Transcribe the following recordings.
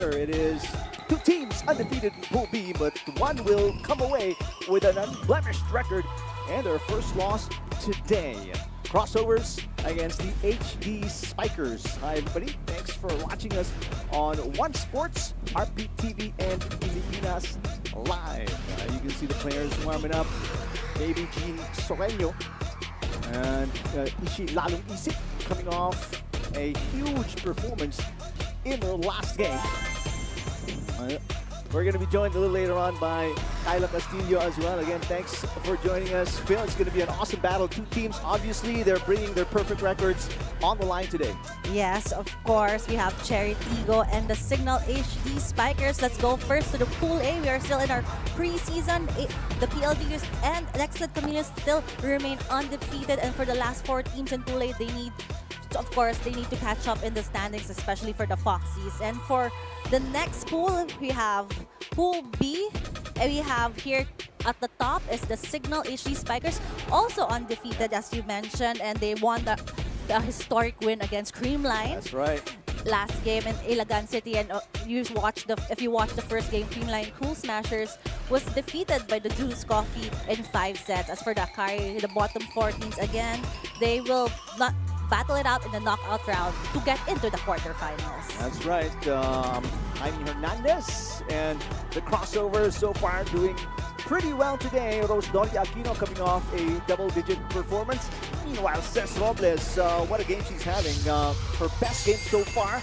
It is two teams undefeated in Pool B, but one will come away with an unblemished record and their first loss today. Crossovers against the HD Spikers. Hi everybody, thanks for watching us on One Sports, RPTV, and Pilipinas Live. You can see the players warming up. Baby Jean Soreño and Ishi Lalong Isip coming off a huge performance in her last game. We're going to be joined a little later on by Kyla Castillo as well. Again, thanks for joining us. Phil, it's going to be an awesome battle. Two teams, obviously, they're bringing their perfect records on the line today. Yes, of course. We have Chery Tiggo and the Cignal HD Spikers. Let's go first to the Pool A. We are still in our preseason. The PLDs and Excellent Chameleons still remain undefeated. And for the last four teams in Pool A, they need to catch up in the standings, especially for the Foxies. And for the next pool, we have Pool B. And we have here at the top is the Cignal HD Spikers, also undefeated as you mentioned, and they won the historic win against Creamline. That's right. Last game in Ilagan City, and if you watch the first game, Creamline Cool Smashers was defeated by the Juice Coffee in 5 sets. As for the Akari, the bottom 4 teams, again, they will not battle it out in the knockout round to get into the quarterfinals. That's right. Jaime Hernandez and the Crossovers so far doing pretty well today. Rose Doria Aquino coming off a double-digit performance. Meanwhile, Cess Robles, what a game she's having. Her best game so far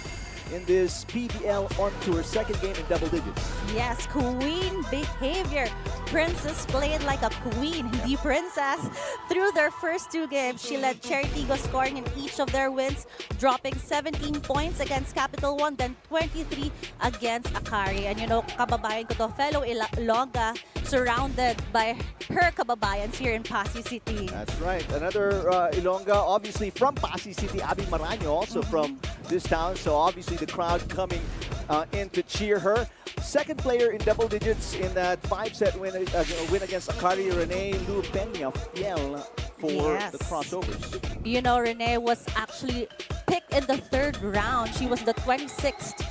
in this PVL on tour, second game in double digits. Yes, queen behavior. Princess played like a queen, the princess. Through their first 2 games, she led Chery Tiggo scoring in each of their wins, dropping 17 points against Capital One, then 23 against Akari. And you know, kababayan ko to, fellow Ilongga, surrounded by her kababayans here in Pasig City. That's right. Another Ilongga, obviously from Pasig City, Abby Maraño, also from this town. So obviously the crowd coming in to cheer her. Second player in double digits in that 5-set win against Akari, Renee Lu Peña Fiel for the Crossovers. You know, Renee was actually picked in the 3rd round. She was the 26th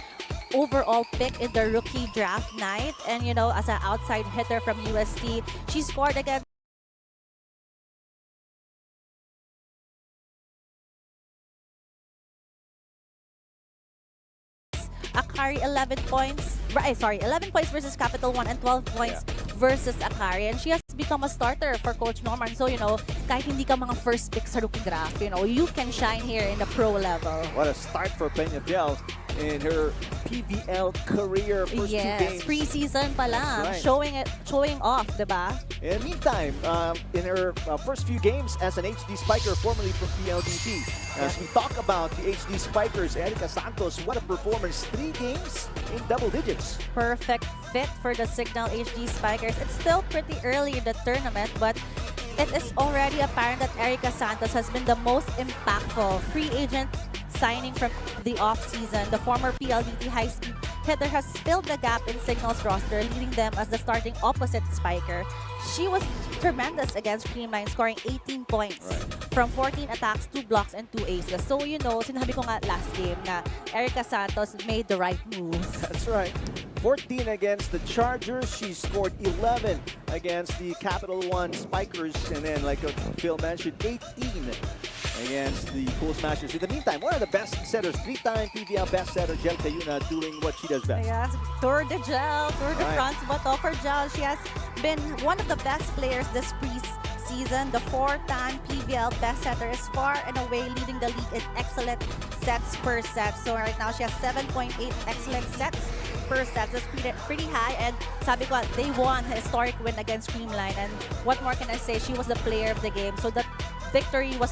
overall pick in the rookie draft night. And you know, as an outside hitter from UST, she scored against Akari 11 points versus Capital One and 12 points versus Akari. And she has become a starter for Coach Norman. So, you know, kahit hindi ka mga first pick sa rookie draft, you know, you can shine here in the pro level. What a start for Peña Fiel in her PVL career. First 2 games. Preseason pa lang. Right. Showing off, diba? In the meantime, in her first few games as an HD Spiker, formerly from PLDT, as we talk about the HD Spikers, Erica Santos, what a performance. 3 games in double digits. Perfect fit for the Cignal HD Spikers. It's still pretty early in the tournament, but it is already apparent that Erica Santos has been the most impactful free agent signing from the off-season. The former PLDT high-speed hitter has filled the gap in Cignal's roster, leading them as the starting opposite Spiker. She was tremendous against Creamline, scoring 18 points from 14 attacks, 2 blocks, and 2 aces. So, you know, sinabi ko nga last game na Erica Santos made the right move. That's right. 14 against the Chargers. She scored 11 against the Capital One Spikers. And then, like Phil mentioned, 18 against the Cool Smashers. In the meantime, one of the best setters, 3-time PVL best setter, Jel Cayuna, doing what she does best. Yes, Tour de Gel, Tour de France, but for Gel, she has been one of the best players this preseason. The 4-time PVL best setter is far and away leading the league in excellent sets per set. So right now, she has 7.8 excellent sets per set. That's pretty high. And sabi ko, they won a historic win against Creamline. And what more can I say? She was the player of the game. So that victory was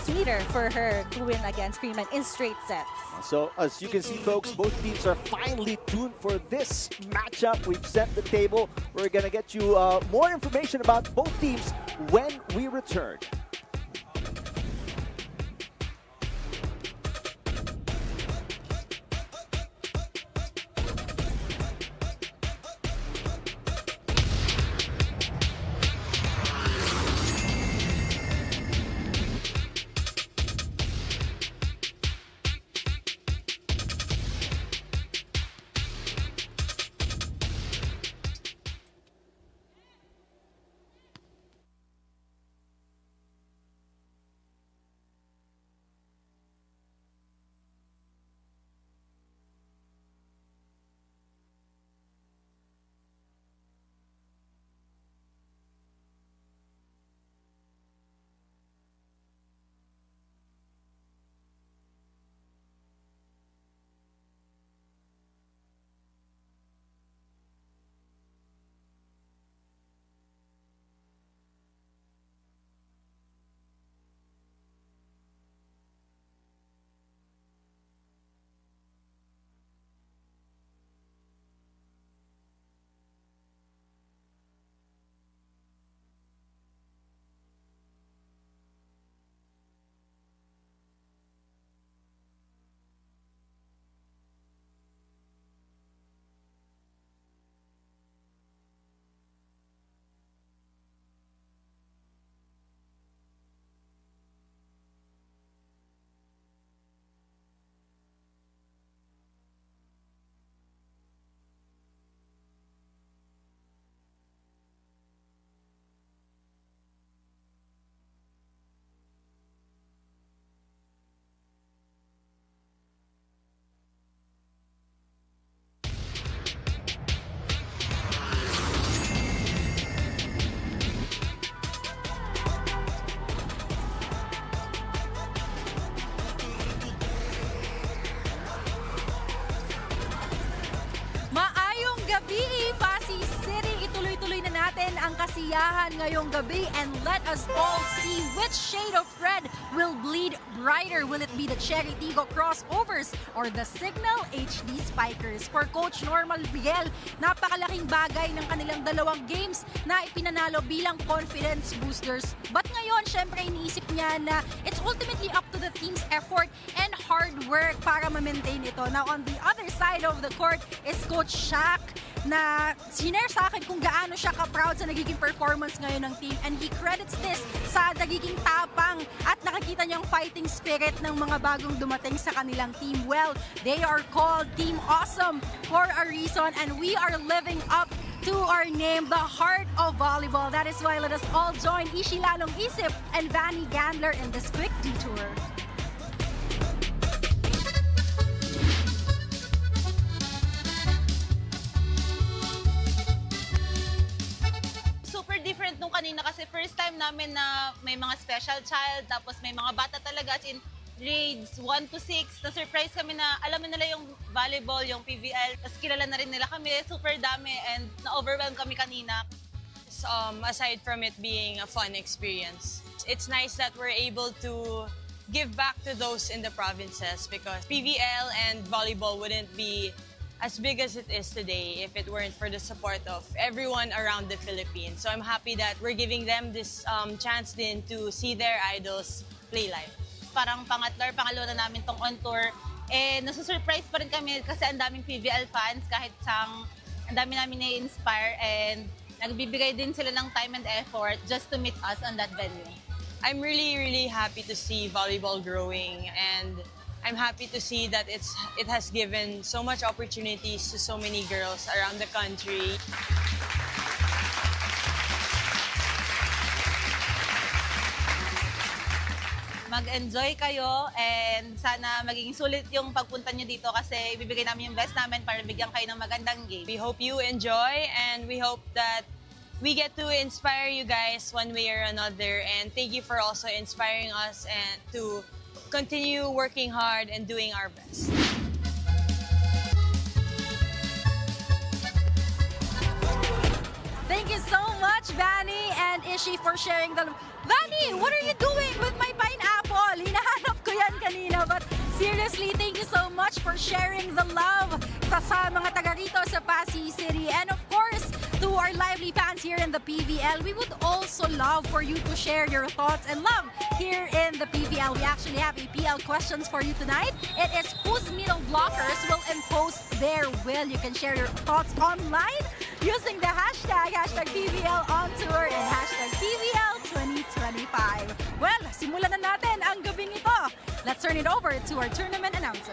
sweeter for her to win against Creamline in straight sets. So as you can see, folks, both teams are finally tuned for this matchup. We've set the table. We're going to get you more information about both teams when we return. kasiyahan ngayong gabi, and let us all see which shade of red will bleed brighter. Will it be the Chery Tiggo Crossovers or the Cignal HD Spikers? For Coach Normal Miguel, napakalaking bagay ng kanilang dalawang games na ipinanalo bilang confidence boosters. But ngayon, syempre iniisip niya na it's ultimately up to the team's effort and hard work para ma-maintain ito. Now, on the other side of the court is Coach Shaq, na sinare sa akin kung gaano siya ka-proud sa nagiging performance ngayon ng team, and he credits this sa nagiging tapang at nakikita niyang fighting spirit ng mga bagong dumating sa kanilang team. Well, they are called Team Awesome for a reason, and we are living up to our name, the heart of volleyball. That is why let us all join Ishi Lalong Isip and Vanny Gandler in this quick detour. Different nung kanina kasi first time namin na may mga special child, tapos may mga bata talaga as in grades 1 to 6. Na-surprise kami na alam nila yung volleyball, yung PVL, tapos kilala na rin nila kami. Super dami and na-overwhelm kami kanina. Aside from it being a fun experience, it's nice that we're able to give back to those in the provinces, because PVL and volleyball wouldn't be as big as it is today if it weren't for the support of everyone around the Philippines. So I'm happy that we're giving them this chance din to see their idols play live. Parang pangatlo or pangalawa na namin tong on tour. Eh, nasusurprise pa rin kami kasi ang daming PVL fans, kahit ang dami namin na-inspire, and nagbibigay din sila ng time and effort just to meet us on that venue. I'm really, really happy to see volleyball growing, and I'm happy to see that it has given so much opportunities to so many girls around the country. Mag-enjoy kayo, and sana maging sulit yung pagpunta nyo dito kasi ibibigay namin yung best namin para bigyan kayo ng magandang game. We hope you enjoy, and we hope that we get to inspire you guys one way or another, and thank you for also inspiring us and to continue working hard and doing our best. Thank you so much, Vanny and Ishi, for sharing the... Vanny, what are you doing with my pineapple? Hinahanap ko yan kanina, but seriously, thank you so much for sharing the love sa mga taga rito sa Pasig City. And of course, to our lively fans here in the PVL, we would also love for you to share your thoughts and love here in the PVL. We actually have APL questions for you tonight. It is whose middle blockers will impose their will. You can share your thoughts online using the hashtag PVL on tour and hashtag PVL 2025. Well, simulan na natin ang gabing ito. Let's turn it over to our tournament announcer.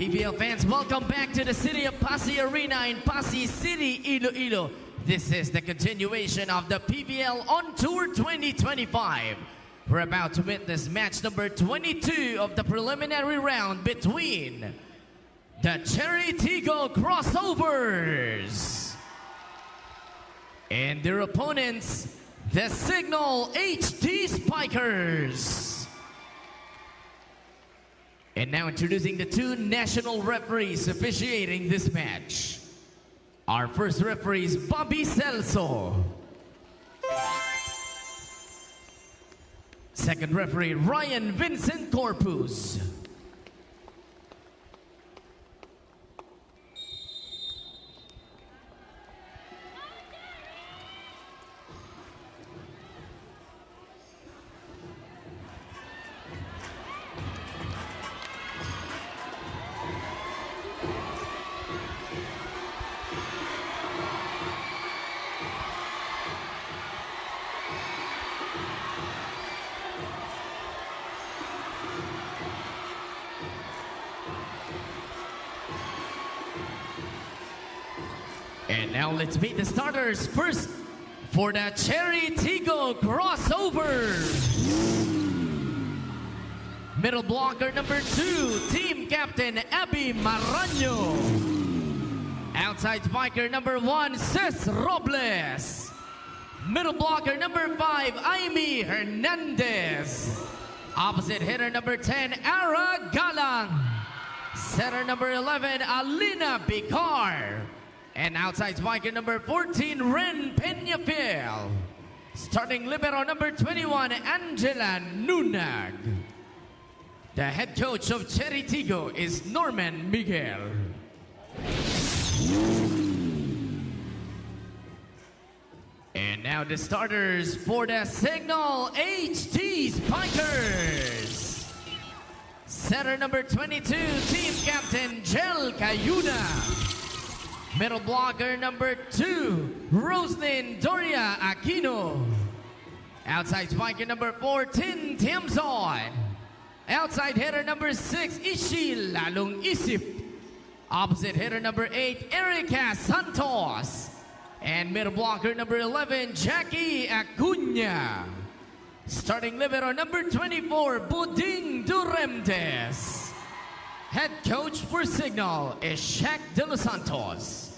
PVL fans, welcome back to the city of Pasig Arena in Pasig City, Iloilo. This is the continuation of the PVL On Tour 2025. We're about to witness match number 22 of the preliminary round between the Chery Tiggo Crossovers and their opponents, the Cignal HD Spikers. And now introducing the two national referees officiating this match. Our first referee is Bobby Celso. Second referee, Ryan Vincent Corpus. Now let's meet the starters. First, for the Chery Tiggo Crossovers. Middle blocker number 2, team captain Abby Maraño. Outside spiker number 1, Cess Robles. Middle blocker number 5, Amy Hernandez. Opposite hitter number 10, Ara Galang. Setter number 11, Alina Bicar. And outside spiker number 14, Ren Peñafiel. Starting libero number 21, Angela Nunag. The head coach of Chery Tiggo is Norman Miguel. And now the starters for the Cignal HD Spikers. Setter number 22, team captain Jel Cayuna. Middle blocker number 2, Roslyn Doria Aquino. Outside spiker number 4, Tin Tiamzon. Outside hitter number 6, Ishi Lalong Isip. Opposite hitter number 8, Erica Santos. And middle blocker number 11, Jackie Acuña. Starting libero number 24, Buding Duremdes. Head coach for Cignal is Shaq De Los Santos.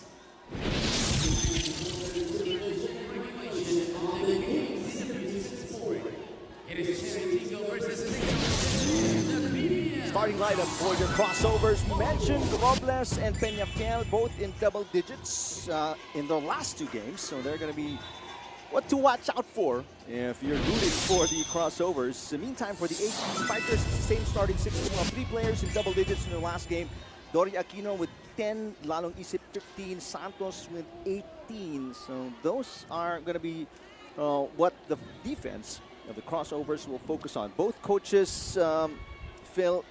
It is Chery Tiggo versus Cignal. Starting lineup for the Crossovers. We mentioned Robles and Peñafiel both in double digits in their last 2 games. So they're going to be what to watch out for if you're rooting for the Crossovers. In the meantime, for the HD Spikers, same starting 6 of 3 players in double digits in their last game. Doria Aquino with 10, Lalong Isip 15, Santos with 18. So those are going to be what the defense of the Crossovers will focus on. Both coaches, Phil,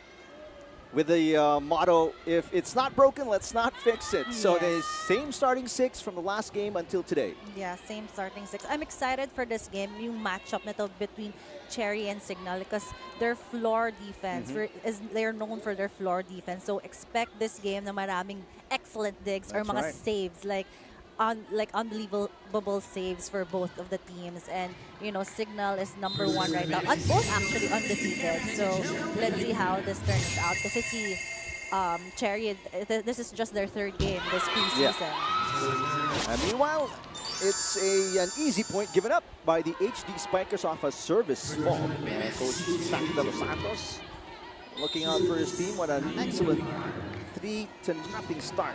with the motto, if it's not broken, let's not fix it. Yes. So the same starting 6 from the last game until today. Yeah, same starting 6. I'm excited for this game, yung matchup nito between Chery and Cignal, because their floor defense, they're known for their floor defense. So expect this game na maraming excellent digs. That's or mga saves, like unbelievable saves for both of the teams. And you know, Cignal is number 1 right now, and both actually undefeated. So let's see how this turns out. Kasi si Chery, this is just their 3rd game this preseason. Yeah. And meanwhile, it's an easy point given up by the HD Spikers off a service fault. Coach Shaq De Los Santos looking out for his team. What an excellent 3-0 start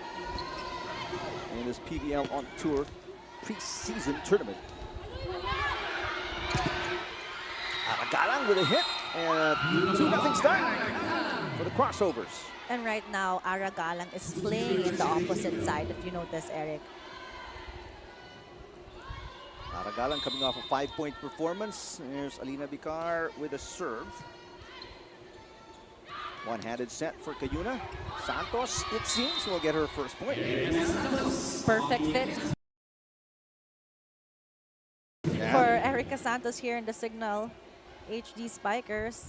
in this PVL on tour preseason tournament. Aragalang with a hit and a 2-0 start for the Crossovers. And right now, Aragalang is playing in the opposite side, if you notice, Eric. Aragalang coming off a 5-point performance. There's Alina Bicar with a serve. One-handed set for Cayuna. Santos, it seems, will get her first point. Perfect fit for Erica Santos here in the Cignal HD Spikers.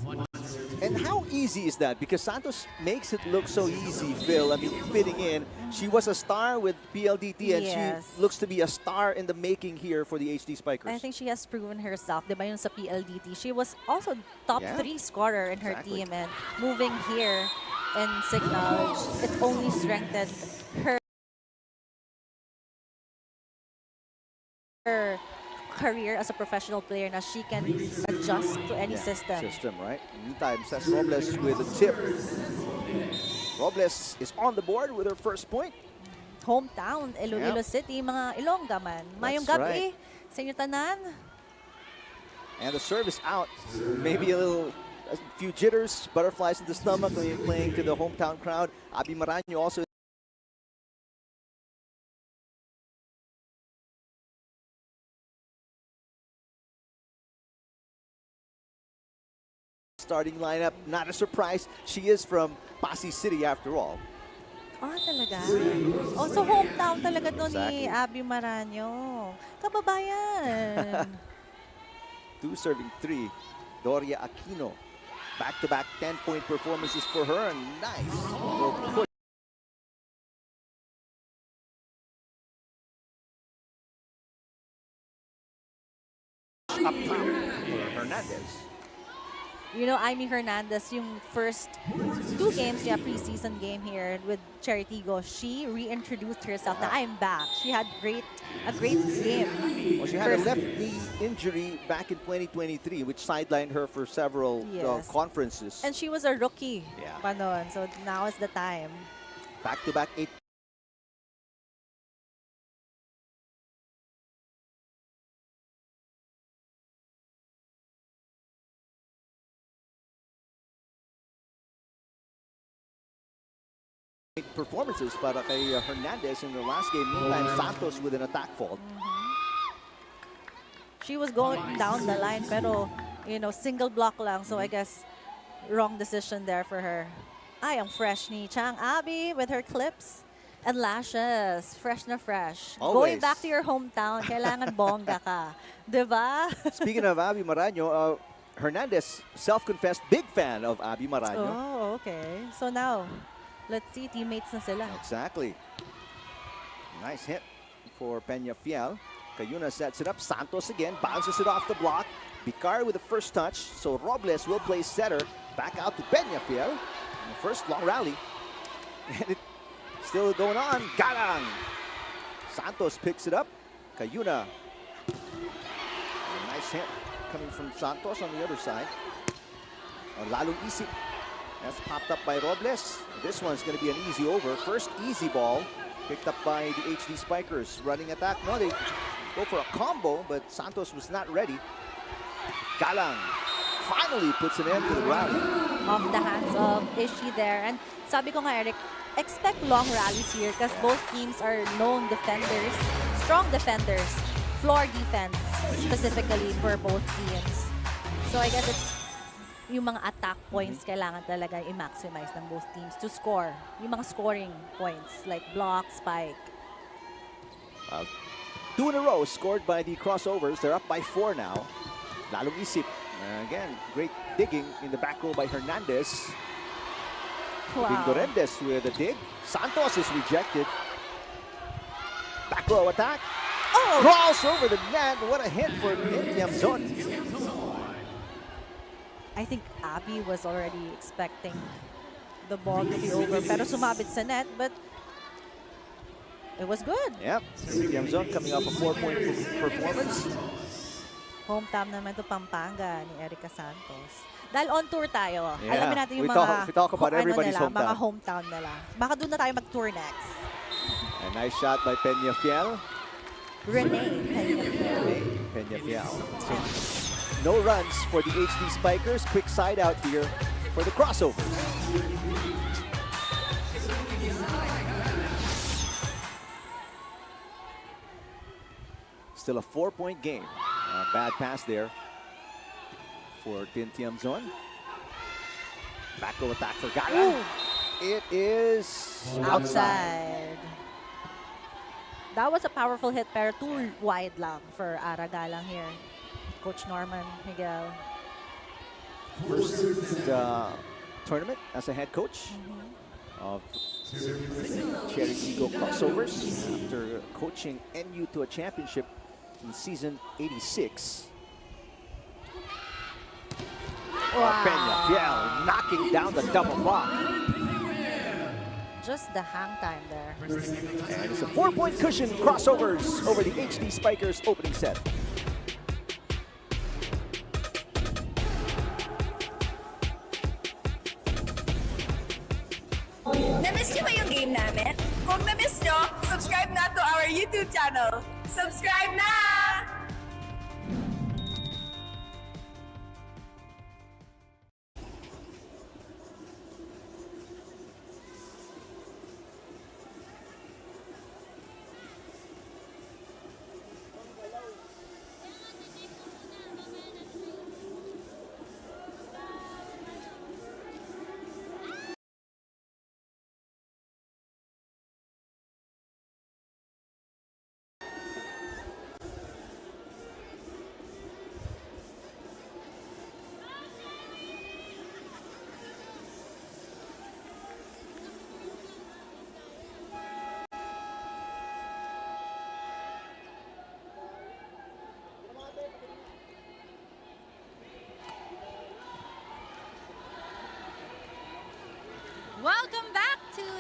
And how easy is that? Because Santos makes it look so easy, Phil. I mean, fitting in. She was a star with PLDT, and she looks to be a star in the making here for the HD Spikers. I think she has proven herself. Diba yun sa PLDT? She was also top 3 scorer in her team, and moving here in Cignal, it only strengthened her career as a professional player, na she can adjust to any system. Right? Meantime, Cess Robles with a tip. Robles is on the board with her first point. Hometown, Iloilo City, mga Ilongga man. Mayong gabi sa inyo tanan. And the service out. Maybe a few jitters, butterflies in the stomach when you're playing to the hometown crowd. Abby Maraño also starting lineup. Not a surprise. She is from Pasig City after all. Ah, talaga? Oh, so hometown talaga doon ni Abby Maraño. Kababayan. 2 serving 3. Doria Aquino. Back-to-back 10-point performances for her. Nice. Amy Hernandez, yung first 2 games niya, preseason game here with Chery Tiggo, she reintroduced herself na I'm back. She had a great game. Well, she had a left knee injury back in 2023, which sidelined her for several conferences. And she was a rookie Yeah. pa noon, so now is the time. Back-to-back 8 performances para kay Hernandez in the last game. Meantime, Santos with an attack fault. She was going down the line, pero, single block lang. So I guess wrong decision there for her. Ay, ang fresh ni Chang Abby with her clips and lashes. Fresh na fresh. Always. Going back to your hometown, kailangan bongga ka. Diba? Speaking of Abby Maraño, Hernandez, self-confessed big fan of Abby Maraño. Oh, okay. So now, let's see, teammates na sila. Exactly. Nice hit for Peñafiel. Cayuna sets it up. Santos again bounces it off the block. Bicar with the first touch. So Robles will play setter. Back out to Peñafiel. The first long rally. And it still going on. Galang. Santos picks it up. Cayuna. A nice hit coming from Santos on the other side. Lalong isip. That's popped up by Robles. This one's going to be an easy over. First easy ball picked up by the HD Spikers. Running attack. No, they go for a combo, but Santos was not ready. Galang finally puts an end to the rally. Off the hands of Ishi there. And sabi ko nga, Eric, expect long rallies here because both teams are known defenders, strong defenders, floor defense specifically for both teams. So I guess it's yung mga attack points kailangan talaga i-maximize ng both teams to score. Yung mga scoring points like block, spike. 2 in a row scored by the Crossovers. They're up by 4 now. Lalong isip. Again, great digging in the back row by Hernandez. Wow. Pindorendes with a dig. Santos is rejected. Back row attack. Oh! Cross over the net. What a hit for Tiamzon. I think Abby was already expecting the ball to be over, pero sumabit sa net, but it was good. Yep. Tiamzon coming off a 4-point performance. Hometown naman to Pampanga ni Erica Santos. Dahil on tour tayo, Yeah. alamin natin yung We talk about everybody's nila, hometown. mga hometown nila. Baka doon na tayo mag-tour next. A nice shot by Peñafiel. Renee. Peñafiel. So, no runs for the HD Spikers. Quick side out here for the Crossovers. Still a 4-point game. Bad pass there for Tin Tiamzon. Back row attack for Galang. It is outside. That was a powerful hit, pero too wide lang for Aragalang here. Coach Norman Miguel. First tournament as a head coach of Chery Tiggo Crossovers after coaching NU to a championship in season 86. Wow. Peñafiel knocking down the double block. Just the hang time there. And it's a 4-point cushion. Crossovers over the HD Spikers opening set. Na-miss niyo ba yung game namin? Kung na-miss niyo, subscribe na to our YouTube channel. Subscribe na!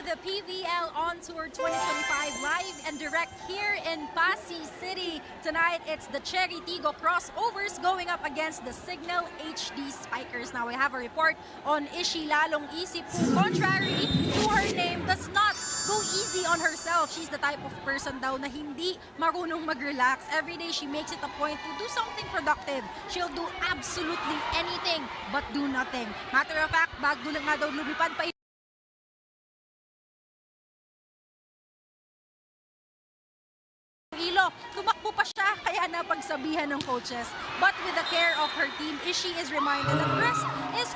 the PVL On Tour 2025 live and direct here in Pasay City. Tonight, it's the Chery Tiggo Crossovers going up against the Cignal HD Spikers. Now, we have a report on Ishi Lalong Isip, who, contrary to her name, does not go easy on herself. She's the type of person daw na hindi marunong mag-relax. Every day, she makes it a point to do something productive. She'll do absolutely anything but do nothing. Matter of fact, bago lang nga daw lumipad pa Ilo, tumakbo pa siya, kaya napagsabihan ng coaches. But with the care of her team, Ishi is reminded that rest is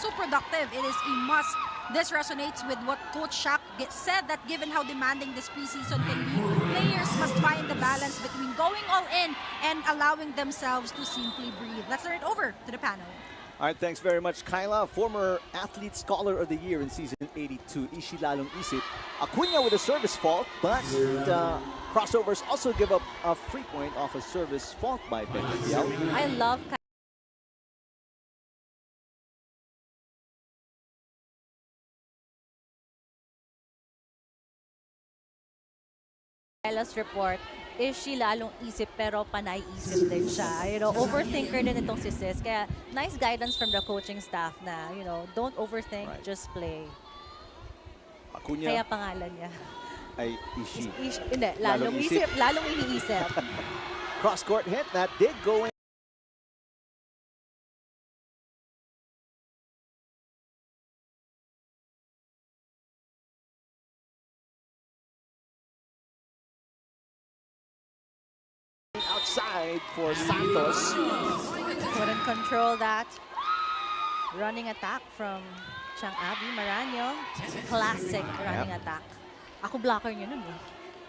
so productive. It is a must. This resonates with what Coach Shaq said, that given how demanding this preseason can be, players must find the balance between going all in and allowing themselves to simply breathe. Let's turn it over to the panel. All right, thanks very much, Kyla. Former Athlete Scholar of the Year in season 82, Ishi Lalong Isip. Acuna with a service fault, but Crossovers also give up a free point off a service fault by PVL. I love Kyla's report. Ishi lalong isip pero panay isip din siya. You know, overthinker din itong si Cess. Kaya nice guidance from the coaching staff na, you know, don't overthink, Right. just play. Acuna Kaya pangalan niya. ay Ishi. Hindi, lalong isip, lalong iniisip. Cross-court hit that did go in. Outside for Santos. Couldn't control that. Running attack from Abby Maranyo. Classic running attack. Ako blocker niyo nun eh.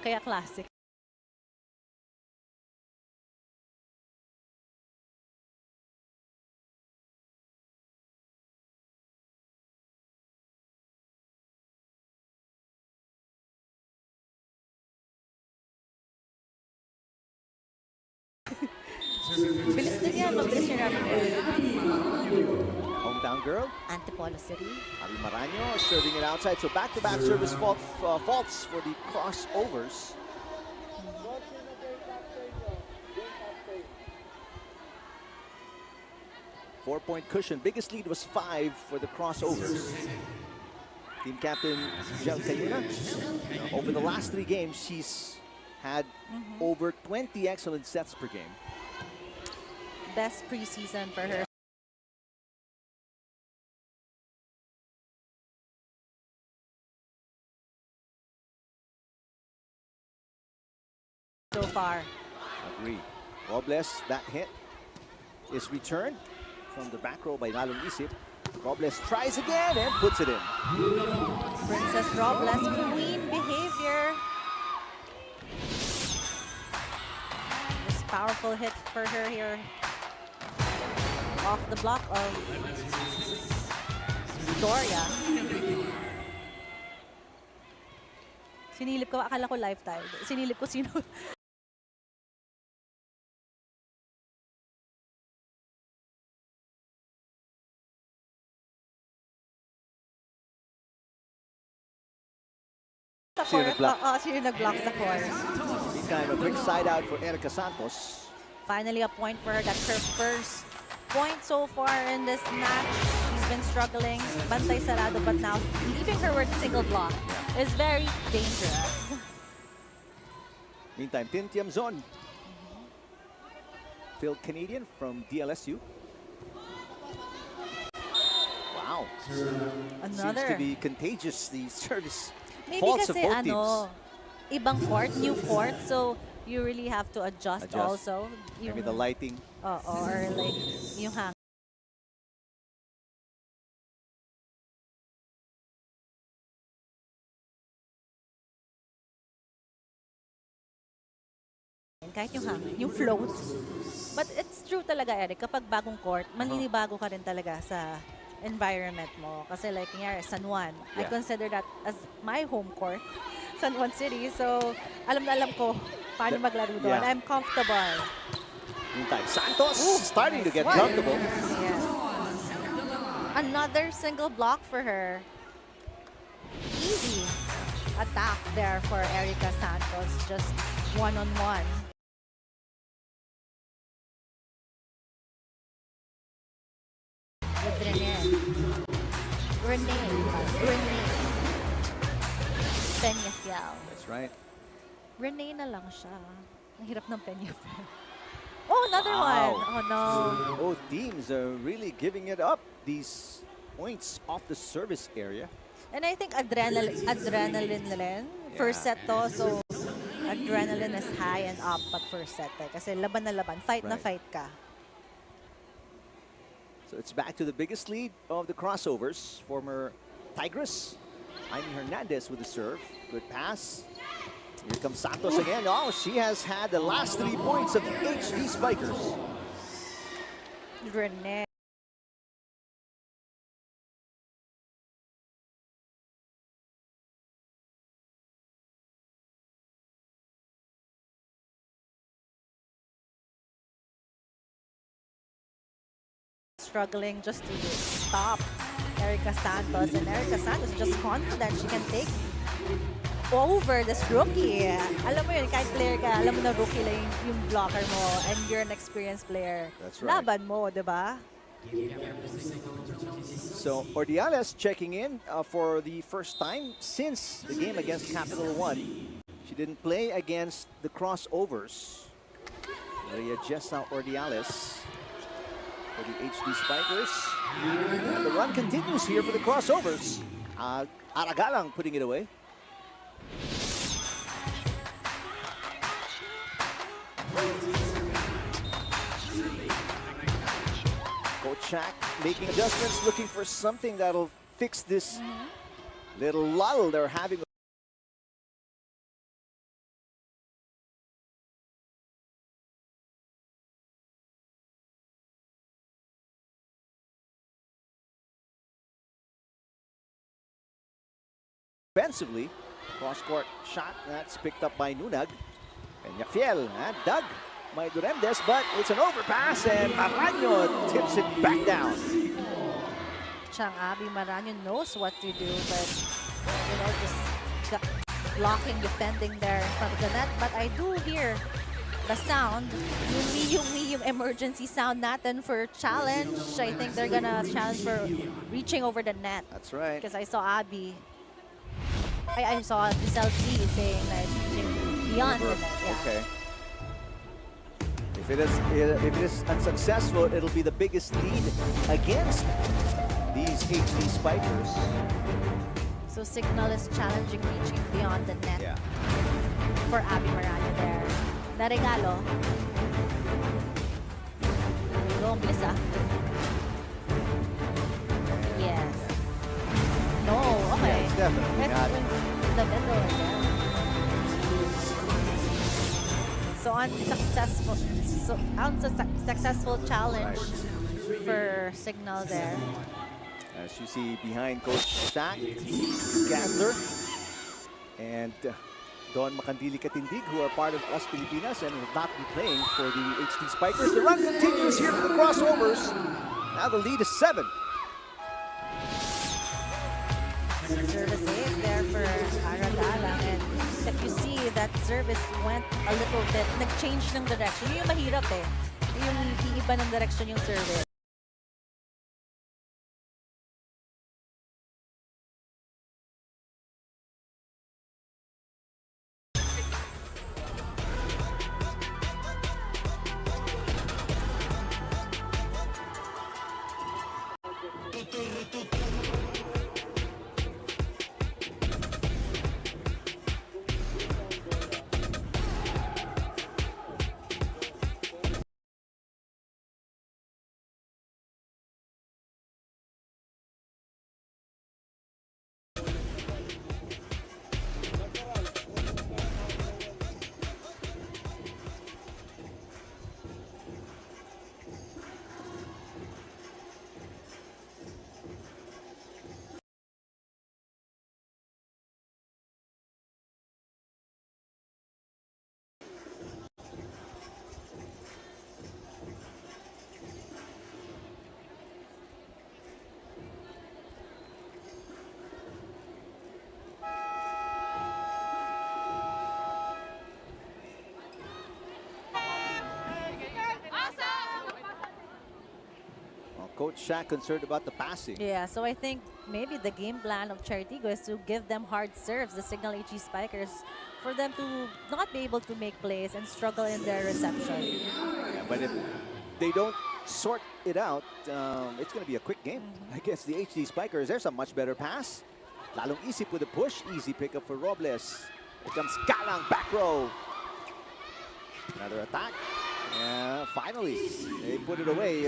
Kaya classic. Bilis din yan. Mabilis yung running. Hometown girl, Antipolo City. Abby Maranyo serving it outside. So back-to-back service faults for the Crossovers. Four-point cushion. Biggest lead was 5 for the Crossovers. Team captain Chery Tiggo. Over the last 3 games, she's had over 20 excellent sets per game. Best preseason for her. So far. Agree. Robles, that hit is returned from the back row by Lalong Isip. Robles tries again and puts it in. Princess Robles, queen behavior. This powerful hit for her here. Off the block of Victoria. Sinilip ko, akala ko lifetime. Sinilip ko sino. Sino nag-block sa court. Meantime, a quick side out for Erica Santos. Finally, a point for her. That's her first point so far in this match. She's been struggling. Bantay sarado, but now leaving her with single block is very dangerous. Meantime, Tintiam Zone. Phil Canadian from DLSU. Wow. Another. Seems to be contagious, the service Maybe faults of kasi both teams. ibang court, new court, so you really have to adjust. Also. Maybe the lighting. Or like yung hang. Kahit yung hangin, yung float. But it's true talaga, Eric, kapag bagong court, maninibago ka rin talaga sa environment mo. Kasi like, kunyari, San Juan. I Yeah. consider that as my home court, San Juan City. So, alam na alam ko paano maglaro doon. Yeah. I'm comfortable. Meantime, Santos starting to Nice get one. comfortable. Yes. Another single block for her. Easy attack there for Erica Santos. Just one-on-one. With Renee. Peñafiel. That's right. Renee na lang siya. Ang hirap ng Peñafiel. Oh, another Wow. one. Oh, no. Both teams are really giving it up. These points off the service area. And I think adrenaline rin. First set to, so adrenaline is high and up at first set. Kasi laban na laban. Fight na Right. fight ka. So it's back to the biggest lead of the crossovers. Former Tigress, Jaime Hernandez with the serve. Good pass. Here comes Santos again. Oh, she has had the last 3 points of the HD Spikers. Renee. Struggling just to stop Erica Santos. And Erica Santos is just confident she can take over this rookie. Alam mo yun, kahit player ka, alam mo na rookie lang yung blocker mo and you're an experienced player. That's right. Laban mo, di ba? So Ordiales checking in for the first time since the game against Capital One. She didn't play against the crossovers. Maria Jessa Ordiales for the HD Spikers. And the run continues here for the crossovers. Aragalang putting it away. Coach Shaq making adjustments, looking for something that'll fix this little lull they're having. Offensively, cross-court shot that's picked up by Nunag. And Yafiel and dug by Duremdes, but it's an overpass and Maraño tips it back down. Chang Abby Maraño knows what to do, but you know, just blocking, defending there in front of the net. But I do hear the sound, yung emergency sound natin for challenge. I think they're gonna challenge for reaching over the net. That's right. Because I saw Abby. I saw Giselle C saying like beyond the net. Yeah. Okay. If it is unsuccessful, it'll be the biggest lead against these HD Spikers. So Cignal is challenging, reaching beyond the net Yeah. for Abby Maraño there. Naregalo. Go, Melissa. Yes. No, okay. Yeah, it's definitely Let's not. win the middle again. So unsuccessful challenge for Cignal there. As you see behind Coach Shaq, Gandler, and Don Macandili Katindig, who are part of us Pilipinas and will not be playing for the HD Spikers. The run continues here for the crossovers. Now the lead is 7. Service is there for Aragala, and if you see that service went a little bit, nag-change ng direction. Yun yung mahirap eh. Yung iiba ng direction yung service. Coach Shaq concerned about the passing. Yeah, so I think maybe the game plan of Chery Tiggo is to give them hard serves, the Cignal HD Spikers, for them to not be able to make plays and struggle in their reception. Yeah, but if they don't sort it out, it's going to be a quick game against the HD Spikers. There's a much better pass. Lalong isip with a push. Easy pickup for Robles. Here comes Galang, back row. Another attack. Yeah, finally, they put it away.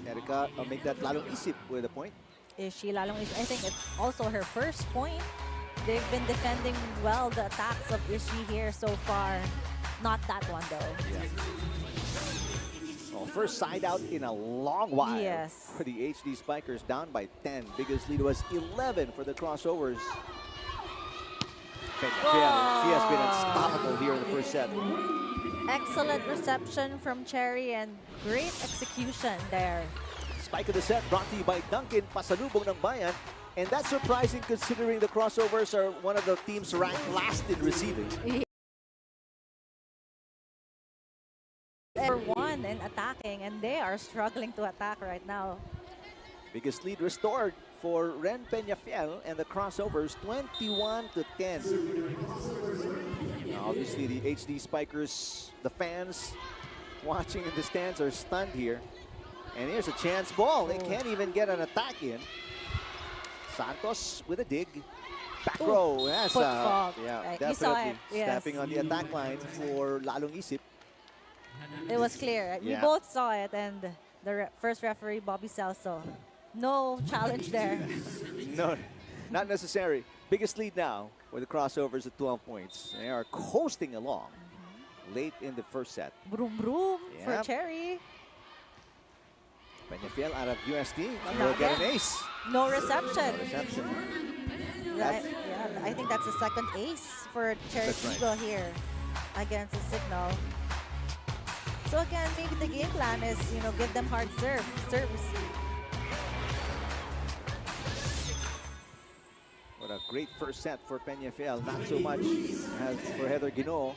Erica make that Lalong isip with a point. Is she Lalong Ishi? I think it's also her first point. They've been defending well the attacks of Ishi here so far. Not that one though. Yeah. Well, first side out in a long while Yes. for the HD Spikers, down by 10. Biggest lead was 11 for the Crossovers. Peñafiel, she has been unstoppable here in the first set. Excellent reception from Chery and great execution there. Spike of the set brought to you by Duncan, pasalubong ng bayan. And that's surprising considering the Crossovers are one of the teams ranked last in receiving. Number one in attacking, and they are struggling to attack right now. Biggest lead restored for Ren Peñafiel and the Crossovers, 21-10. Now, obviously, the HD Spikers, the fans watching in the stands are stunned here. And here's a chance ball. They can't even get an attack in. Santos with a dig. Back row. That's foot fault. yeah, Right. You saw definitely it, yes. stepping on the attack line for Lalong Isip. It was clear. We Yeah. both saw it, and the first referee, Bobby Celso. No challenge there. No, not necessary. Biggest lead now for the Crossovers at 12 points. They are coasting along late in the first set. Broom broom for Yep. Chery. Peñafiel out of USD Not will get an yet. ace. No reception. Reception. Yeah, I think that's the second ace for Chery That's right. Tiggo here against the Cignal. So again, maybe the game plan is, give them hard serves. What a great first set for Peñafiel. Not so much as for Heather Guinoo,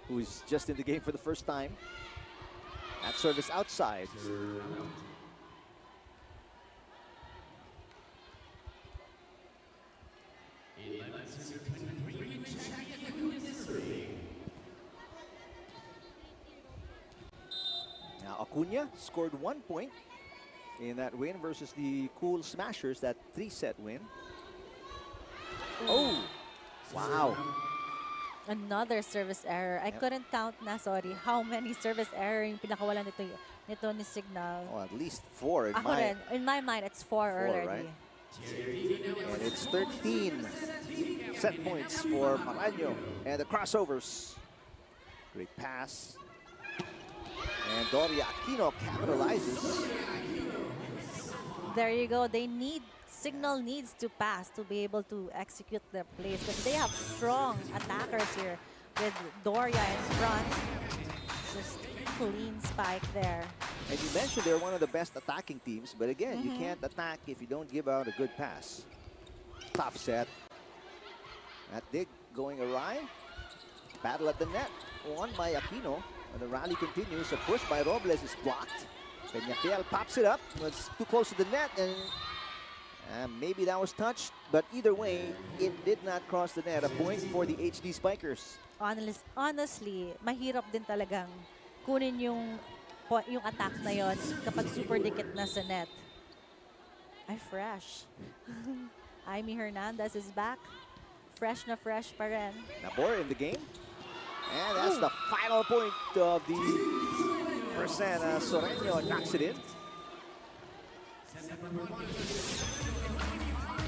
who's just in the game for the first time. That service outside. Now Acuna scored 1 point in that win versus the Cool Smashers, that 3-set win. Oh, wow. Another service error. I couldn't count na, sorry, how many service error yung pinakawalan nito ni Cignal. Oh, at least 4 in Ako my... rin, in my mind, it's 4 already. right? And it's 13 set points for Maraño and the Crossovers. Great pass. And Doria Aquino capitalizes. There you go. Cignal needs to pass to be able to execute their plays because they have strong attackers here with Doria in front. Just clean spike there. And you mentioned they're one of the best attacking teams, but again, you can't attack if you don't give out a good pass. Tough set. That dig going awry. Battle at the net. Won by Aquino. And the rally continues. A push by Robles is blocked. Peñafiel pops it up. Was too close to the net, and maybe that was touched. But either way, it did not cross the net. A point for the HD Spikers. Honestly, mahirap din talagang kunin yung attack na yon kapag super dikit na sa net. Ay, fresh. Aimee Hernandez is back. Fresh na fresh pa rin. Nabor in the game. And that's the final point of the first set. Soreño knocks it in.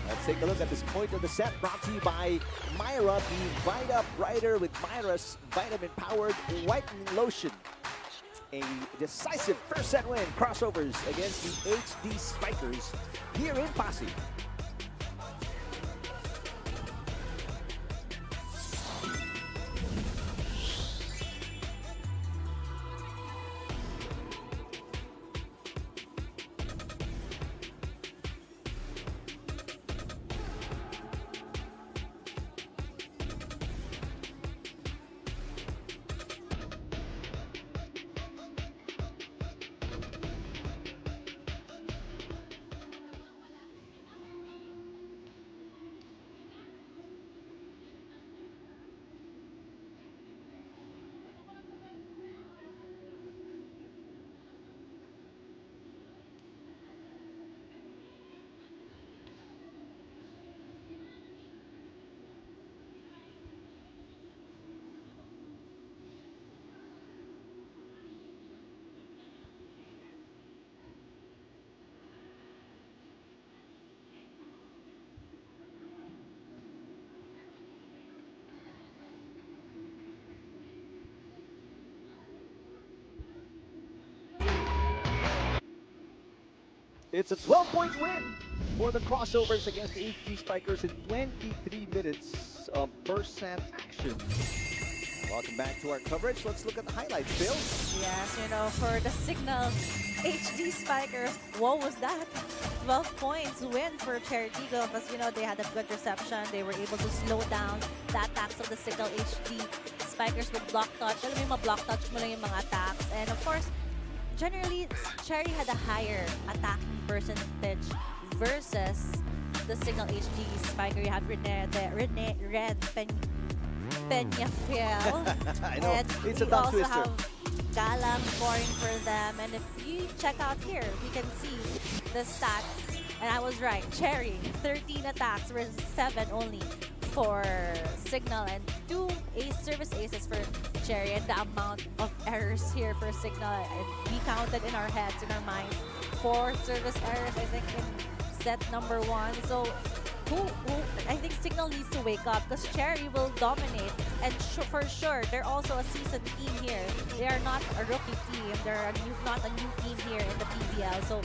Let's take a look at this point of the set, brought to you by Myra. Be Vita Brighter with Myra's vitamin-powered whitening lotion. A decisive first set win, Crossovers against the HD Spikers here in Pasig. It's a 12-point win for the Crossovers against the HD Spikers in 23 minutes of first set action. Welcome back to our coverage. Let's look at the highlights, Phil. Yes, you know, for the Cignal HD Spikers, what was that? 12 points win for Chery Tiggo because, you know, they had a good reception. They were able to slow down the attacks of the Cignal HD Spikers with block touch. Alam mo yung block touch mo lang yung mga attacks. And of course, generally, Chery had a higher attacking percentage versus the Cignal HD Spiker. You have Red Peñafiel. I know, And it's a we tongue also twister. have Galang scoring for them. And if you check out here, we can see the stats. And I was right. Chery, 13 attacks versus 7 only for Cignal, and 2 service aces for Chery. And the amount of errors here for Cignal, and we counted in our heads, in our minds, 4 service errors, I think, in set number 1. So I think Cignal needs to wake up because Chery will dominate, and for sure they're also a seasoned team here. They are not a rookie team. They're not a new team here in the PVL, so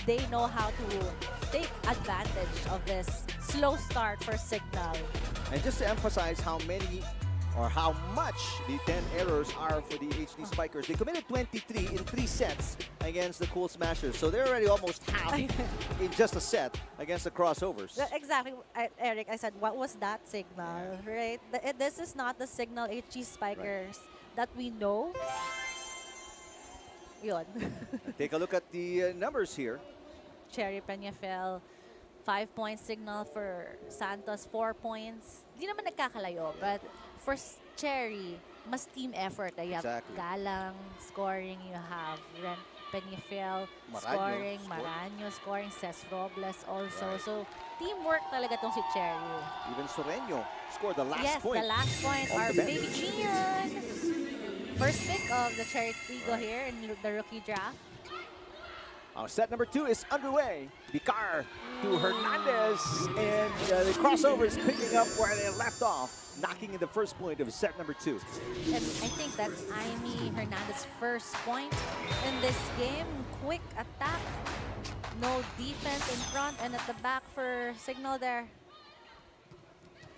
they know how to take advantage of this slow start for Cignal. And just to emphasize how many or how much the 10 errors are for the HD Spikers, they committed 23 in 3 sets against the Cool Smashers. So they're already almost half in just a set against the Crossovers. Exactly, Eric, I said, what was that Cignal, right? This is not the Cignal HD Spikers that we know. Yun. Take a look at the numbers here. Chery Peñafiel, 5 points. Cignal for Santos, 4 points. Di naman nagkakalayo, but for Chery, mas team effort. You have Exactly. Galang scoring, you have Ren Peñafiel scoring, Maranyo scoring, Cess Robles also. Right. So, teamwork talaga tong si Chery. Even Soreño scored the last Yes, point. the last point, on our the bench. baby Gian. First pick of the Chery Tiggo here in the rookie draft. Set number 2 is underway. Vicar to Hernandez, and the Crossovers picking up where they left off, knocking in the first point of set number 2. And I think that's Amy Hernandez's first point in this game. Quick attack. No defense in front and at the back for Cignal there.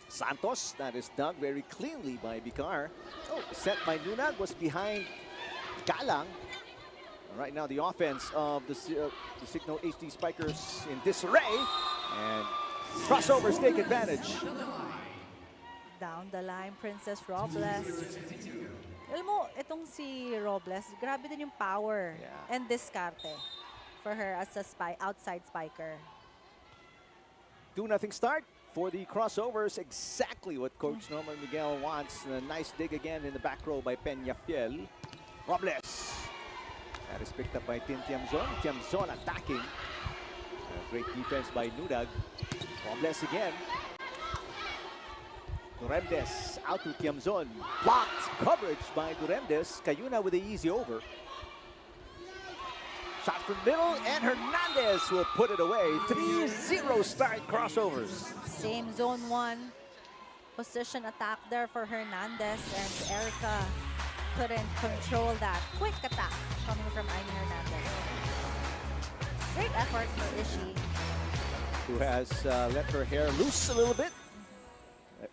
Santos, that is dug very cleanly by Vicar. Oh, set by Nunag was behind Galang. Right now, the offense of the Cignal HD Spikers in disarray, and Crossovers take advantage. Down the line, Princess Robles. Alam mo, itong si Robles, grabe din yung power and diskarte for her as a outside spiker. 2-0 start for the Crossovers. Exactly what Coach Norman Miguel wants. A nice dig again in the back row by Peñafiel. Robles. That is picked up by Tiamzon. Tiamzon attacking. Great defense by Nudag. Robles again. Duremdes out to Tiamzon. Blocked coverage by Duremdes. Cayuna with the easy over. Shot from middle, and Hernandez will put it away. 3-0 start Crossovers. Same zone 1 position attack there for Hernandez, and Erica couldn't control that quick attack coming from Amy Hernandez. Great effort for Ishi. Who has let her hair loose a little bit.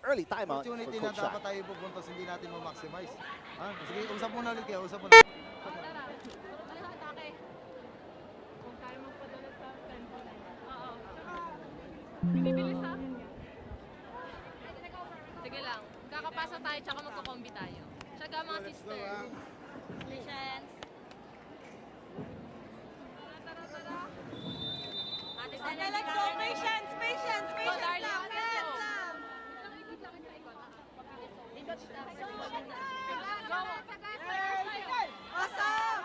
Early timeout for Opportunity na Coach Shaq. dapat tayo pupunta, hindi natin ma-maximize. Sige, usap muna ulit kayo, usap muna. Bibilis ha? Sige lang. Kakapasa tayo tsaka magkakombi tayo. Tsaga mga sister. Patience. Tara. Ate Sonia, let's go. Patience. Oh, darling. Patience lang. Awesome!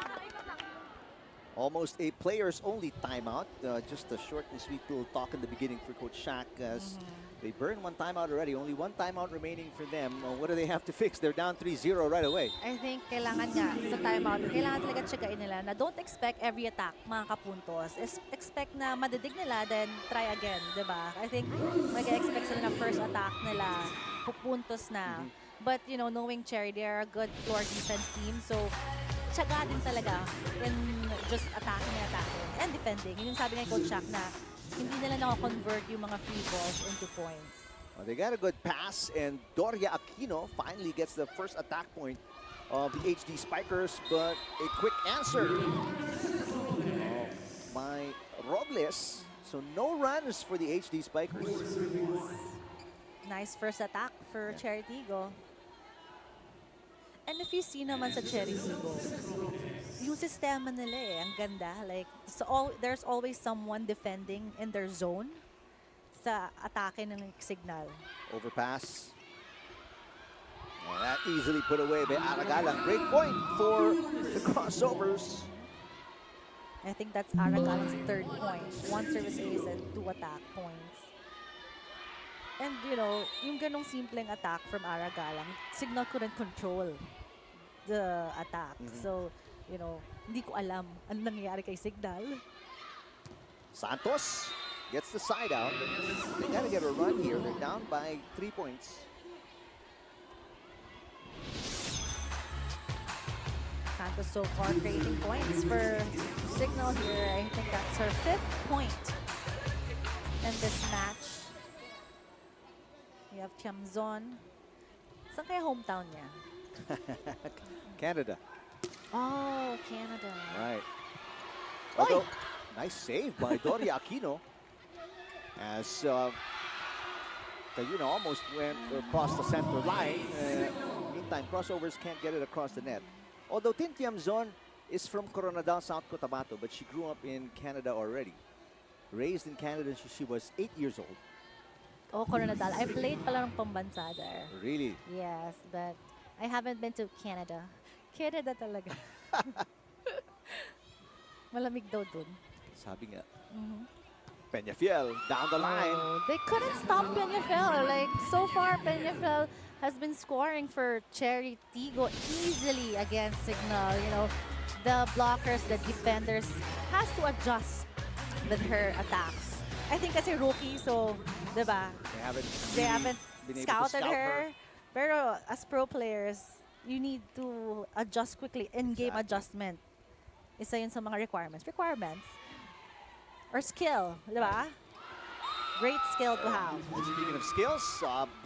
Almost a players-only timeout. Just a short and sweet little talk in the beginning for Coach Shaq as they burned 1 timeout already. Only 1 timeout remaining for them. What do they have to fix? They're down 3-0 right away. I think kailangan nga sa timeout, kailangan talaga tsagain nila na don't expect every attack makakapuntos. Expect na madidig nila, then try again, di ba? I think mag-expect sila na first attack nila, pupuntos na. But, you know, knowing Chery, they are a good floor defense team. So, tsaga din talaga in just attacking. and defending. Yun yung sabi ng Coach Shaq na hindi nila nakakonvert yung mga free balls into points. Well, they got a good pass, and Doria Aquino finally gets the first attack point of the HD Spikers, but a quick answer by Robles. So no runs for the HD Spikers. Nice first attack for Chery Tiggo. And if you see naman sa Chery Tiggo, yung sistema nila ang ganda. Like, there's always someone defending in their zone sa atake ng Cignal. Overpass. And that easily put away by Aragalang. Great point for the Crossovers. I think that's Aragalang's third point. 1 service ace and 2 attack points. And you know, yung ganong simpleng attack from Aragalang, Cignal couldn't control the attack. So, you know, hindi ko alam ano nangyayari kay Cignal. Santos gets the side out. They gotta get a run here. They're down by 3 points. Santos so far creating points for Cignal here. I think that's her 5th point in this match. We have Tiamzon. Saan kaya hometown niya? Canada. Oh, Canada. Right. Although, nice save by Doria Aquino. As Cayuna almost went across the center line. Meantime, Crossovers can't get it across the net. Although Tin Tiamzon is from Coronadal, South Cotabato, but she grew up in Canada already. Raised in Canada, she was 8 years old. Oh, Coronadal. I played pala ng pambansa there. Really? Yes, but I haven't been to Canada. Canada talaga. Malamig daw dun. Sabi nga. Peñafiel down the line. Oh, they couldn't stop Peñafiel. Like, so far, Peñafiel has been scoring for Chery Tiggo easily against Cignal. You know, the blockers, the defenders has to adjust with her attacks. I think kasi rookie, so, diba? They haven't been able to scouted scout her. Pero as pro players, you need to adjust quickly. In-game adjustment. Isa yun sa mga requirements. Or skill, diba? Great skill to have. Speaking of skills,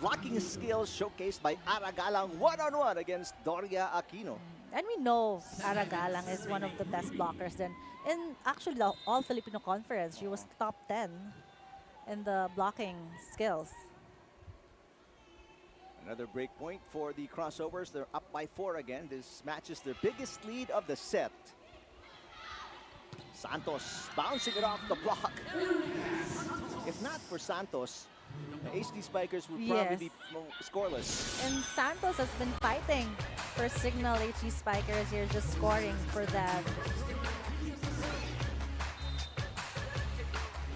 blocking skills showcased by Aragalang one-on-one against Doria Aquino. And we know Aragalang is one of the best blockers then. In actually the All Filipino Conference, she was top 10 in the blocking skills. Another break point for the Crossovers. They're up by 4 again. This matches their biggest lead of the set. Santos bouncing it off the block. If not for Santos, the HD Spikers would probably be scoreless. And Santos has been fighting for Cignal HD Spikers here, just scoring for them.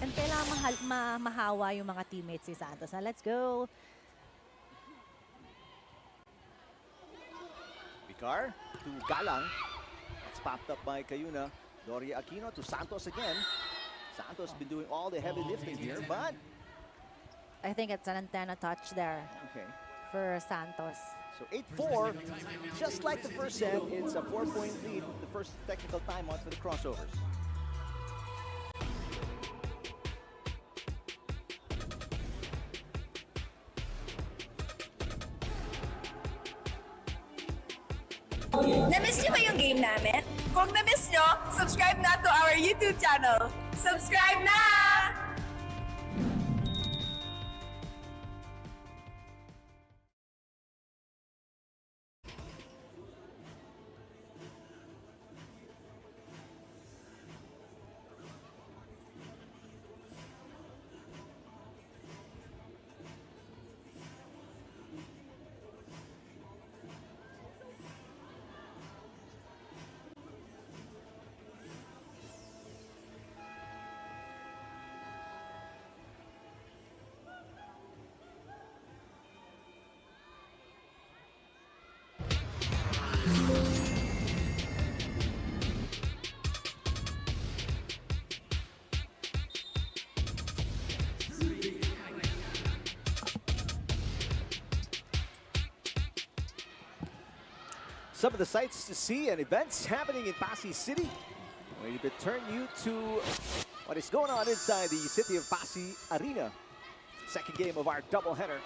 And kailangan mahawa yung mga teammates si Santos. Now let's go. Vicar to Galang. That's popped up by Cayuna. Doria Aquino to Santos again. Santos been doing all the heavy lifting here, but I think it's an antenna touch there for Santos. So 8-4, just like the first set, it's a 4-point lead. The first technical timeout for the Crossovers. Na-miss niyo ba yung game namin? Kung na-miss niyo, subscribe na to our YouTube channel. Subscribe na! Some of the sights to see and events happening in Pasay City. We return you to what is going on inside the City of Pasig Arena. Second game of our doubleheader.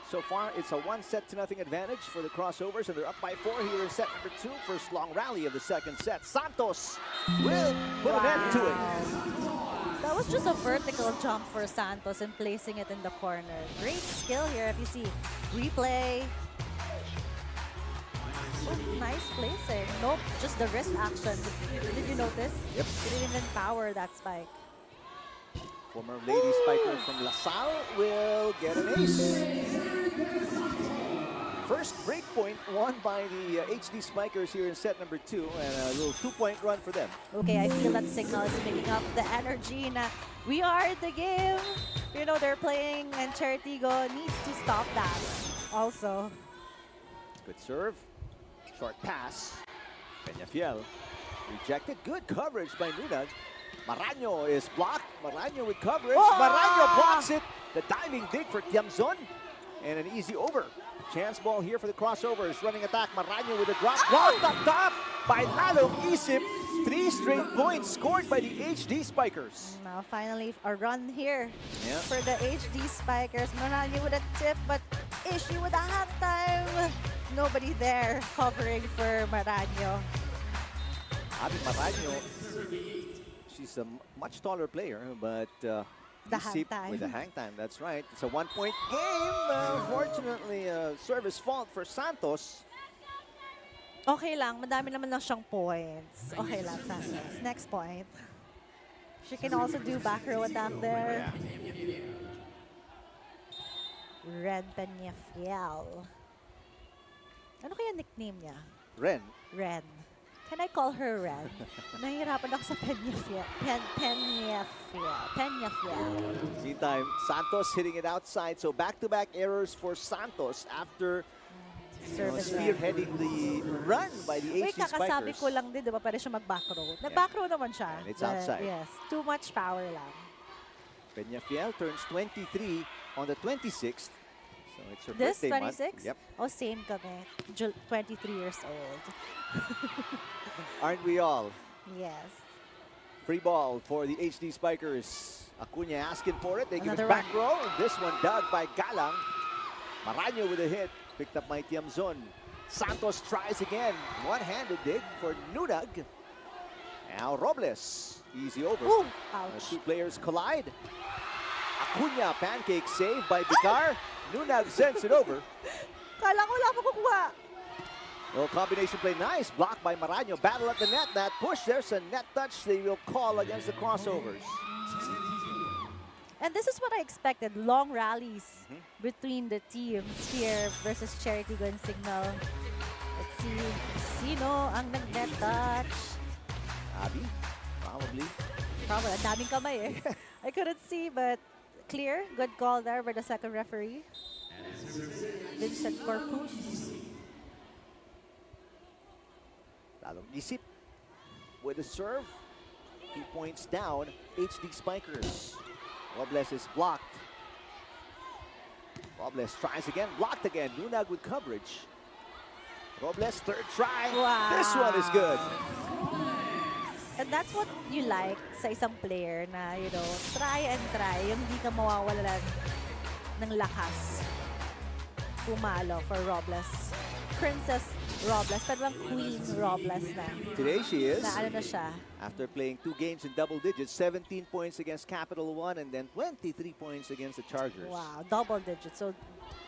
So far, it's a 1-0 advantage for the Crossovers, and they're up by 4 here in set number 2. First long rally of the second set. Santos will put an end to it. That was just a vertical jump for Santos and placing it in the corner. Great skill here if you see replay. Oh, nice placing. Nope, just the wrist action. Did you notice? Yep. He didn't even power that spike. Former lady spiker from LaSalle will get an ace. First break point won by the HD Spikers here in set number 2, and a little 2-point run for them. Okay, I feel that Cignal is picking up the energy na we are in the game. You know, they're playing, and Chery Tiggo needs to stop that also. Good serve. Short pass. Peñafiel rejected. Good coverage by Nunag. Maraño is blocked. Maraño with coverage. Oh! Maraño blocks it. The diving dig for Tiamzon. And an easy over. Chance ball here for the Crossovers. Running attack. Maraño with a drop. Blocked up top by Lalong Isip. 3 straight points scored by the HD Spikers. Now finally a run here Yeah. for the HD Spikers. Maraño with a tip, but issue with the halftime. Nobody there covering for Maraño. Abby Maraño, she's a much taller player, but The hang Isip time. with the hang time, that's right. It's a 1-point game. Fortunately, a service fault for Santos. Okay lang, madami naman lang siyang points. Okay lang, Santos. Next point. She can also do back row attack there. Red Peñafiel. Ano kaya nickname niya? Ren. Ren. Can I call her Ren? Nahihirapan ako sa Peñafiel. Peñafiel. Meantime, Santos hitting it outside. So back-to-back errors for Santos after Service spearheading the run by the Wait, HD kakasabi Spikers. ko lang din, di ba? Pwede siya mag-back row. Nag-back row naman siya. And it's But, outside. Yes, too much power lang. Peñafiel turns 23 on the 26th. So it's her This, birthday month. 26? Yep. Oh, same kami. 23 years old. Aren't we all? Yes. Free ball for the HD Spikers. Acuna asking for it. They give Another it back row. This one dug by Galang. Maraño with a hit. Picked up by Tiamzon. Santos tries again. One-handed dig for Nunag. Now Robles. Easy over. Ooh, The ouch. 2 players collide. Acuna pancake save by Vicar. Nunag sends it over. Kala ko wala pa kukuha. Little combination play, nice block by Maraño. Battle at the net, that push, there's a net touch they will call against the Crossovers. And this is what I expected. Long rallies between the teams here versus Chery Tiggo and Cignal. Let's see. Sino ang nag-net touch? Abby, probably. Probably. Ang daming kamay eh. I couldn't see, but clear. Good call there by the second referee. Vincent Corpus. Lalong Isip with a serve. 2 points down, HD Spikers. Robles is blocked. Robles tries again, blocked again. Nunag with coverage. Robles, third try. Wow. This one is good. And that's what you like sa isang player na, you know, try and try. Yung hindi ka mawawalan ng lakas. Pumalo for Robles. Princess Robles, pero ang Queen Robles na. Today she is. Na ano na siya. After playing 2 games in double digits, 17 points against Capital One and then 23 points against the Chargers. Wow, double digits. So,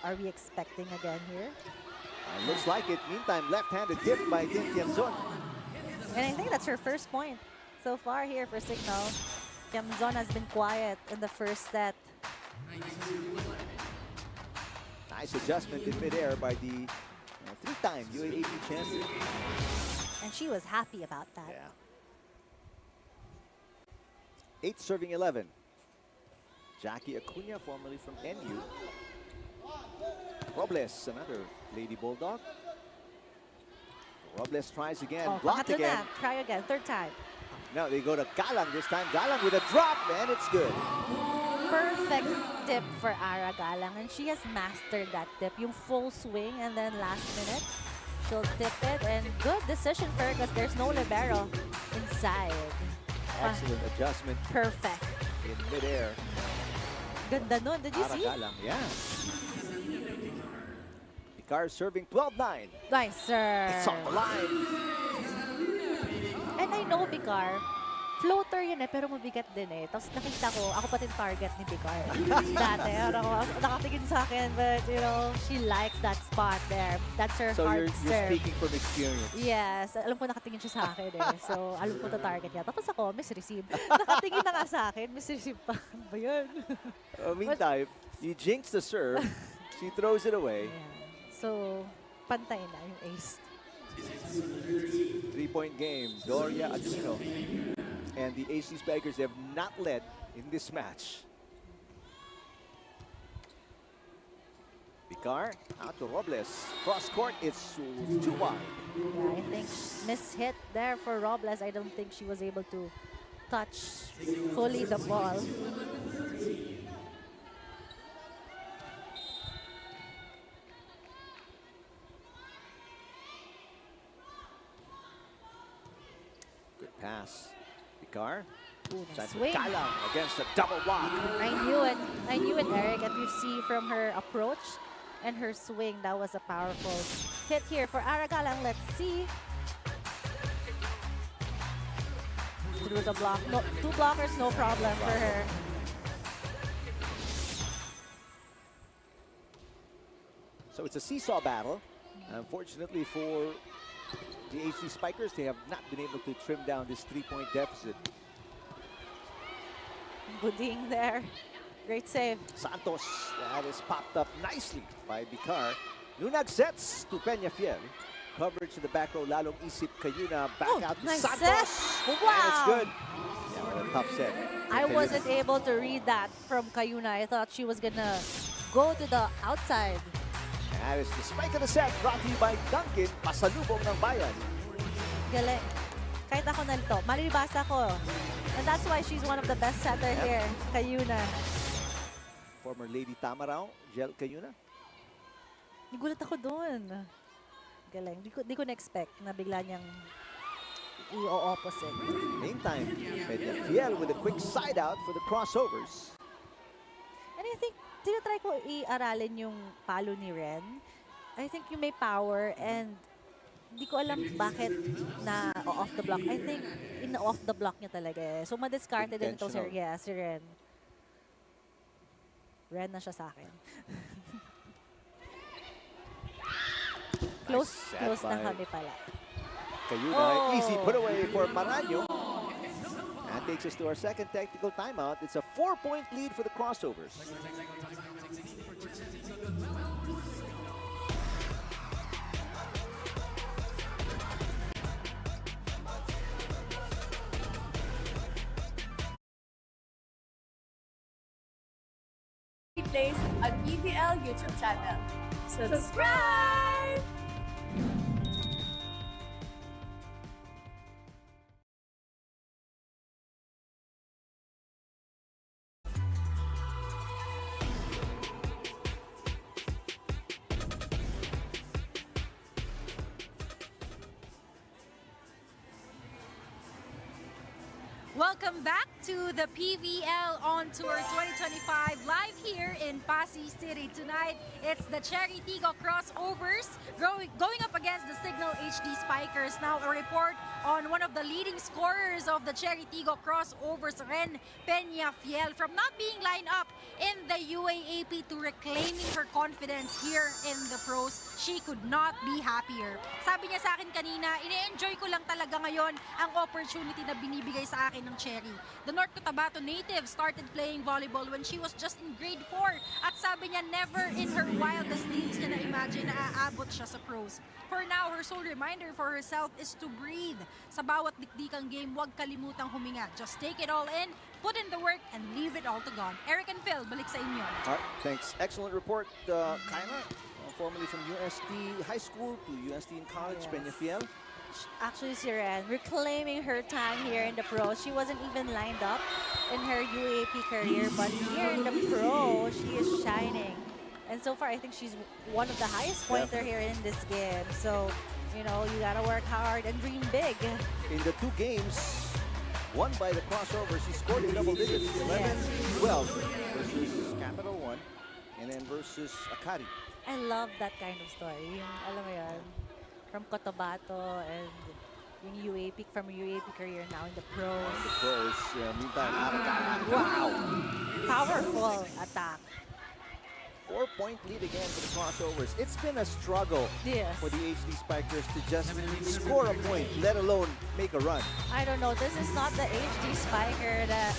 are we expecting again here? Looks like it. Meantime, left-handed dip by Tim Tiamzon. And I think that's her first point so far here for Cignal. Tiamzon has been quiet in the first set. Nice adjustment in midair by the 3-time UAAP champion. And she was happy about that. Yeah. 8 serving 11. Jackie Acuna, formerly from NU. Robles, another Lady Bulldog. Robles tries again, Oh, blocked pangatlo again. na. Try again, third time. Now they go to Galang this time. Galang with a drop, and it's good. Perfect tip for Ara Galang, and she has mastered that tip. Yung full swing, and then last minute, she'll tip it, and good decision for her because there's no libero inside. Excellent adjustment Perfect. in midair. Ganda nun. Did you see? Aragalang, yeah. Picar serving 12-9. Nice, sir. It's on the line. And I know Picar, floater yun pero mabigat din Tapos nakita ko, ako pati target ni Picar. Dati, nakatingin sa akin, but you know, she likes that spot there. That's her So hard you're serve. speaking from experience. Yes, alam ko nakatingin siya sa akin So, alam ko target niya. Tapos ako, miss receive. Nakatingin na nga sa akin, miss receive pa. Ano ba yun? Meantime, you jinx the serve. She throws it away. Yeah. So, pantay na yung ace. 3-point game. Doria Aquino and the HD Spikers have not led in this match. Picar out to Robles. Cross court, it's too wide. Yeah, I think miss-hit there for Robles. I don't think she was able to touch fully the ball. Good pass. Picar. Nice swing. Kalang against the double block. I knew it, Eric. If you see from her approach and her swing, that was a powerful hit here for Aragalang. Let's see. Through the block. No, 2 blockers, no problem for her. So it's a seesaw battle. Unfortunately for the HD Spikers, they have not been able to trim down this 3-point deficit. Buding there. Great save. Santos, that is popped up nicely by Picar. Nunag sets to Peñafiel. Coverage to the back row, lalong isip Cayuna. Back out to nice Santos. set. And it's good. Yeah, what a tough set. I wasn't able to read that from Cayuna. I thought she was gonna go to the outside. That is the spike of the set, brought to you by Duncan, pasalubong ng bayan. Galing. Kahit ako nalito, malibasa ko. And that's why she's one of the best setter here, Cayuna. Former Lady Tamarao, Jel Cayuna. Nagulat ako doon. Galing. Di ko na-expect na bigla niyang i-opposite. Meantime, Peñafiel with a quick side out for the crossovers. And I think, tinatry ko i-aralin yung palo ni Ren. I think yung may power and hindi ko alam bakit na off the block. I think in-off the block niya talaga So, ma-discarded din ito si Ren. Ren na siya sa akin. Close na kami pala. Cayuna, easy put away for Maraño. That takes us to our second technical timeout. It's a 4-point lead for the crossovers. Plays on PVL YouTube channel. Subscribe! Welcome back to the PVL On Tour 2025 live here in Pasay City. Tonight, it's the Chery Tiggo Crossovers going up against the Cignal HD Spikers. Now, a report on one of the leading scorers of the Chery Tiggo Crossovers, Ren Peñafiel, from not being lined up in the UAAP to reclaiming her confidence here in the pros. She could not be happier. Sabi niya sa akin kanina, ine-enjoy ko lang talaga ngayon ang opportunity na binibigay sa akin ng Chery. The North Cotabato native started playing volleyball when she was just in grade 4. At sabi niya, never in her wildest dreams niya na-imagine na aabot siya sa pros. For now, her sole reminder for herself is to breathe. Sa bawat dikdikang game, huwag kalimutang huminga. Just take it all in, put in the work, and leave it all to God. Eric and Phil, balik sa inyo. All right, thanks. Excellent report, Kyla, formerly from UST High School to UST in college, Yes. Peñafiel. Actually, si Ren, reclaiming her time here in the pros. She wasn't even lined up in her UAP career, but here in the pro, she is shining. And so far, I think she's one of the highest pointer here in this game. So, you know, you gotta work hard and dream big. In the 2 games won by the crossovers. She scored in double digits, 11, 12 versus Capital One, and then versus Akari. I love that kind of story. Yung, alam mo yun, from Cotabato and yung UAP, from UAP career now in the pros. The pros, meantime, Aragana. Wow! Powerful attack. 4-point lead again for the crossovers. It's been a struggle Yes. for the HD Spikers to just score a point, let alone make a run. I don't know. This is not the HD Spiker that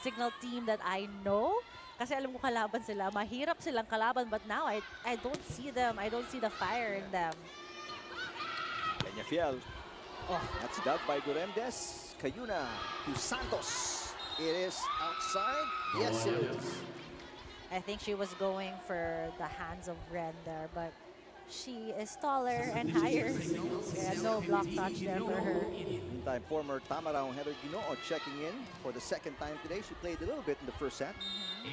Cignal team that I know. Kasi alam ko kalaban sila. Mahirap silang kalaban, but now I don't see them. I don't see the fire in them. Peñafiel. Oh, that's dug by Guremdes. Cayuna to Santos. It is outside. Yes, it is. I think she was going for the hands of Ren there, but she is taller and higher. Kaya no block touch there for her. Meantime, former Tamarao Heather Ginoo checking in for the second time today. She played a little bit in the first set,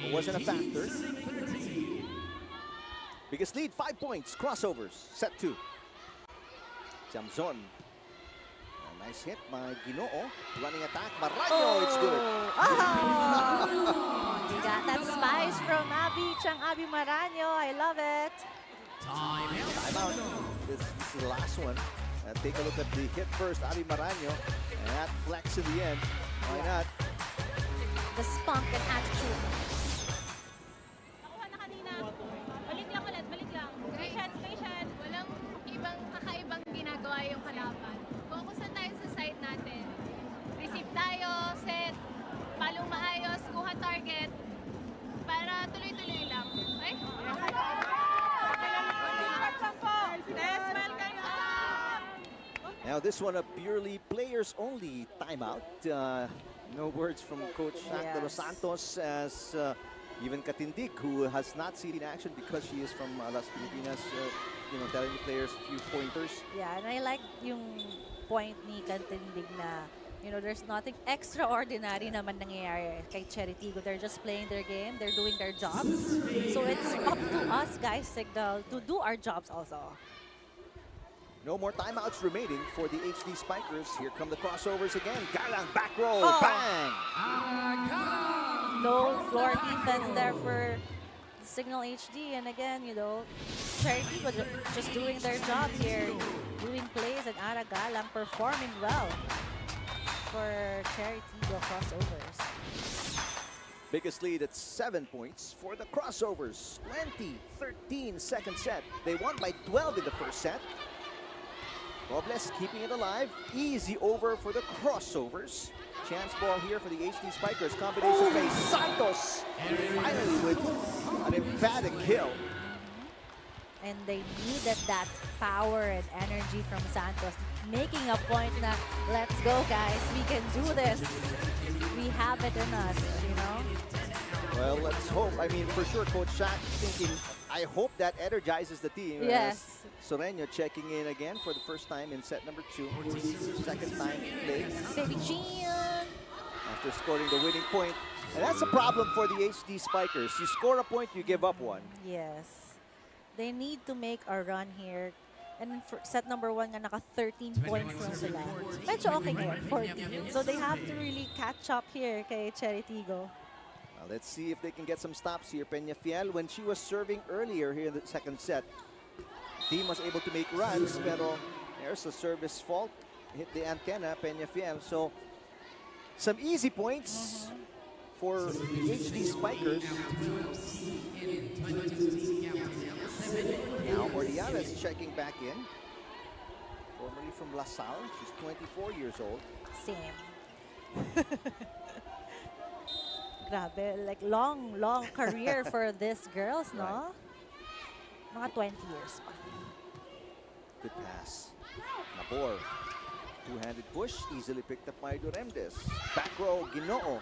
but wasn't a factor. Biggest lead, 5 points. Crossovers, set 2. Jamzon. A nice hit by Ginoo. Running attack. Maraño, it's good. We got that spice from Abby, Chang Abby Maraño. I love it. Time out. This is the last one. Take a look at the hit first, Abby Maraño. And that flex in the end. Why not? The spunk and attitude. Nakuha na kanina. Balik lang ulit, balik lang. Patience, patience. Walang ibang kakaibang ginagawa yung kalaban. Focus na tayo sa side natin. Receive tayo, set, palong maayos, kuha target, para tuloy-tuloy lang. Okay? Now this one a purely players only timeout. No words from Coach Shaq de Los Santos as even Katindig, who has not seen in action because she is from Las Filipinas, telling the players a few pointers. Yeah, and I like yung point ni Katindig na, there's nothing extraordinary naman nangyayari kay Chery Tiggo. They're just playing their game. They're doing their jobs. So it's up to us, guys, Cignal, to do our jobs also. No more timeouts remaining for the HD Spikers. Here come the crossovers again. Galang back roll, bang! No floor defense there for Cignal HD. And again, Chery Tiggo just doing their job here. Doing plays and Ara Galang performing well for Chery Tiggo Crossovers. Biggest lead at 7 points for the crossovers. 20-13 second set. They won by 12 in the first set. Robles keeping it alive. Easy over for the crossovers. Chance ball here for the HD Spikers. Combination play. Santos finally with an emphatic kill. And they needed that power and energy from Santos, making a point na, let's go guys, we can do this. We have it in us, Well, let's hope. I mean, for sure, Coach Shaq thinking, I hope that energizes the team. Yes. Soreño checking in again for the first time in set number 2. Second time play. Baby Gian. After scoring the winning point. And that's a problem for the HD Spikers. You score a point, you give up one. Yes. They need to make a run here. And for set number 1 nga, naka 13 points lang sila. Medyo okay ngayon, 14. So they have to really catch up here kay Chery Tiggo. Let's see if they can get some stops here. Peñafiel, when she was serving earlier here in the second set, team was able to make runs, pero there's a service fault. Hit the antenna, Peñafiel. So, some easy points for the HD Spikers. Now, Ordiales checking back in. Formerly from La Salle. She's 24 years old. Same. Grabe, like long career for these girls, no? Mga 20 years pa. Good pass. Nabor. Two-handed push, easily picked up by Duremdes. Back row, Ginoo.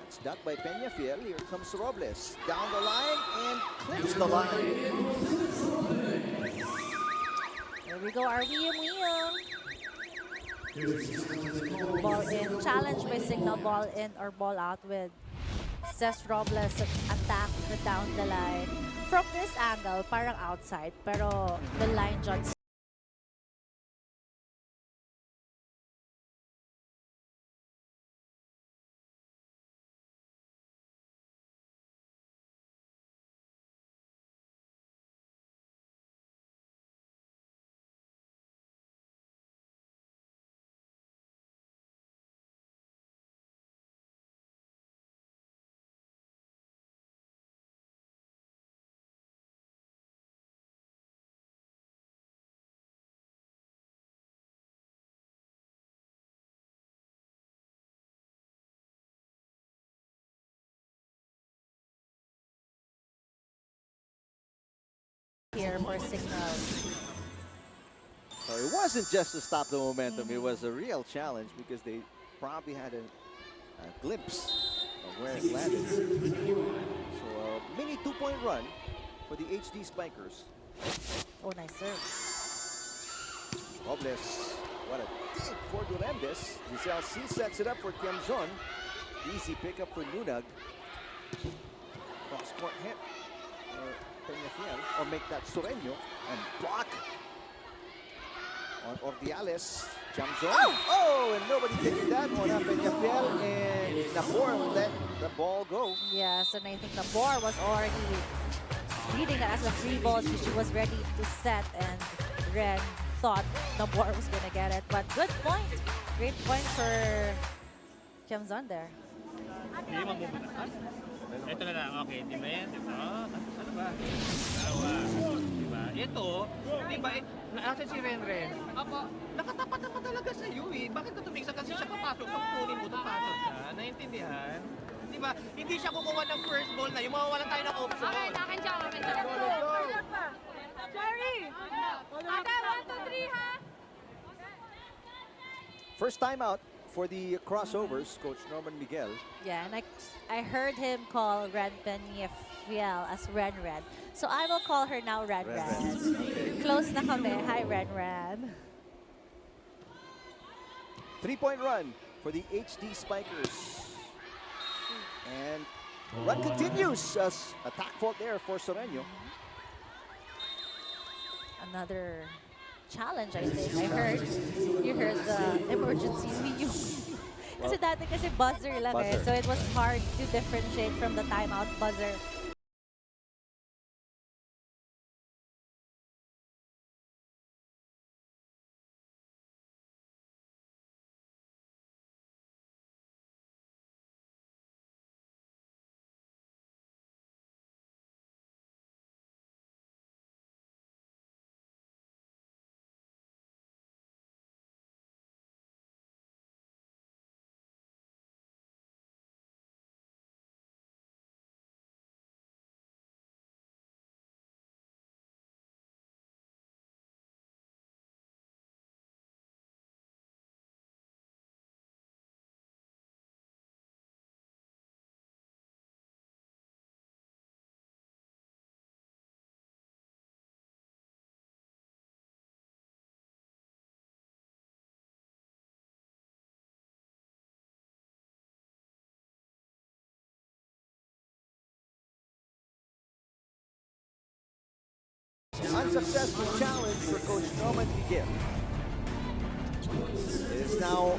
That's dug by Peñafiel. Here comes Robles. Down the line and clips the line. Here we go, Wiyam. Ball in. Challenge by Cignal, ball in or ball out with Cess Robles attack down the line. From this angle, parang outside, pero the line judge here for Cignal. So it wasn't just to stop the momentum, it was a real challenge because they probably had a glimpse of where it landed. So a mini 2-point run for the HD Spikers. Oh, nice serve. Robles, what a dig for Durandes. Giselle C sets it up for Tiamzon. Easy pickup for Lunag. Cross-court hit for Peñafiel, or make that Sureño, and block on Ordiales. Tiamzon. Oh, and nobody taking that one up. Peñafiel and Nabor let the ball go. Yes, and I think Nabor was already reading it as a free ball. She was ready to set, and Ren thought Nabor was going to get it. But good point. Great point for Tiamzon there. Hindi mabubunasan. Ito na lang, okay, di ba yan? Diba? Ano ba? Dalawa. Diba? Ito, diba, nasa si Renren. Apo, nakatapat naman talaga sa iyo eh. Bakit ka tumigsa kasi siya papasok? Pag kunin mo, papasok ka. Naiintindihan? Diba? Hindi siya kukuha ng first ball na. Yung mawawalan tayo ng option. Okay, akin dyan, akin dyan. Cherry! Ate, 1, 2, 3 ha! First time out for the Crossovers, Coach Norman Miguel. Yeah, and I heard him call Ren Peñafiel as Ren Ren. So I will call her now Ren Ren. Okay. Close na kami. Hi, Ren Ren. 3-point run for the HD Spikers. And the run continues as attack fault there for Sureño. Another challenge, I think. You heard the emergency menu. Kasi dati kasi buzzer lang eh. So it was hard to differentiate from the timeout buzzer. Unsuccessful challenge for Coach Norman Miguel. It is now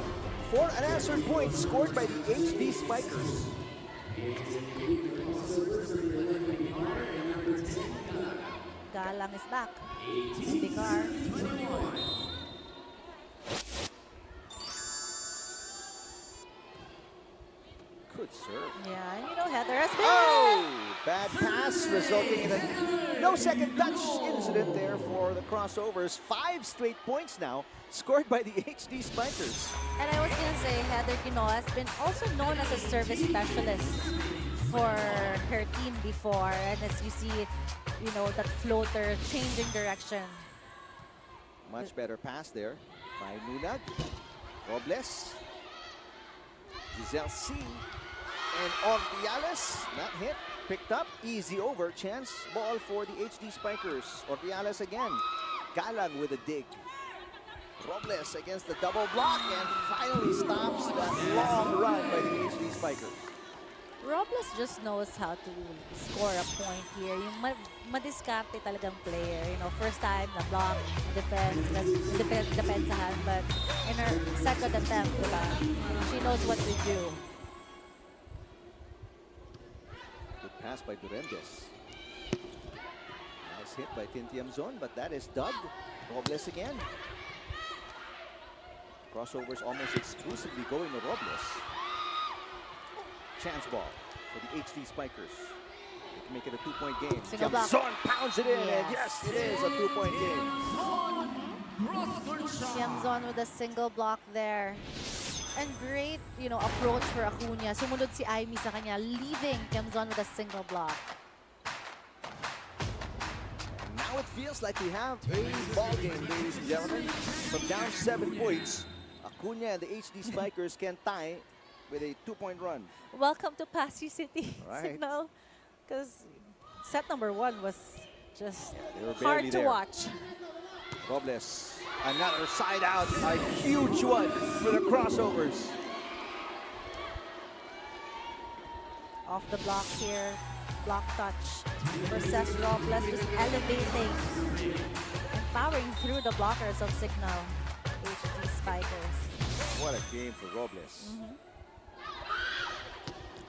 4 unanswered points scored by the HD Spikers. Galang is back. Bigar. Good serve. Yeah, and you know Heather has been. Oh! Bad pass resulting in a no second touch incident there for the Crossovers. 5 straight points now scored by the HD Spikers. And I was going to say, Heather Quinoa has been also known as a service specialist for her team before. And as you see, you know, that floater changing direction. Much better pass there by Lunag. Robles. Giselle C. And Ordiales, not hit. Picked up, easy over, chance ball for the HD Spikers. Ordiales again. Galang with a dig. Robles against the double block and finally stops that long run by the HD Spikers. Robles just knows how to score a point here. Yung madiskarte talagang player. You know, first time na block, depensahan, but in her second attempt, diba, she knows what to do. Good pass by Durandes. Nice hit by Tiamzon, but that is dug. Robles again. Crossovers almost exclusively going to Robles. Chance ball for the HD Spikers. They can make it a 2-point game. Tiamzon pounds it in, and yes, it is a 2-point game. Tiamzon with a single block there. And great, you know, approach for Acuna. Sumunod si Aimee sa kanya, leaving Tiamzon with a single block. And now now it feels like we have a ball game, ladies and gentlemen. From down 7 points, Acuna and the HD Spikers can tie with a 2-point run. Welcome to Pasay City, Right. Cignal. Because set number 1 was just They were hard barely to there. watch. Robles, another side out, a huge one for the Crossovers. Off the block here, block touch for Cess Robles, just elevating and powering through the blockers of Cignal HD Spikers. What a game for Robles.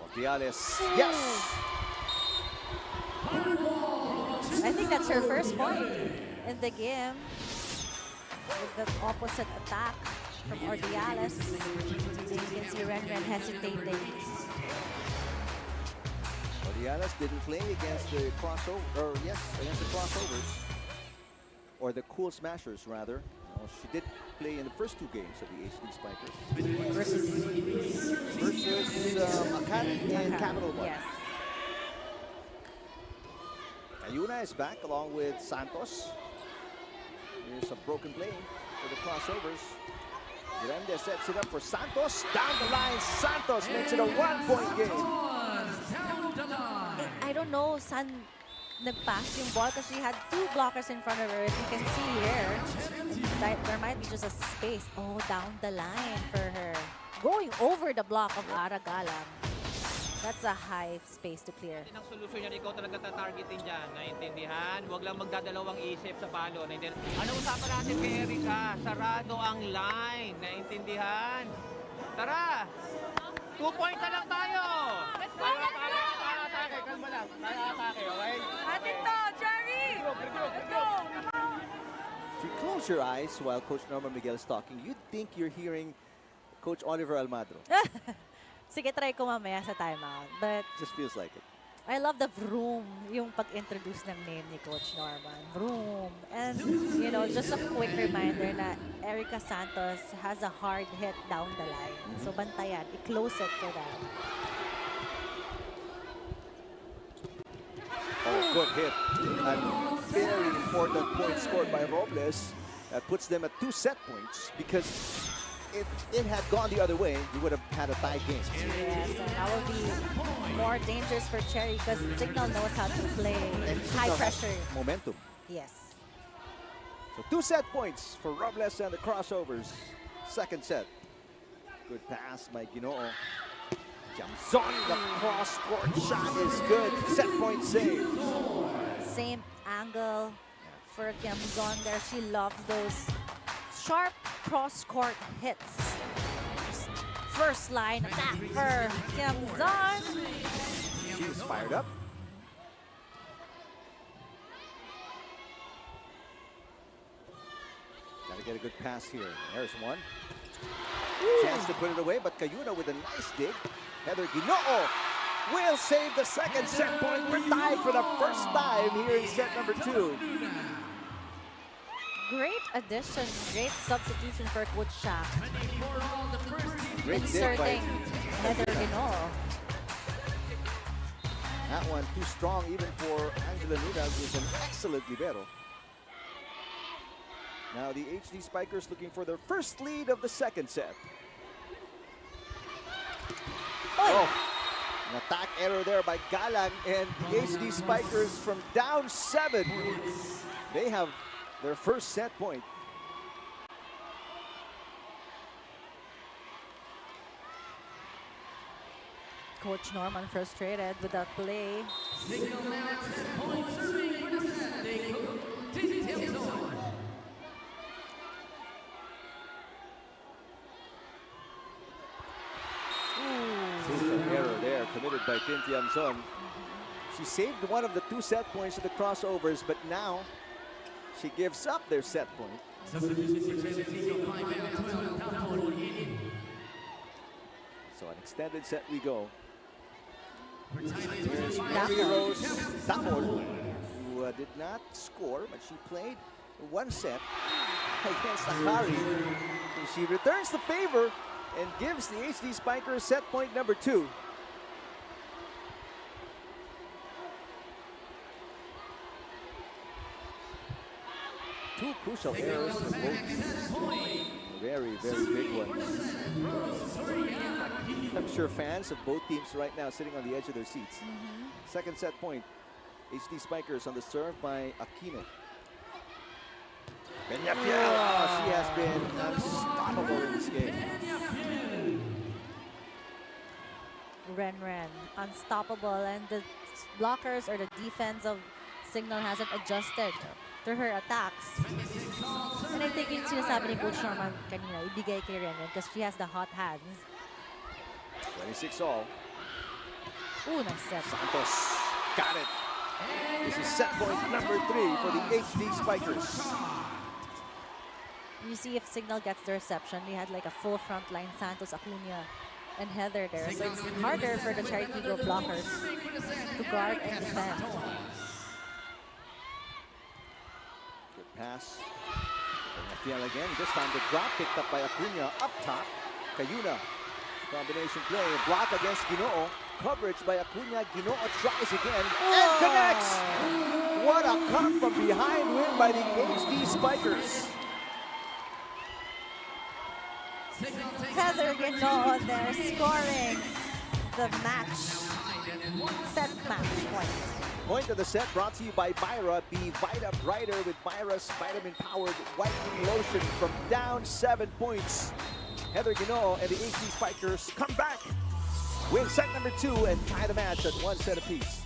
Ortiales, yes! I think that's her first point in the game with the opposite attack from Ordiales. You can see Ren hesitating. Ortiales didn't play against the against the Crossovers. Or the Cool Smashers, rather. Well, she did play in the first 2 games of the HD Spikers. Versus Academy and Capital One. Yes. Ayuna is back along with Santos. Here's a broken play for the Crossovers. Grande sets it up for Santos. Down the line, Santos makes it a 1-point game. I don't know saan nagpass yung ball because she had 2 blockers in front of her. As you can see here, there might be just a space. Oh, down the line for her. Going over the block of Aragalang. That's a high space to clear. Ang solusyon yan, ikaw talaga tatargetin dyan. Naintindihan? Huwag lang magdadalawang isip sa palo. Ano usapan natin kay Erika? Sarado ang line. Naintindihan? Tara! 2 points na lang tayo! Para atake, kalma lang. Para atake, okay? Atin to, Chery! Let's go! If you close your eyes while Coach Norman Miguel is talking, you'd think you're hearing Coach Oliver Almadro. Sige, try ko mamaya sa timeout. But Just feels like it. I love the vroom, yung pag-introduce ng name ni Coach Norman. Vroom. And, you know, just a quick reminder na Erika Santos has a hard hit down the line. So, bantayan. I-close it for that. Oh, good hit. And very important point scored by Robles. That puts them at 2 set points because if it had gone the other way, you would have had a tie game. Yes, and that will be more dangerous for Chery because Cignal knows how to play high pressure. Momentum. Yes. So 2 set points for Robles and the Crossovers. Second set. Good pass by Ginoo. Jumps on the cross-court shot is good. Set point save. Same angle for Kiamzon there. She loves those sharp cross-court hits. First line attack for Kiamzon. She's fired up. Gotta get a good pass here. There's one. Chance to put it away, but Cayuna with a nice dig. Heather Ginoo will save the second set point. We're tied for the first time here in set number 2. Great addition, great substitution for Coach Shaq. Great dig by Inserting Heather Ginoo. that one too strong even for Angela Nunez, who's an excellent libero. Now the HD Spikers looking for their first lead of the second set. Oh, an attack error there by Galang, and the HD Spikers from down 7. They have their first set point. Coach Norman frustrated with that play. An error there committed by Tin Tiamzon. She saved one of the 2 set points of the Crossovers, but now she gives up their set point. So an extended set we go. Here's Mary Rose Tapol, who did not score, but she played 1 set against Akari. She returns the favor and gives the HD Spikers set point number 2. Two crucial errors for both teams. Very, very big ones. I'm sure fans of both teams right now sitting on the edge of their seats. Second set point. HD Spikers on the serve by Aquino. Peñafiel, she has been unstoppable in this game. Ren, unstoppable, and the blockers or the defense of Cignal hasn't adjusted to her attacks. And I think yung sinasabi ni Coach Norman kanina, ibigay kay Ren because she has the hot hands. 26 all. Ooh, nice set. Santos got it. This is set point number 3 for the HD Spikers. You see if Cignal gets the reception, we had like a full front line, Santos, Acuna, and Heather there. So it's harder for the Chery Tiggo blockers to guard and defend. Good pass. Peñafiel again. This time the drop picked up by Acuna up top. Cayuna. Combination play. Block against Ginoo. Coverage by Acuna. Ginoo tries again and connects. What a come from behind win by the HD Spikers. Heather Ginoo there scoring the match. Set match point. Point of the set brought to you by Byra. Be Vita Brighter with Byra's vitamin-powered whitening lotion from down 7 points. Heather Ginoo and the HD Spikers come back, win set number 2, and tie the match at 1 set apiece.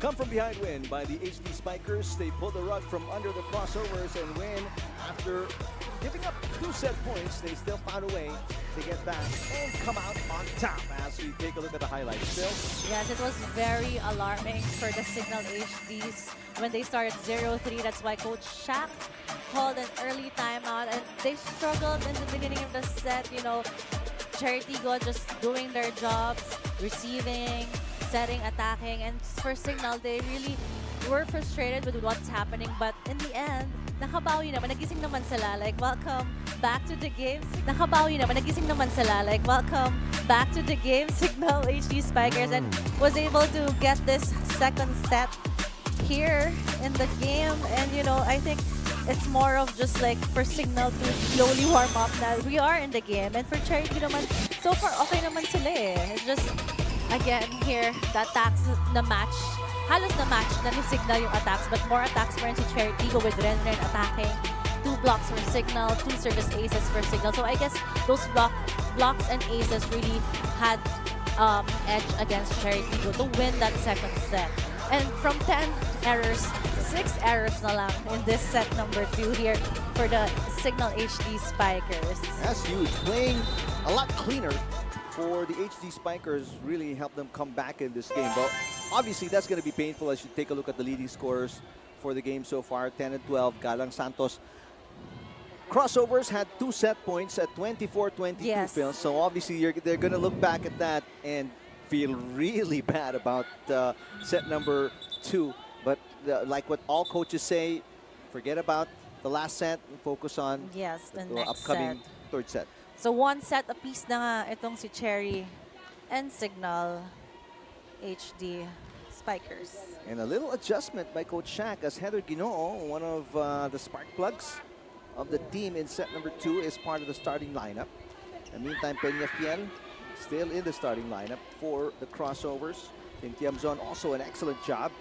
Come from behind win by the HD Spikers. They pull the rug from under the crossovers and win after giving up 2 set points. They still found a way to get back and come out on top as we take a look at the highlights. Phil? Yes, it was very alarming for the Cignal HDs when they started 0-3. That's why Coach Shaq called an early timeout, and they struggled in the beginning of the set. You know, Chery Tiggo just doing their jobs, receiving, setting, attacking, and for Cignal, they really were frustrated with what's happening, but in the end, nakabawi naman, nagising naman sila, like, welcome back to the game. Nakabawi naman, nagising naman sila, like, welcome back to the game, Cignal HD Spikers, and was able to get this second set here in the game. And, you know, I think it's more of just like for Cignal to slowly warm up na we are in the game. And for Chery Tiggo naman, so far, okay naman sila eh. It's just, again, here, the attacks na match. Halos na match na ni Cignal yung attacks, but more attacks for si Chery Tiggo with Ren attacking. 2 blocks for Cignal, 2 service aces for Cignal. So I guess those blocks and aces really had edge against Chery Tiggo to win that second set. And from 10 errors, 6 errors na lang in this set number 2 here for the Cignal HD Spikers. That's huge. Playing a lot cleaner for the HD Spikers really helped them come back in this game. But obviously, that's going to be painful as you take a look at the leading scores for the game so far. 10 and 12, Galang Santos. Crossovers had 2 set points at 24-22, Yes. Phil. So obviously, they're going to look back at that and feel really bad about set number 2. But like what all coaches say, forget about the last set and focus on Yes, the the next upcoming set. third set. So 1 set apiece na nga itong si Chery and Cignal HD Spikers. And a little adjustment by Coach Shaq as Heather Ginoo, one of the spark plugs of the team in set number 2, is part of the starting lineup. In the meantime, Peña Fiel still in the starting lineup for the Crossovers. Tiamzon also an excellent job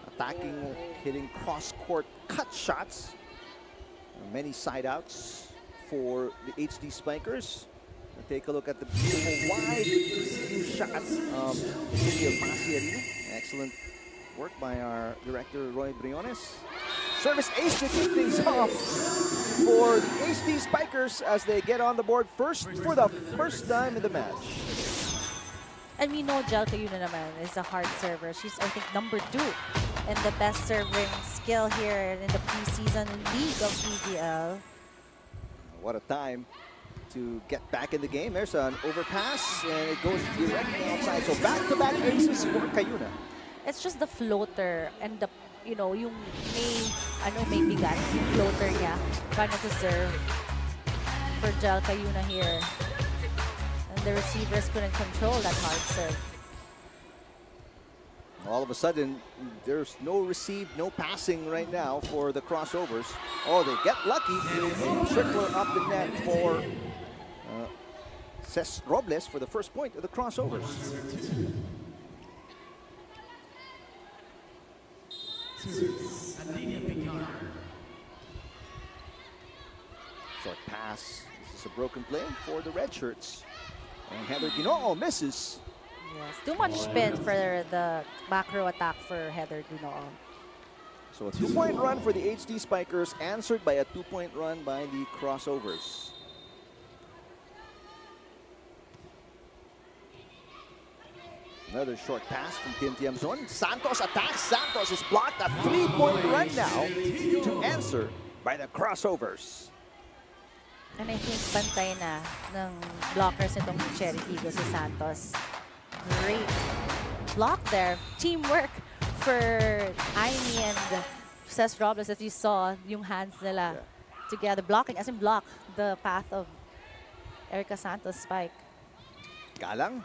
attacking, hitting cross-court cut shots. Many side outs for the HD Spikers. And take a look at the beautiful wide view shots of City of Pasig Arena. Excellent work by our director, Roy Briones. Service ace to kick things off for the HD Spikers as they get on the board first for the first time in the match. And we know Jelka Yuna naman is a hard server. She's, I think, number 2 in the best serving skill here in the preseason league of PVL. What a time to get back in the game. There's an overpass and it goes directly outside. So back-to-back aces for Cayuna. It's just the floater and the, you know, yung may bigat, yung floater niya, paano to serve for Jelka Yuna here. And the receivers couldn't control that hard serve. All of a sudden, there's no receive, no passing right now for the Crossovers. Oh, they get lucky. Trickler up the net for Cess Robles for the first point of the Crossovers. Short pass. This is a broken play for the red shirts. And Heather Ginoo misses. Yes, too much spin for the back row attack for Heather Ginoo. So a 2-point run for the HD Spikers, answered by a 2-point run by the Crossovers. Another short pass from Tiamzon. Santos attacks. Santos is blocked. A 3-point run now to answer by the Crossovers. And I think bantay na ng blockers itong Chery Tiggo si Santos. Great block there. Teamwork for Aimee and Cess Robles, as you saw, yung hands nila together. Blocking, as in block the path of Erica Santos' spike. Galang,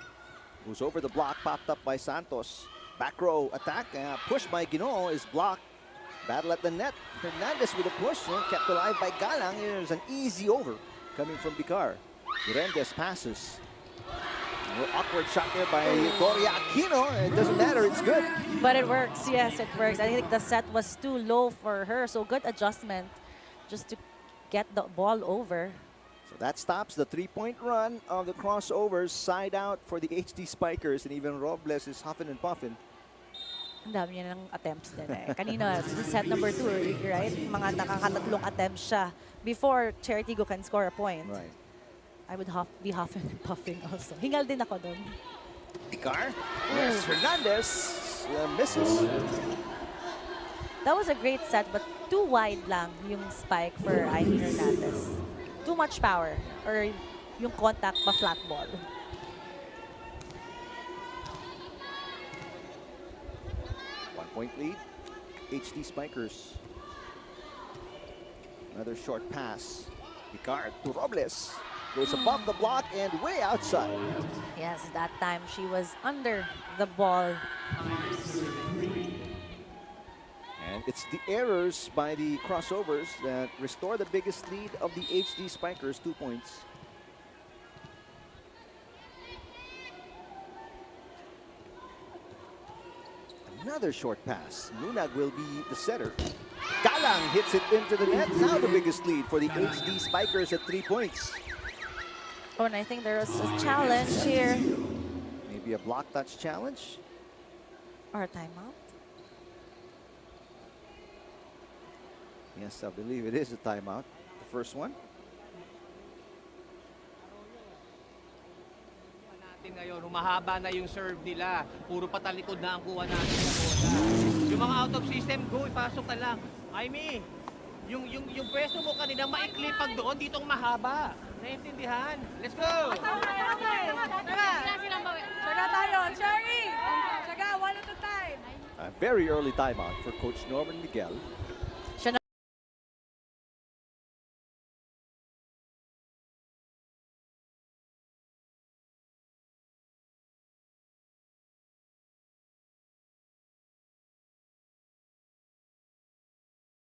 who's over the block, popped up by Santos. Back row attack, push by Ginoo is blocked. Battle at the net. Hernandez with a push, kept alive by Galang. Here's an easy over coming from Bicar. Hernandez passes. Awkward shot there by Doria Aquino. It doesn't matter, it's good. But it works, yes, it works. I think the set was too low for her, so good adjustment just to get the ball over. So that stops the 3-point run of the Crossovers. Side out for the HD Spikers, and even Robles is huffing and puffing. Ang dami niya ng attempts din eh. Kanina, set number 2, right? Mga nakakatatlong attempts siya before Chery Tiggo can score a point. Right. I would be huffing and puffing also. Hingal din ako doon. Bicar. Yes, Hernandez misses. That was a great set, but too wide lang yung spike for Aimee Hernandez. Too much power, or yung contact pa flat ball. One-point lead HD Spikers. Another short pass. Picard to Robles. Goes above the block and way outside. Yes, that time she was under the ball. And it's the errors by the crossovers that restore the biggest lead of the HD Spikers, 2 points. Another short pass. Nunag will be the setter. Galang hits it into the net. Now the biggest lead for the HD Spikers at 3 points. Oh, and I think there was a challenge here. Maybe a block touch challenge. Or a timeout. Yes, I believe it is a timeout. The first one. Natin ngayon, humahaba na yung serve nila. Puro patalikod na ang kuha natin sa bola. Yung mga out of system, go, ipasok ka lang. Aimee, yung pwesto mo kanina maikli pag doon, ditong mahaba. Naintindihan? Let's go! Tsaga tayo, Chery! Tsaga, one at a time. A very early timeout for Coach Norman Miguel.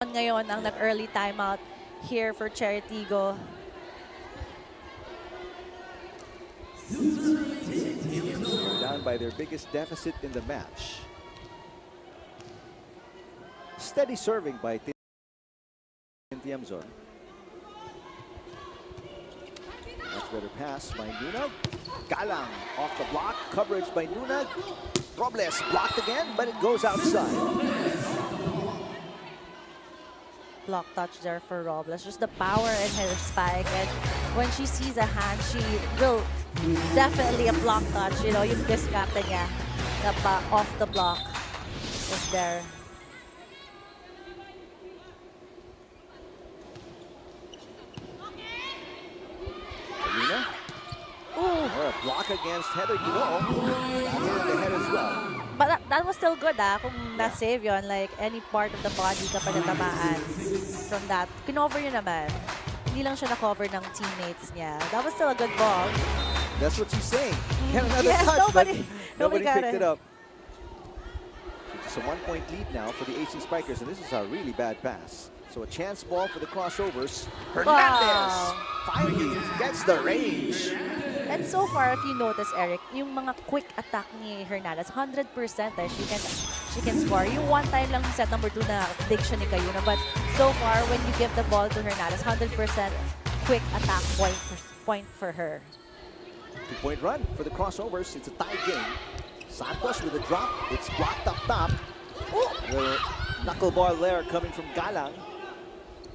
Ngayon ang nag-early timeout here for Chery Tiggo. Down by their biggest deficit in the match. Steady serving by Tiamzon. Much better pass by Nunag. Galang off the block. Coverage by Nunag. Robles blocked again, but it goes outside. Block touch there for Robles. Just the power in her spike, and when she sees a hand, she will definitely a block touch. You know, yung diskarte niya na off the block is there. Alina. Or a block against Heather Ginoo. Hit in the head as well. But that was still good kung na-save yun, like any part of the body kapag natamaan from that. Kinover yun naman. Hindi lang siya na-cover ng teammates niya. That was still a good ball. That's what she's saying. Get another Yes, touch, nobody got picked it. it up. It's a 1-point lead now for the HD Spikers, and this is a really bad pass. So a chance ball for the crossovers. Hernandez finally gets the range. And so far, if you notice, Eric, yung mga quick attack ni Hernandez, 100% she can score. Yung one time lang sa set number 2 na dig siya ni Cayuna. But so far, when you give the ball to Hernandez, 100% quick attack point for her. 2-point run for the crossovers. It's a tied game. Santos with a drop. It's blocked up top. The knuckleball there coming from Galang.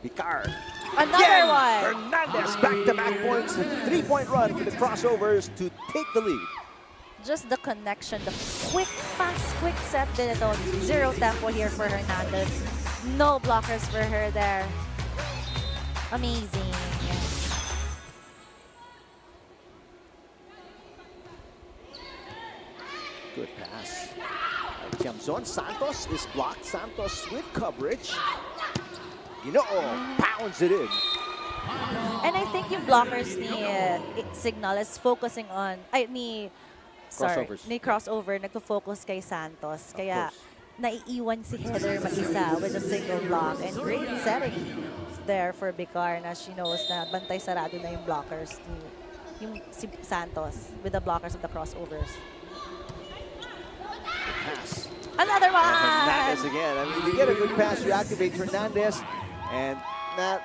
Picard. Another one. Hernandez back-to-back points. A 3-point run for the crossovers to take the lead. Just the connection, the quick, fast, quick set din ito. Zero tempo here for Hernandez. No blockers for her there. Amazing. Good pass. Tiamzon. Santos is blocked. Santos with coverage. Ginoo pounds it in. And I think yung blockers ni Cignal is focusing on, crossover, nagpo-focus kay Santos. Kaya naiiwan si Heather mag-isa with a single block. And great setting there for Bicar na she knows na bantay sarado na yung blockers yung si Santos with the blockers of the crossovers. Pass. Another one! Hernandez again. I mean, you get a good pass, you activate Hernandez, and that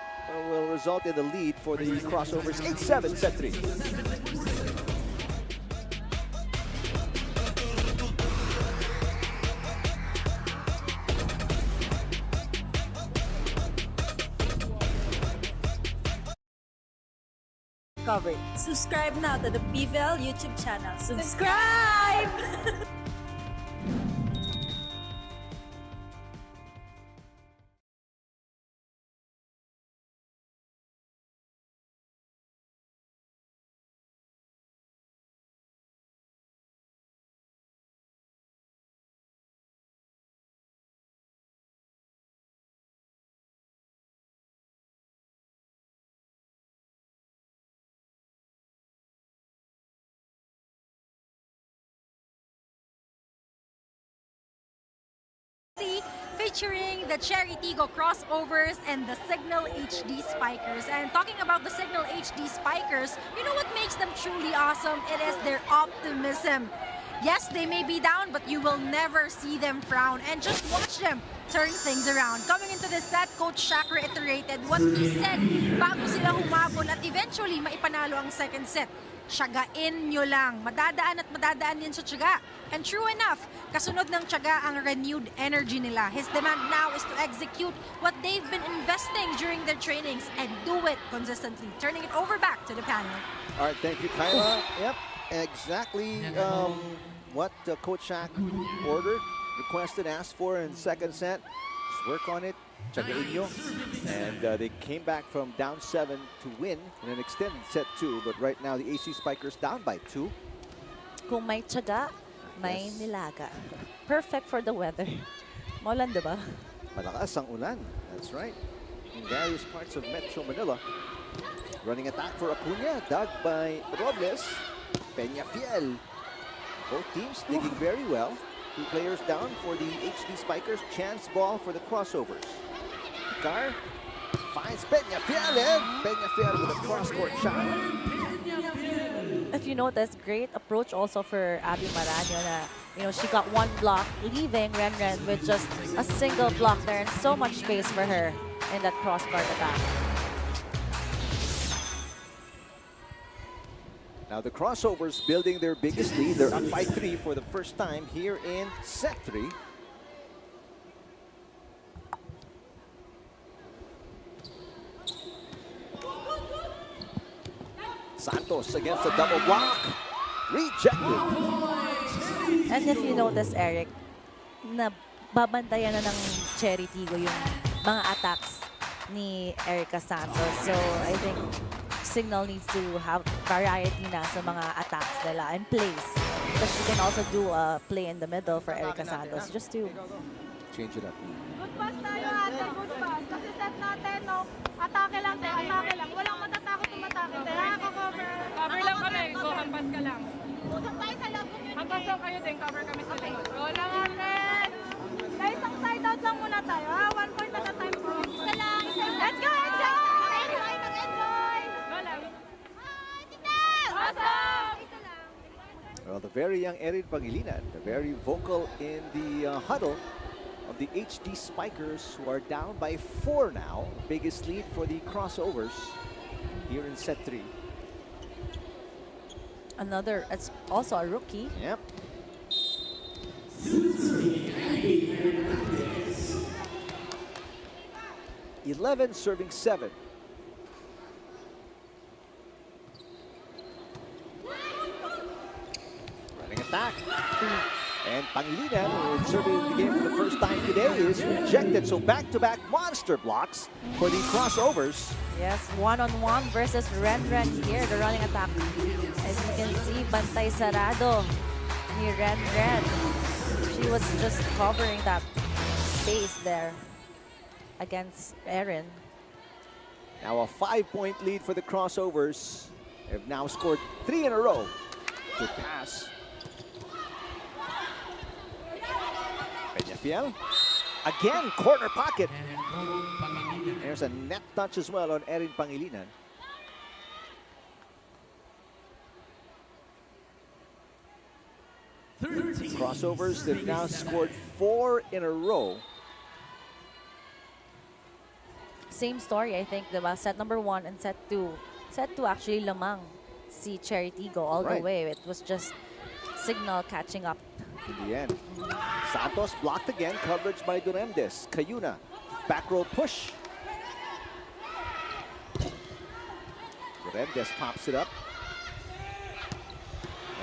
will result in the lead for the crossovers. 8-7, set 3. Coverage. Subscribe now to the PVL YouTube channel. Subscribe! featuring the Chery Tiggo Crossovers and the Cignal HD Spikers. And talking about the Cignal HD Spikers, you know what makes them truly awesome? It is their optimism. Yes, they may be down, but you will never see them frown. And just watch them turn things around. Coming into the set, Coach Shaq reiterated what he said bago sila humabol at eventually maipanalo ang second set. Tiyagain nyo lang. Madadaan at madadaan yan sa tiyaga. And true enough, kasunod ng tiyaga ang renewed energy nila. His demand now is to execute what they've been investing during their trainings and do it consistently. Turning it over back to the panel. All right, thank you, Kyla. Yep, exactly what Coach Shaq ordered, requested, asked for in second set. Just work on it. Tiyagain nyo. And they came back from down 7 to win in an extended set 2. But right now, the AC Spikers down by 2. Kung may tiyaga, may nilaga. Perfect for the weather. Maulan, diba? Malakas ang ulan. That's right. In various parts of Metro Manila. Running attack for Acuna, dug by Robles. Peñafiel. Both teams digging very well. 2 players down for the HD Spikers. Chance ball for the Crossovers. Car finds Peñafiel, and Peñafiel with a cross-court shot. If you notice, great approach also for Abby Maraño na, you know, she got 1 block, leaving Renren with just a single block there and so much space for her in that cross-court attack. Now the Crossovers building their biggest lead. They're up by 3 for the first time here in set 3. Santos against a double block. Rejected. And if you notice, Eric, na babantayan na ng Chery Tiggo yung mga attacks ni Erica Santos. So I think Cignal needs to have variety na sa mga attacks nila and plays. Because she can also do a play in the middle for Erica Santos just to change it up. Good pass tayo ate, good pass. Kasi set natin, no? Atake lang tayo, atake lang. Walang matatakot tumatake. Nakaka-cover. Cover lang kami, go hampas ka lang. Usap tayo sa loob community. Hampas lang kayo din, cover kami sa likod. Go lang ate. Guys, isang side out lang muna tayo, ha? 1 point at a time po. Isa lang, isa lang. Let's go, enjoy! Enjoy, mag-enjoy! Go lang. Hi, Cignal! Awesome! Isa lang. Well, the very young Erin Pangilinan, the very vocal in the huddle of the HD Spikers, who are down by 4 now. Biggest lead for the Crossovers here in set 3. another, it's also a rookie. Yep. (11 serving 7). Running attack. And Pangilinan, who serving the game for the first time today, is rejected. So back-to-back monster blocks for the Crossovers. Yes, one-on-one versus Renren here, the running attack. As you can see, bantay sarado ni Renren. She was just covering that space there against Erin. Now a 5-point lead for the Crossovers. They've now scored 3 in a row. Good pass. Peñafiel. Again, corner pocket. There's a net touch as well on Erin Pangilinan. Crossovers, they've now scored 4 in a row. Same story, I think, diba? Set number 1 and set 2. Set 2 actually lamang si Chery Tiggo all the way. It was just Cignal catching up. In the end, Santos blocked again, coverage by Duremdes. Cayuna, back row push. Duremdes pops it up.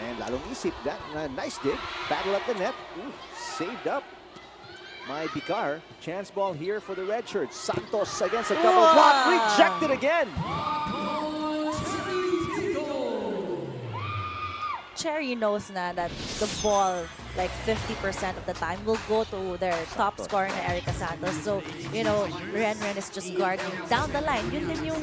And lalong isip that. Nice dig. Battle at the net. Ooh, saved up by Bicar. Chance ball here for the red shirts. Santos against a double block. Rejected again. Chery knows na that the ball, like 50% of the time, will go to their top scorer na Erica Santos. So, you know, Renren is just guarding down the line. Yun din yung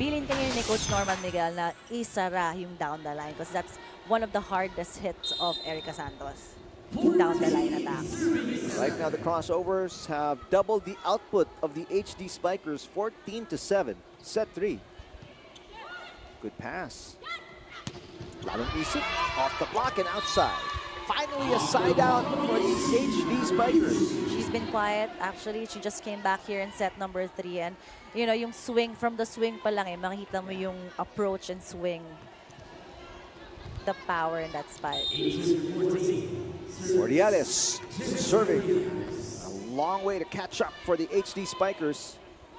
bilin kanina ni Coach Norman Miguel na isara yung down the line because that's one of the hardest hits of Erica Santos. Down the line attack. Right now, the Crossovers have doubled the output of the HD Spikers, 14-7. Set 3. Good pass. Lalong isip. Off the block and outside. Finally, a side out for the HD Spikers. She's been quiet. Actually, she just came back here in set number 3. And, you know, yung swing, from the swing pa lang makikita mo yung approach and swing. The power in that spike. Ordiales serving. A long way to catch up for the HD Spikers.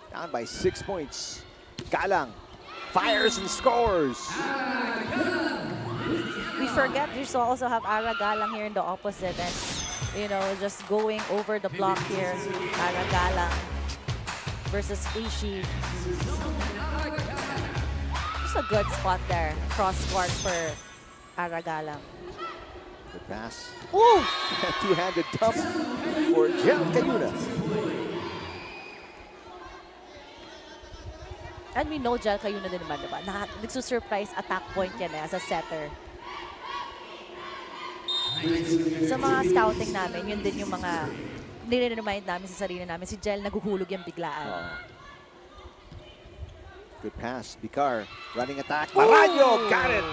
Down by 6 points. Galang fires and scores. We forget we also have Ara Galang here in the opposite. And, you know, just going over the block here. Ara Galang versus Ishi. Just a good spot there. Cross court for Ara Galang. Good pass. Ooh! Two-handed dump for Jel Cayuna. And we know Jel Cayuna din naman, diba? Nagsusurprise attack point yan as a setter. Sa mga scouting namin, yun din yung mga nire-remind namin sa sarili namin. Si Jel naguhulog yung biglaan. Good pass. Bicar running attack. Maranyo got it!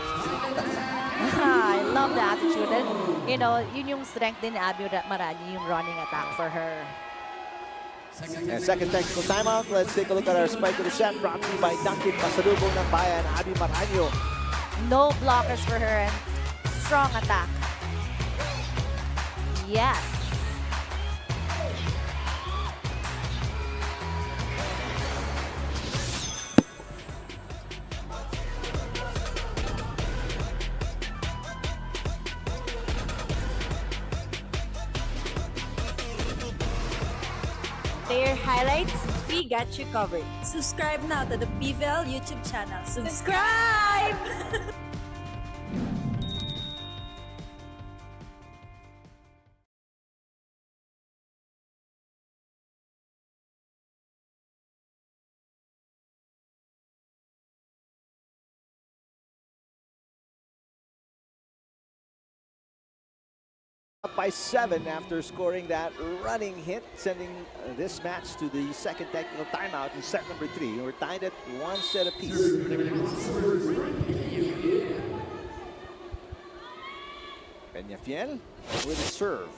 I love the attitude. And, you know, yun yung strength din ni Abby Maranyo, yung running attack for her. And second technical timeout. Let's take a look at our spike of the set. Brought to you by Duncan Pasalubong ng Bayan, Abby Maranyo. No blockers for her and strong attack. Yes. Player highlights, we got you covered. Subscribe now to the PVL YouTube channel. Subscribe! Up by 7 after scoring that running hit, sending this match to the second technical timeout in set number 3. We're tied at 1 set apiece. Peñafiel with a serve.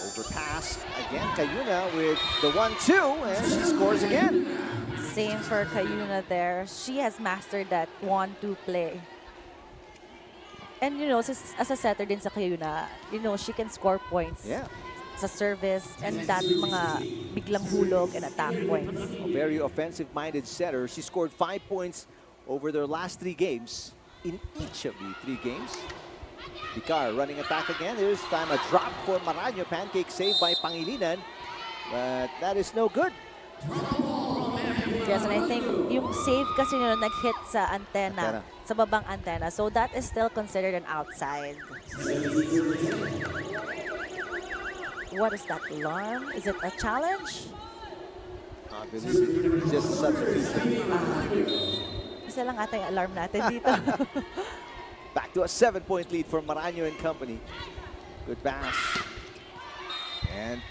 Overpass again. Cayuna with the 1-2, and she scores again. Same for Cayuna there. She has mastered that 1-2 play. And, you know, as a setter din sa Cayuna, you know, she can score points. Yeah. Sa service and that mga biglang hulog and attack points. A very offensive-minded setter. She scored 5 points over their last 3 games in each of the 3 games. Bicar running attack again. This time a drop for Maranyo. Pancake saved by Pangilinan. But that is no good. Yes, and I think yung save kasi yun, nag-hit sa antena, sa babang antena. So that is still considered an outside. What is that alarm? Is it a challenge? I believe it's just a substitution. Isa lang ata yung alarm natin dito. Back to a 7-point lead for Maranyo and company. Good pass. And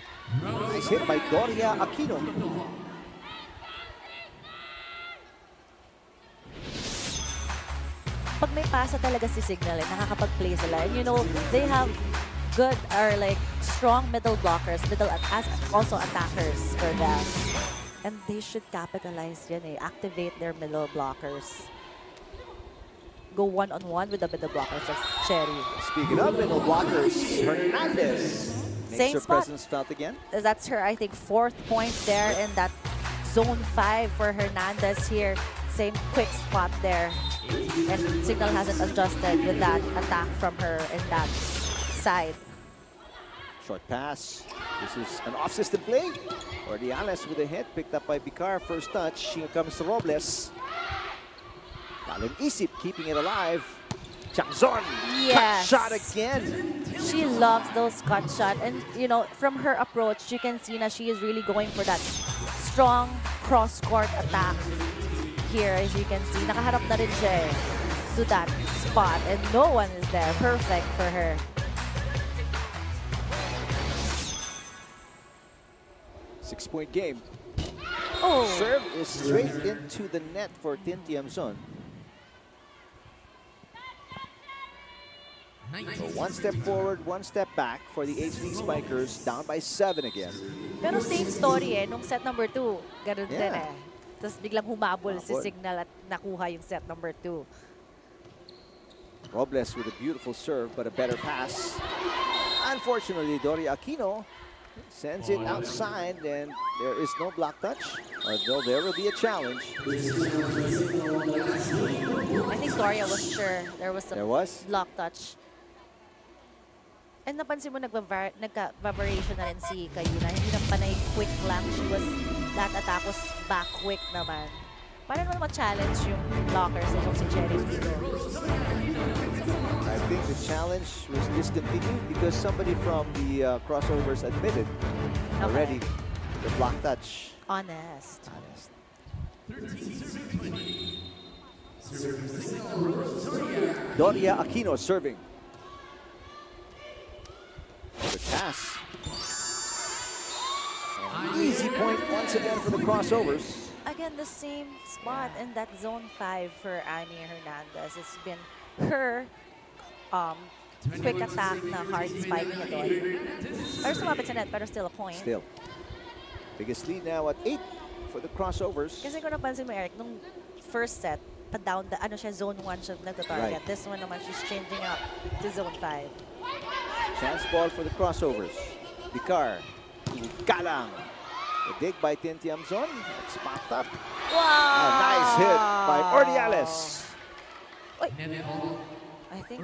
nice hit by Doria Aquino. Pag may pasa talaga si Cignal, nakakapag-play sila. And you know, they have good or like strong middle blockers, also attackers for them. And they should capitalize yan activate their middle blockers. Go one-on-one with the middle blockers of Chery. Speaking of middle blockers, Hernandez makes Same her spot. presence felt again. That's her, I think, 4th point there in that zone 5 for Hernandez here. Same quick spot there. And Cignal hasn't adjusted with that attack from her in that side. Short pass. This is an off-system play. Ordiales with a hit, picked up by Bicar. First touch. Here comes Robles. Lalong isip, keeping it alive. Changzon. Yes. Cut shot again. She loves those cut shot. And, you know, from her approach, you can see that she is really going for that strong cross-court attack. Here, as you can see, nakaharap na rin siya to that spot. And no one is there. Perfect for her. 6-point game. Oh, Serve is straight into the net for Tin Tiamzon. So 1 step forward, 1 step back for the HD Spikers, down by 7 again. pero same story eh, nung set number 2. Ganun din Yeah. eh. Tapos biglang humabol si Humabol. Cignal at nakuha yung set number 2. Robles with a beautiful serve, but a better pass. Unfortunately, Doria Aquino sends it outside, and there is no block touch, although there will be a challenge. I think Doria was sure there was a There was? block touch. And napansin mo nagka-variation na rin si Kayuna. Hindi na panay quick lang. She was that attack was back quick naman. Para naman ma-challenge yung blockers nitong si Chery Tiggo. I think the challenge was discontinued because somebody from the crossovers admitted already the block touch. Honest. Doria Aquino serving. Good pass. And easy point once again for the crossovers. Again, the same spot in that zone 5 for Annie Hernandez. It's been her quick attack na hard spike niya doon. Pero sumapit sa net, pero still a point. Still. Biggest lead now at 8 for the crossovers. Kasi kung napansin mo, Eric, nung first set, pa-down, ano siya, zone 1 siya nagtatarget. Right. This one naman, she's changing up to zone 5. Chance ball for the crossovers. Vicar. Galang. The dig by Tin Tiamzon. It's popped up. Wow! A nice hit by Ordiales. Wait. I think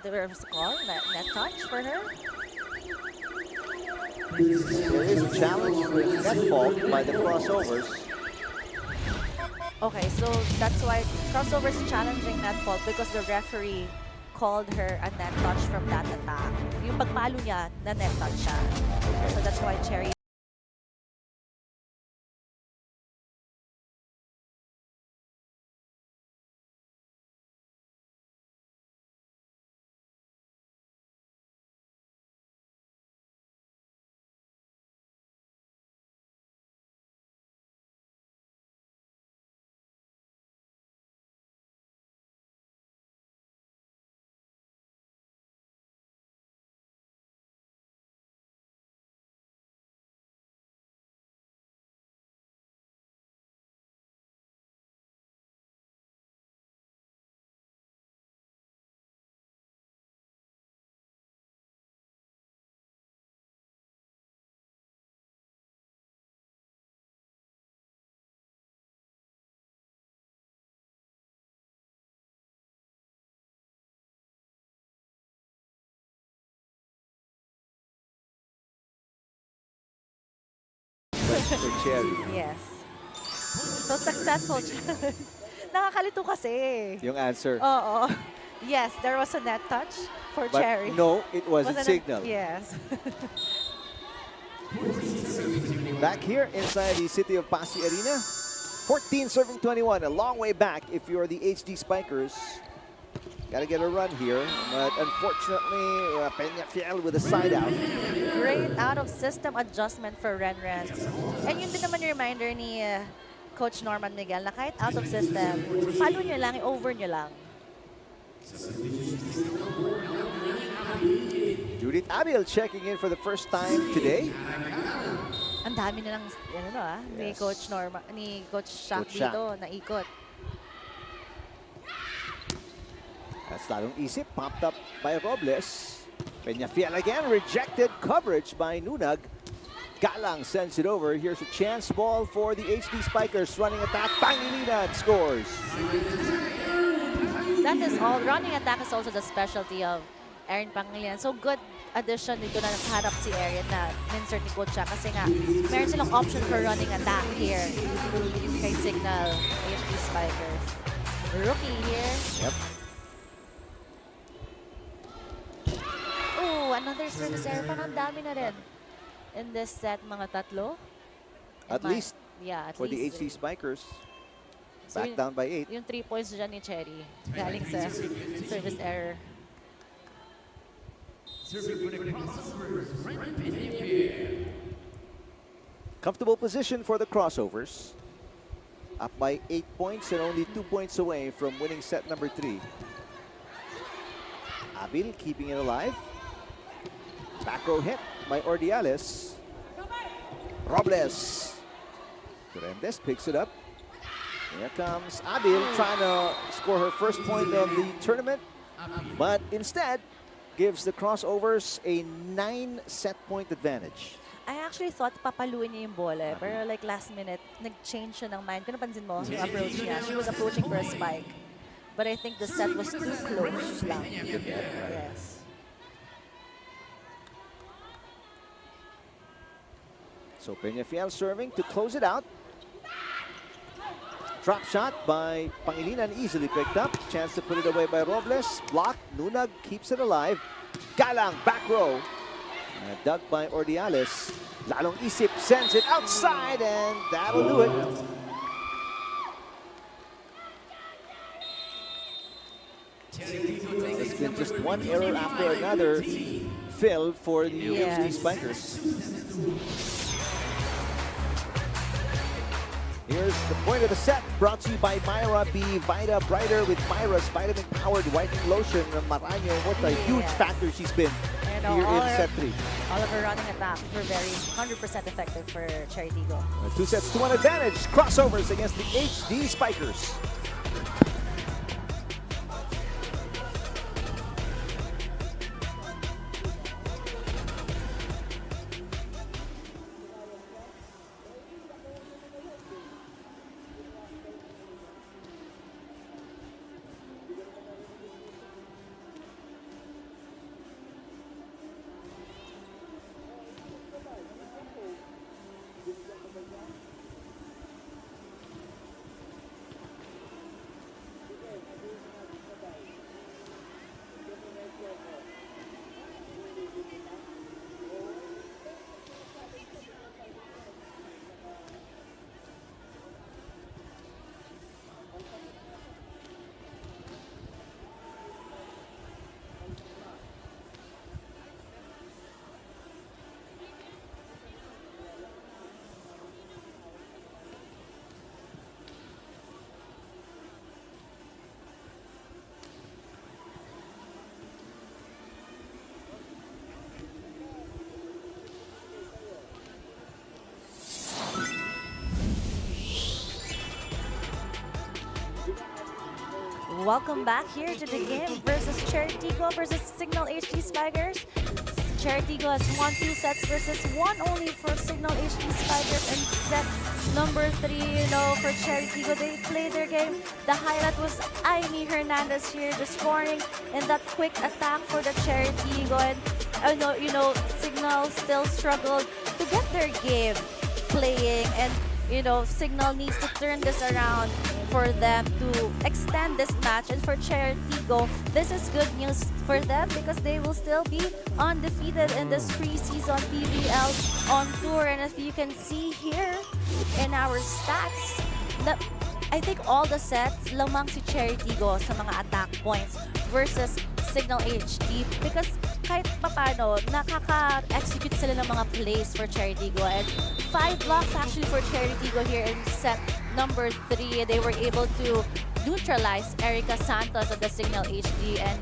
there was a call, net touch for her. There is a challenge for net fault by the crossovers. Okay, so that's why crossovers challenging net fault because the referee called her a net touch from that attack. Yung pagpalo niya, na net touch siya. So that's why Chery For Chery. Yes. So successful. Nakakalito kasi. Yung answer. Oo. Yes, there was a net touch for But Chery. no, it wasn't Wasn't Cignal. Yes. Back here inside the city of Pasig Arena. 14 serving 21, a long way back if you're the HD Spikers. Gotta get a run here, but unfortunately, Peñafiel with a side out. Great out-of-system adjustment for Renren. And yun din naman yung reminder ni Coach Norman Miguel na kahit out-of-system, follow nyo lang, over nyo lang. Judith Abiel checking in for the first time today. Ang dami na lang ni Yes. Coach Norman, ni Coach Shaq Coach Shaq. dito na ikot. That's lalong isip, popped up by Robles. Peñafiel again, rejected coverage by Nunag. Galang sends it over. Here's a chance ball for the HD Spikers. Running attack, Pangilinan scores. That is all. Running attack is also the specialty of Erin Pangilinan. So good addition dito na nakaharap si Erin na insert ni Coach Shaq. Kasi nga, meron silang option for running attack here kay Cignal HD Spikers. Rookie here. Yep. Oh, another service error. Parang dami na rin in this set, mga tatlo. At least yeah, at for the least. HD Spikers. So Back down by 8. Yung 3 points dyan ni Chery. Galing sa service error. Serving for the crossovers, Ren Peñafiel. Comfortable position for the Crossovers. Up by 8 points and only 2 points away from winning set number 3. Abil keeping it alive. Back row hit by Ordiales. Robles. Durendes picks it up. Here comes Abil trying to score her first point of the tournament, but instead gives the Crossovers a 9-set point advantage. I actually thought papaluin niya yung bola, pero like last minute, nag-change siya ng mind. Kung napansin mo, yung approach niya, she was approaching for a spike. But I think the set was too close lang. Yes. So Peñafiel serving to close it out. Drop shot by Pangilinan, easily picked up. Chance to put it away by Robles. Blocked. Nunag keeps it alive. Galang back row. Dug by Ordiales. Lalong Isip sends it outside, and that'll do it. It's been just one error after another. Fill for the HD Spikers. Here's the point of the set, brought to you by Myra B. Vita Brighter with Myra's vitamin-powered whitening lotion. Maranyo, what a huge factor she's been here in set 3. All of her running attacks were very 100% effective for Chery Tiggo. 2 sets to 1 advantage. Crossovers against the HD Spikers. Welcome back here to the game versus Chery Tiggo versus Cignal HD Spikers. Chery Tiggo has won 2 sets versus 1 only for Cignal HD Spikers, and set number 3, you know, for Chery Tiggo, they played their game. The highlight was Amy Hernandez here, just scoring in that quick attack for the Chery Tiggo. And you know, Cignal still struggled to get their game playing, and you know, Cignal needs to turn this around for them to extend this match. And for Chery Tiggo, this is good news for them because they will still be undefeated in this preseason PVL on tour. And if you can see here in our stats, I think all the sets lamang si Chery Tiggo sa mga attack points versus Cignal HD, because kahit papano, nakaka-execute sila ng mga plays for Chery Tiggo. And 5 blocks actually for Chery Tiggo here in set number 3. They were able to neutralize Erica Santos of the Cignal HD, and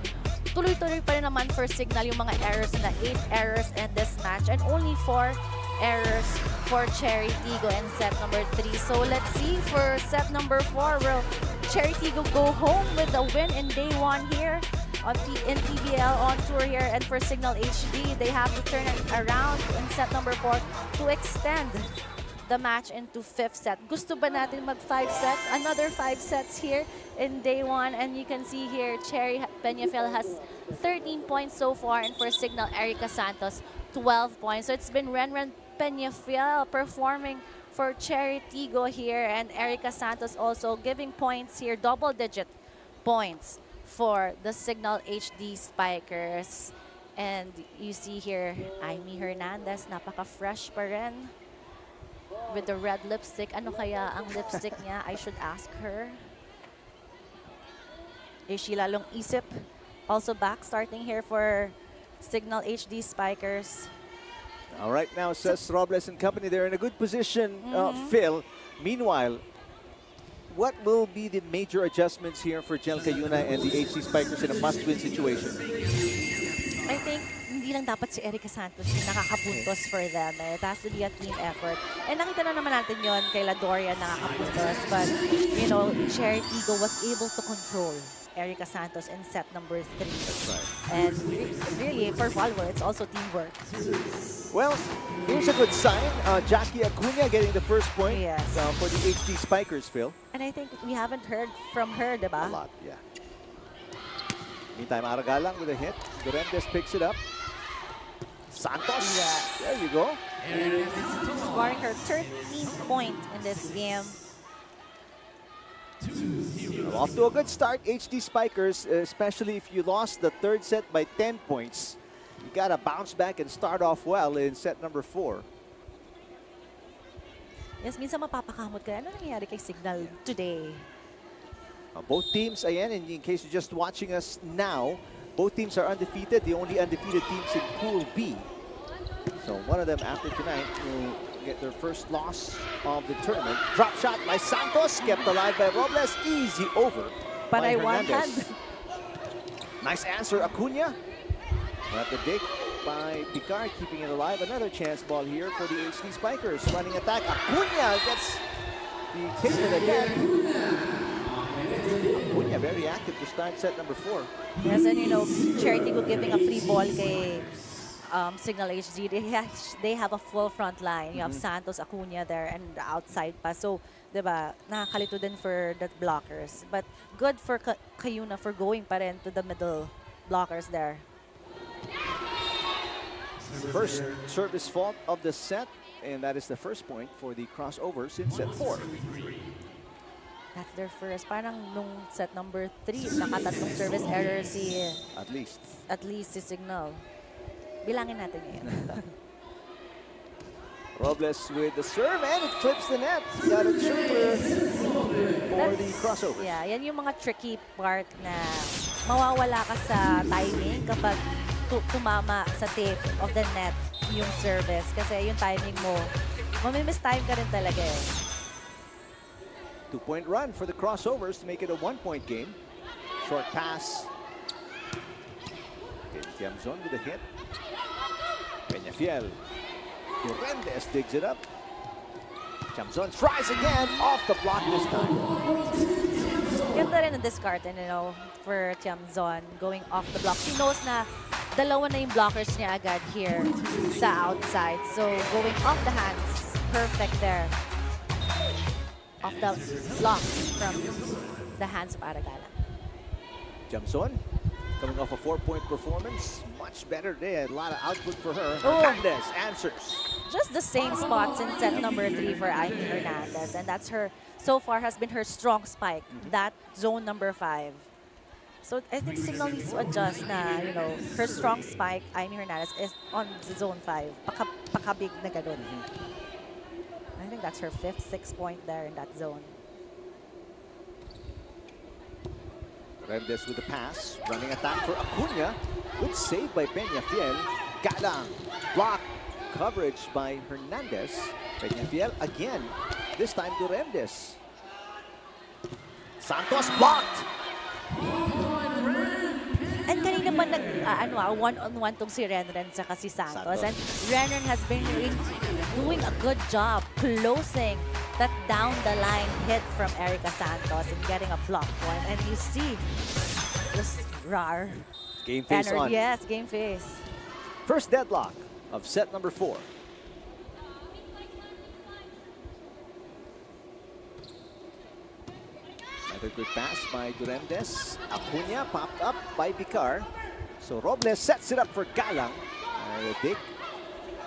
tuloy-tuloy pa rin naman for Cignal yung mga errors na 8 errors in this match and only 4 errors for Chery Tiggo in set number 3. So let's see for set number 4, will Chery Tiggo go home with a win in day 1 here in PVL on tour here? And for Cignal HD, they have to turn it around in set number 4 to extend the match into 5th set. Gusto ba natin mag 5 sets? Another 5 sets here in day 1. And you can see here, Chery Peñafiel has 13 points so far, and for Cignal, Erica Santos, 12 points. So it's been Renren Peñafiel performing for Chery Tiggo here, and Erica Santos also giving points here, double-digit points for the Cignal HD Spikers. And you see here, Amy Hernandez, napaka-fresh pa rin with the red lipstick. Ano kaya ang lipstick niya? I should ask her. Is she lalong isip? Also back starting here for Cignal HD Spikers. All right, now Cess Robles and company, they're in a good position, Phil. Meanwhile, what will be the major adjustments here for Jel Cayuna and the HD Spikers in a must-win situation? I think hindi lang dapat si Erica Santos yung nakakapuntos for them. It has to be a team effort. And nakita na naman natin yon kay La Dorian nakakapuntos. But, you know, Chery Tiggo was able to control Erica Santos in set number 3. Right. And really, for volleyball, it's also teamwork. Well, here's a good sign. Jackie Acuna getting the first point for the HD Spikers, Phil. And I think we haven't heard from her, diba? A lot, yeah. Meantime, Aragalang with a hit. Durendes picks it up. Santos. Yes. There you go. Scoring her 13th point in this game. Well, off to a good start, HD Spikers, especially if you lost the third set by 10 points. You gotta bounce back and start off well in set number 4. Yes, minsan mapapakamot ka. Ano nangyayari kay Cignal today? Both teams, ayan, in case you're just watching us now, both teams are undefeated, the only undefeated teams in Pool B. So one of them after tonight will get their first loss of the tournament. Drop shot by Santos, kept alive by Robles, easy over by Hernandez. Nice answer, Acuna. At the dig by Picard, keeping it alive. Another chance ball here for the HD Spikers. Running attack, Acuna gets the kick to the net. Acuna very active to start set number 4. Yes, and you know, Chery Tiggo giving a free ball kay Cignal HD. They have a full front line. You have Santos, Acuna there, and the outside pa. So, diba, nakakalito din for the blockers. But good for Cayuna for going pa rin to the middle blockers there. First service fault of the set, and that is the first point for the crossovers in set 4. That's their first. Parang nung set number 3, nakatatlong service error si... At least. At least si Cignal. Bilangin natin ngayon. Robles with the serve, and it clips the net. Got a tripler for the crossovers. Yeah, yan yung mga tricky part na mawawala ka sa timing kapag tumama sa tip of the net yung service. Kasi yung timing mo, mamimiss time ka rin talaga eh. 2-point run for the crossovers to make it a 1-point game. Short pass. Tiamzon with a hit. Peñafiel. Durendes digs it up. Tiamzon tries again, off the block this time. Ganda rin ang discard, you know, for Tiamzon going off the block. She knows na dalawa na yung blockers niya agad here sa outside. So going off the hands, perfect there. Off the block from the hands of Aragala. Tiamzon coming off a 4-point performance. Much better day. A lot of output for her. Hernandez answers. Just the same spots in set number 3 for Amy Hernandez. And that's her, so far, has been her strong spike. That zone number 5. So I think Cignal needs to adjust na, you know, her strong spike, Amy Hernandez, is on the zone 5. Pakabig na ganun. I think that's her 5th, 6th point there in that zone. Hernandez with the pass. Running attack for Acuna. Good save by Peñafiel. Galang. Block. Coverage by Hernandez. Peñafiel again. This time Durendes. Santos blocked. And kanina pa one-on-one tong si Renren sa si Santos. And Renren has been doing a good job closing that down-the-line hit from Erica Santos and getting a block point. And you see this rar. Game face on. Yes, game face. First deadlock of set number 4. Another good pass by Durendes. Acuna popped up by Picard. So Robles sets it up for Galang. A dig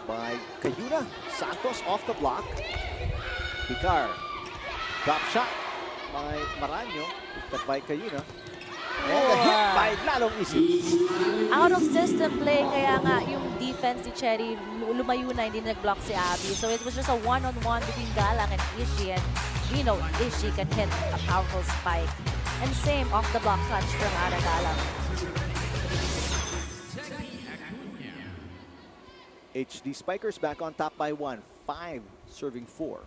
by Cayuna. Santos off the block. Picard. Drop shot by Maranyo. Picked up by Cayuna. And a hit by Lalong Isip. Out of system play, kaya nga yung defense ni Chery lumayo na, hindi nag-block si Abby. So it was just a one-on-one between Galang and Ishi. And you know, Ishi can hit a powerful spike. And same off the block clutch from Galang. HD Spikers back on top by 1. 5 serving 4.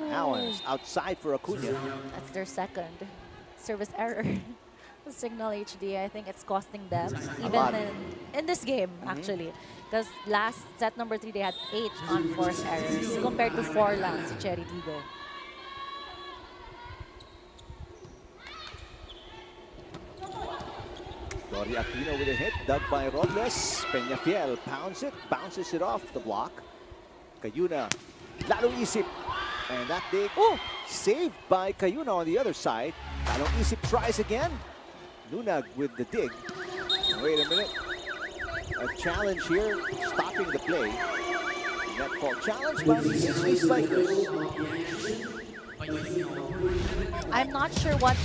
Now it's outside for Acuna. That's their second service error. The Cignal HD, I think it's costing them, even in this game, actually. Because last set number 3, they had 8 unforced errors compared to 4 lang si Chery Tiggo. Doria Aquino with a hit, dug by Robles. Peñafiel pounds it, bounces it off the block. Cayuna, lalong isip. And that dig, saved by Cayuna on the other side. Lalong isip tries again. Nunag with the dig. Wait a minute. A challenge here, stopping the play. Net fall challenge by the HD Spikers. I'm not sure what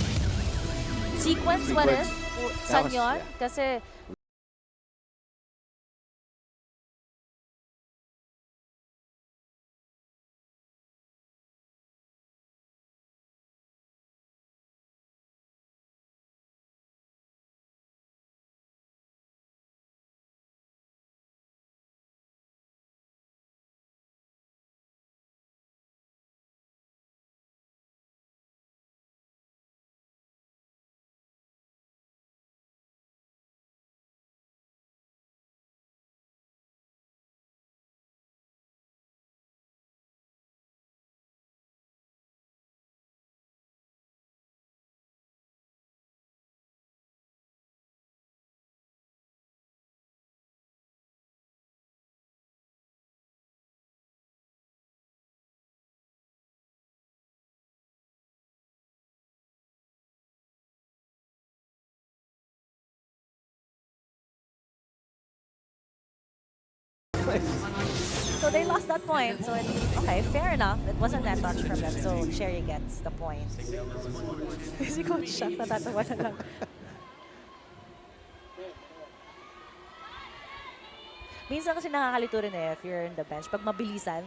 sequence what is. Saan yun? Kasi so they lost that point. So okay, fair enough. It wasn't that touch from them. So Chery gets the point. Si Coach Shaq natatawa na lang. Minsan kasi nakakalito rin if you're in the bench. Pag mabilisan,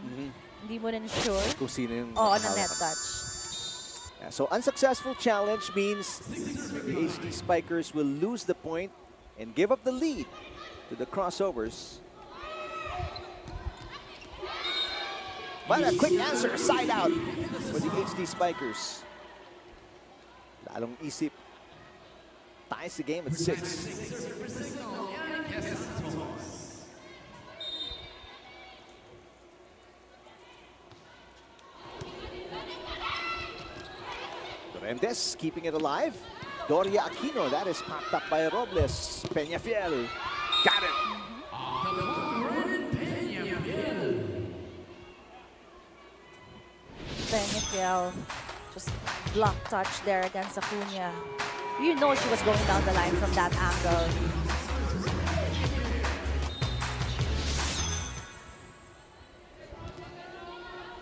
hindi mo rin sure. Kung sino yung na net touch. Yeah, so unsuccessful challenge means the HD Spikers will lose the point and give up the lead to the Crossovers. But a quick answer, side out for the HD Spikers. Lalong isip ties the game at 6. Durendes keeping it alive. Doria Aquino, that is popped up by Robles. Peñafiel, got it. Peñafiel just block touch there against Acuna. You know she was going down the line from that angle.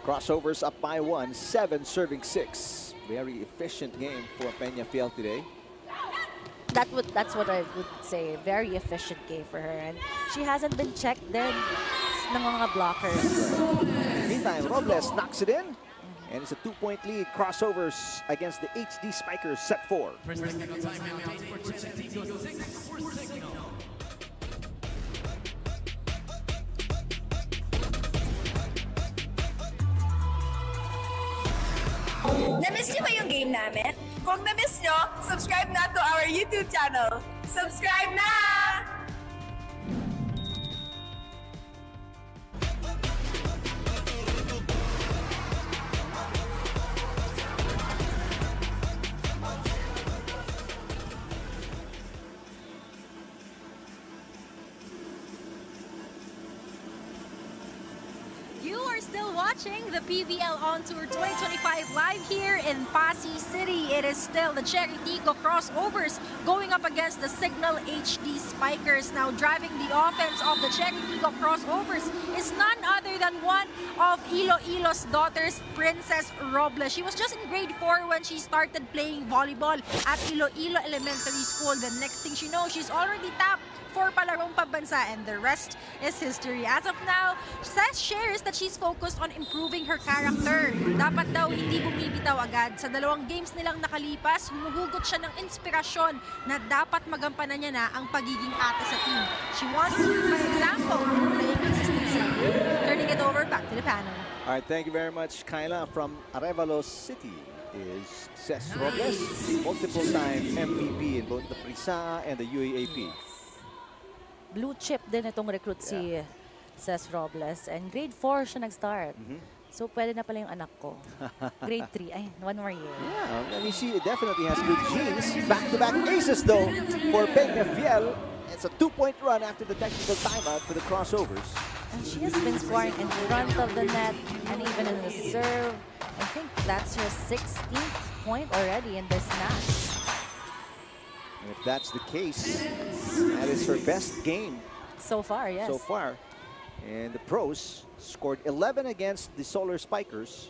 Crossovers up by 1, 7 serving 6. Very efficient game for Peñafiel today. That's what I would say. Very efficient game for her, and she hasn't been checked then ng mga blockers. Meantime, Robles knocks it in, and it's a 2-point lead. Crossovers against the HD Spikers, set 4. Na-miss niyo ba yung game namin? Kung na-miss niyo, subscribe na to our YouTube channel. Subscribe na! You are still watching the PVL On Tour 2025 live here in Pasay City. It is still the Chery Tiggo Crossovers going up against the Cignal HD Spikers. Now driving the offense of the Chery Tiggo Crossovers is none other than one of Iloilo's daughters, Cess Robles. She was just in grade 4 when she started playing volleyball at Iloilo Elementary School. The next thing she knows, she's already tapped for palarong pambansa, and the rest is history. As of now, Cess shares that she's focused on improving her character. Dapat daw hindi bumibitaw agad. Sa 2 games nilang nakalipas, humuhugot siya ng inspirasyon na dapat magampanan niya na ang pagiging ate sa team. She wants to lead by example, playing panel. All right, thank you very much, Kyla. From Arevalo City is Cess Robles, multiple-time MVP in both the Prisa and the UAAP. Blue chip din itong recruit si Cess Robles. And grade 4 siya nag-start. So, pwede na pala yung anak ko. Grade 3. Ay, 1 more year. Yeah, I mean, she definitely has good genes. Back-to-back aces, though, for PVL. It's a 2-point run after the technical timeout for the Crossovers. And she has been scoring in front of the net and even in the serve. I think that's her 16th point already in this match. And if that's the case, that is her best game So far, yes. so far. And the pros scored 11 against the Solar Spikers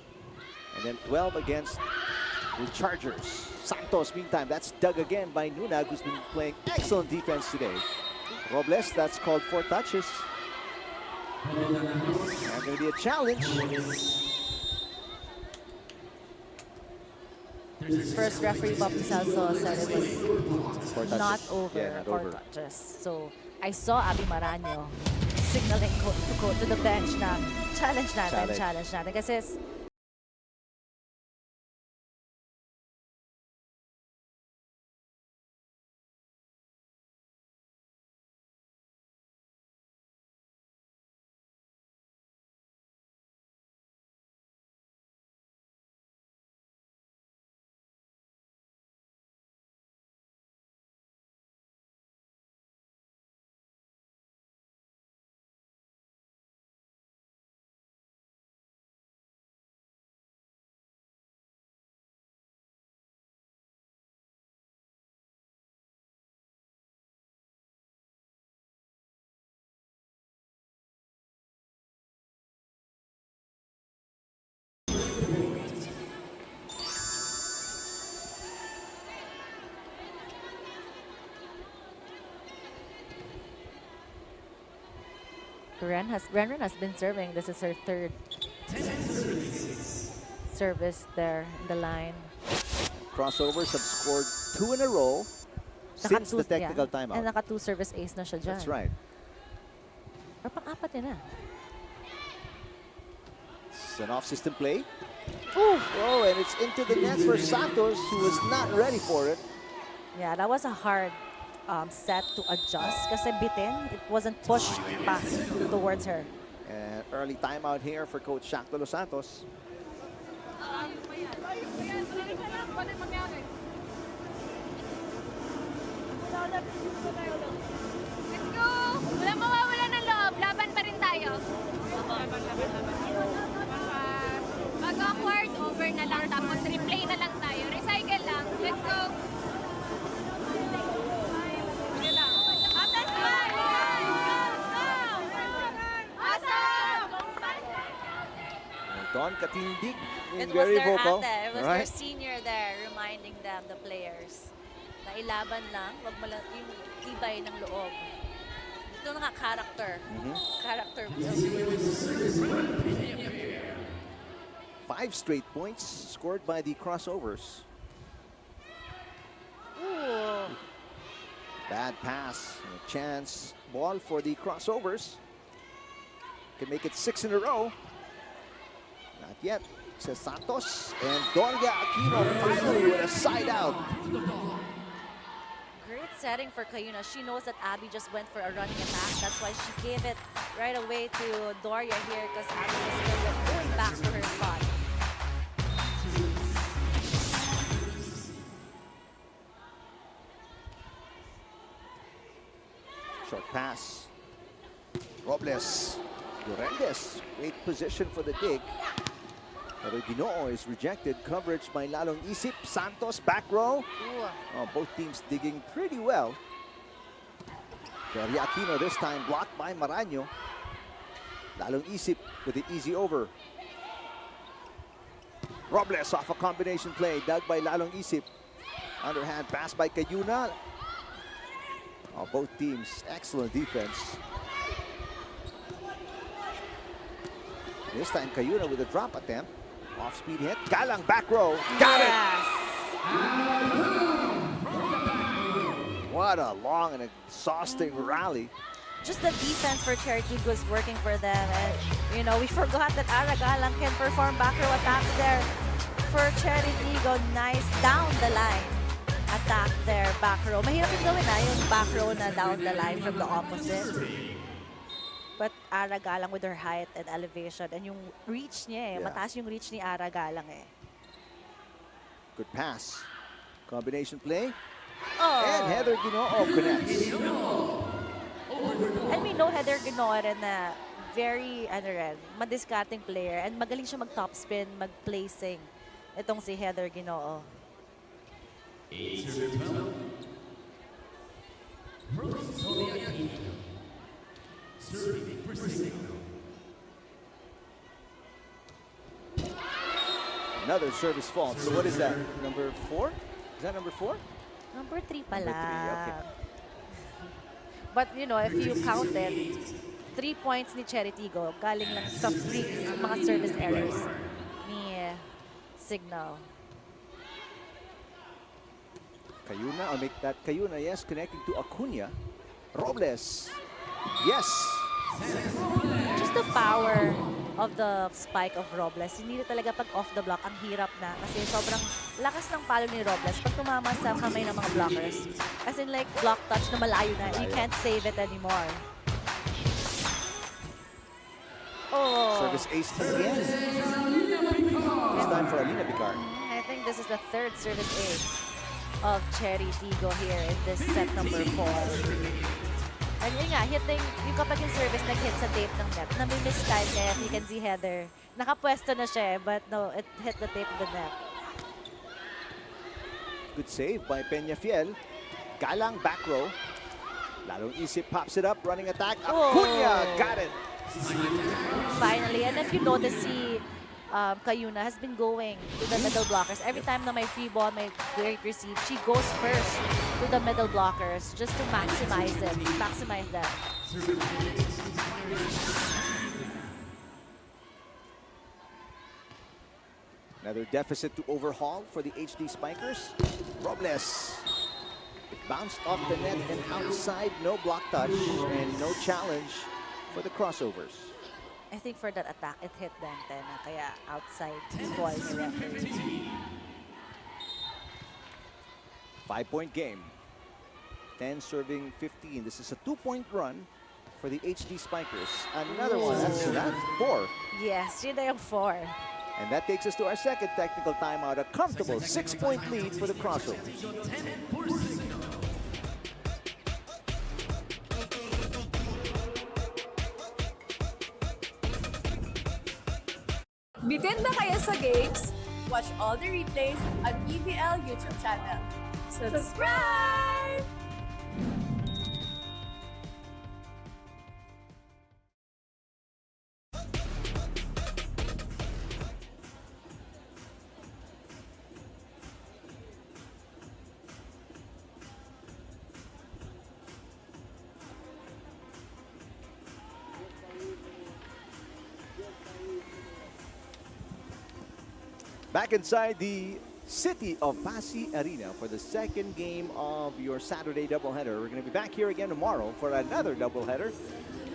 and then 12 against the Chargers. Santos, meantime, that's dug again by Nunag, who's been playing excellent defense today. Robles, that's called 4 touches. And going to be a challenge. First referee, Bob Salso, said it was 4 touches. not over, Yeah, not 4 over. touches. So, I saw Abby Maranyo signaling to go to the bench na challenge natin. Kasi Ren has been serving. This is her 3rd service there in the line. Crossovers have scored 2 in a row since the technical timeout. And naka 2 service ace na siya dyan. That's right. Or pang-apat yun na. It's an off-system play. Oh, and it's into the net for Santos, who was not ready for it. Yeah, that was a hard set to adjust kasi bitin. It wasn't pushed back towards her. And early timeout here for Coach Shaq de Los Santos. Let's go! Walang mawawala ng loob. Laban pa rin tayo. Mag-awkward, over na lang. Tapos replay na lang tayo. Recycle lang. Let's go! Atas ba? Awesome! Don Katindig, It was very their vocal. ate. It was Right? their senior there reminding them, the players, na ilaban lang, wag yung tibay ng loob. Ito nga character. Character building. 5 straight points scored by the Crossovers. Ooh. Bad pass, a chance ball for the Crossovers. Can make it 6 in a row. Not yet. Says Santos, and Dorga Aquino finally with a side out. Great setting for Cayuna. She knows that Abby just went for a running attack. That's why she gave it right away to Doria here, because Abby was still going back to her spot. Short pass. Robles. Durendes. Great position for the dig. Pero Ginoo is rejected. Coverage by Lalong Isip. Santos back row. Oh, both teams digging pretty well. Doria Aquino this time blocked by Maranyo. Lalong Isip with the easy over. Robles off a combination play. Dug by Lalong Isip. Underhand pass by Cayuna. Oh, both teams excellent defense. This time Cayuna with a drop attempt. Off-speed hit. Galang back row. Got it! What a long and exhausting rally. just the defense for Chery Tiggo is working for them. And, you know, we forgot that Aragalang can perform back row attacks there for Chery Tiggo. Nice down the line attack there, back row. Mahirap yung gawin yung back row na down the line from the opposite. But Aragalang with her height and elevation and yung reach niya mataas yung reach ni Aragalang Good pass. Combination play. Oh. And Heather Ginoo connects. And we know Heather Ginoo rin na very, madiscarding player and magaling siya mag-top spin, mag-placing. Itong si Heather Ginoo. Another service fault. So what is that? Number 4? Is that number 4? Number 3 pala. Number 3, okay. But you know, if you count it, 3 points ni Chery Tiggo galing lang sa mga service errors ni Cignal. Cayuna, I'll make that Cayuna, yes, connecting to Acuna. Robles, yes. Just the power of the spike of Robles. Hindi na talaga pag off the block, ang hirap na. Kasi sobrang lakas ng palo ni Robles pag tumama sa kamay ng mga blockers. As in like block touch na malayo na. You can't save it anymore. Oh. Service ace again. It's time for Alina Picar. I think this is the 3rd service ace of Chery Tiggo here in this set number 4. And yun nga, hitting, yung kapag yung service nag-hit sa tape ng net, nami-miss time kaya you can see Heather. Nakapwesto na siya but no, it hit the tape of the net. Good save by Peñafiel. Galang back row. Lalong isip pops it up, running attack. Acuna got it. Finally, and if you notice, si Cayuna has been going to the middle blockers. Every time na may free ball, may great receive, she goes first to the middle blockers just to maximize it, maximize that. Another deficit to overhaul for the HD Spikers. Robles. It bounced off the net and outside, no block touch and no challenge for the Crossovers. I think for that attack, it hit the antenna, kaya outside ball ni referee. 5-point game. 10 serving 15. This is a 2-point run for the HD Spikers. Another one. That's 4. Yes, yun na yung 4. And that takes us to our second technical timeout. A comfortable 6-point lead for the Crossovers. Bitin ba kayo sa games? Watch all the replays on PVL YouTube channel. Subscribe! Back inside the city of Pasay Arena for the second game of your Saturday doubleheader. We're going to be back here again tomorrow for another doubleheader.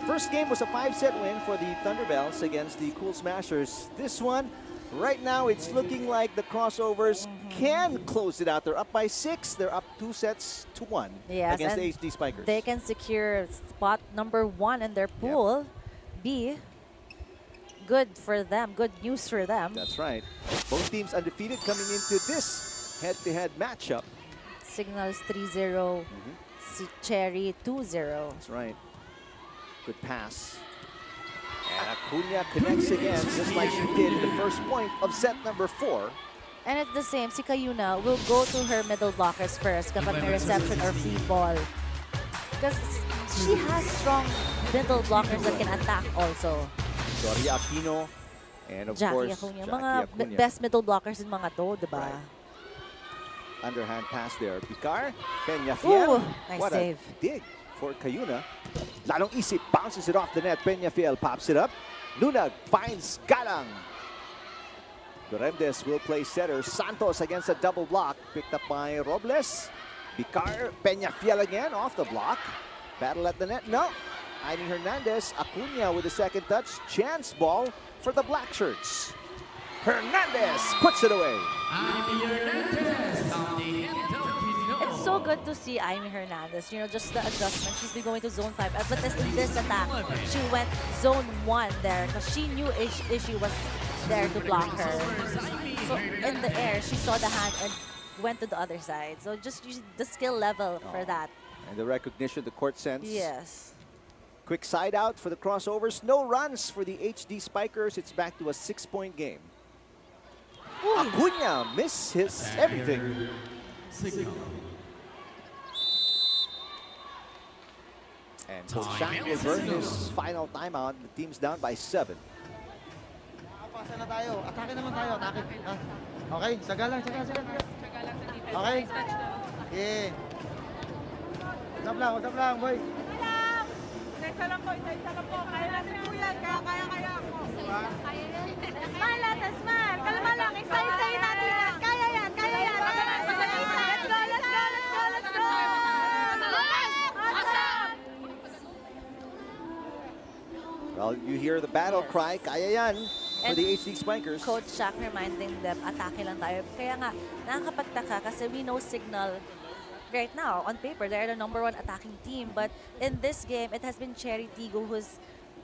First game was a 5-set win for the Thunderbells against the Cool Smashers. This one, right now, it's looking like the Crossovers can close it out. They're up by 6. They're up 2 sets to 1 against the HD Spikers. They can secure spot number 1 in their pool. B. Good for them. Good news for them. That's right. Both teams undefeated coming into this head-to-head matchup. Cignal's 3-0. Chery 2-0. That's right. Good pass. And Acuna connects again, just like she did in the first point of set number 4. And it's the same. Si Cayuna will go to her middle blockers first kapag may reception or free ball. Because she has strong middle blockers that can attack also. Dory Aquino and of Jackie course Acuna. Jackie Mga Acuna. best middle blockers in mga to, diba? Right. Underhand pass there. Picar, Peñafiel. Nice What save. a dig for Cayuna. Lalong isip, bounces it off the net. Peñafiel pops it up. Lunag finds Galang. Duremdes will play setter. Santos against a double block. Picked up by Robles. Picar, Peñafiel again off the block. Battle at the net. No. Ivy Hernandez. Acuna with the second touch. Chance ball for the black shirts. Hernandez puts it away. It's so good to see Amy Hernandez, you know, just the adjustment. She's been going to zone 5, but in this attack, she went zone 1 there because she knew Ishi was there to block her. So in the air, she saw the hand and went to the other side. So just the skill level for that. And the recognition the court sends. Yes. Quick side out for the Crossovers. No runs for the HD Spikers. It's back to a 6-point game. Acuna missed his everything. And Coach Shaq will burn his final timeout. The team's down by 7. Pasa na tayo. Atake naman tayo. Atake. Okay, saga lang. Okay. Okay. Usap lang, boy. Isa lang po. Kaya natin po yan. Kaya ako. Smile natin, smile. Kalma lang. Excited natin yan. Kaya yan. Let's go. Awesome. Well, you hear the battle cry, kaya yan, for And the HD Spikers. Coach Shaq reminding them, atake lang tayo. Kaya nga, nakakapagtaka kasi we know Cignal right now, on paper, they're the #1 attacking team. But in this game, it has been Chery Tiggo who's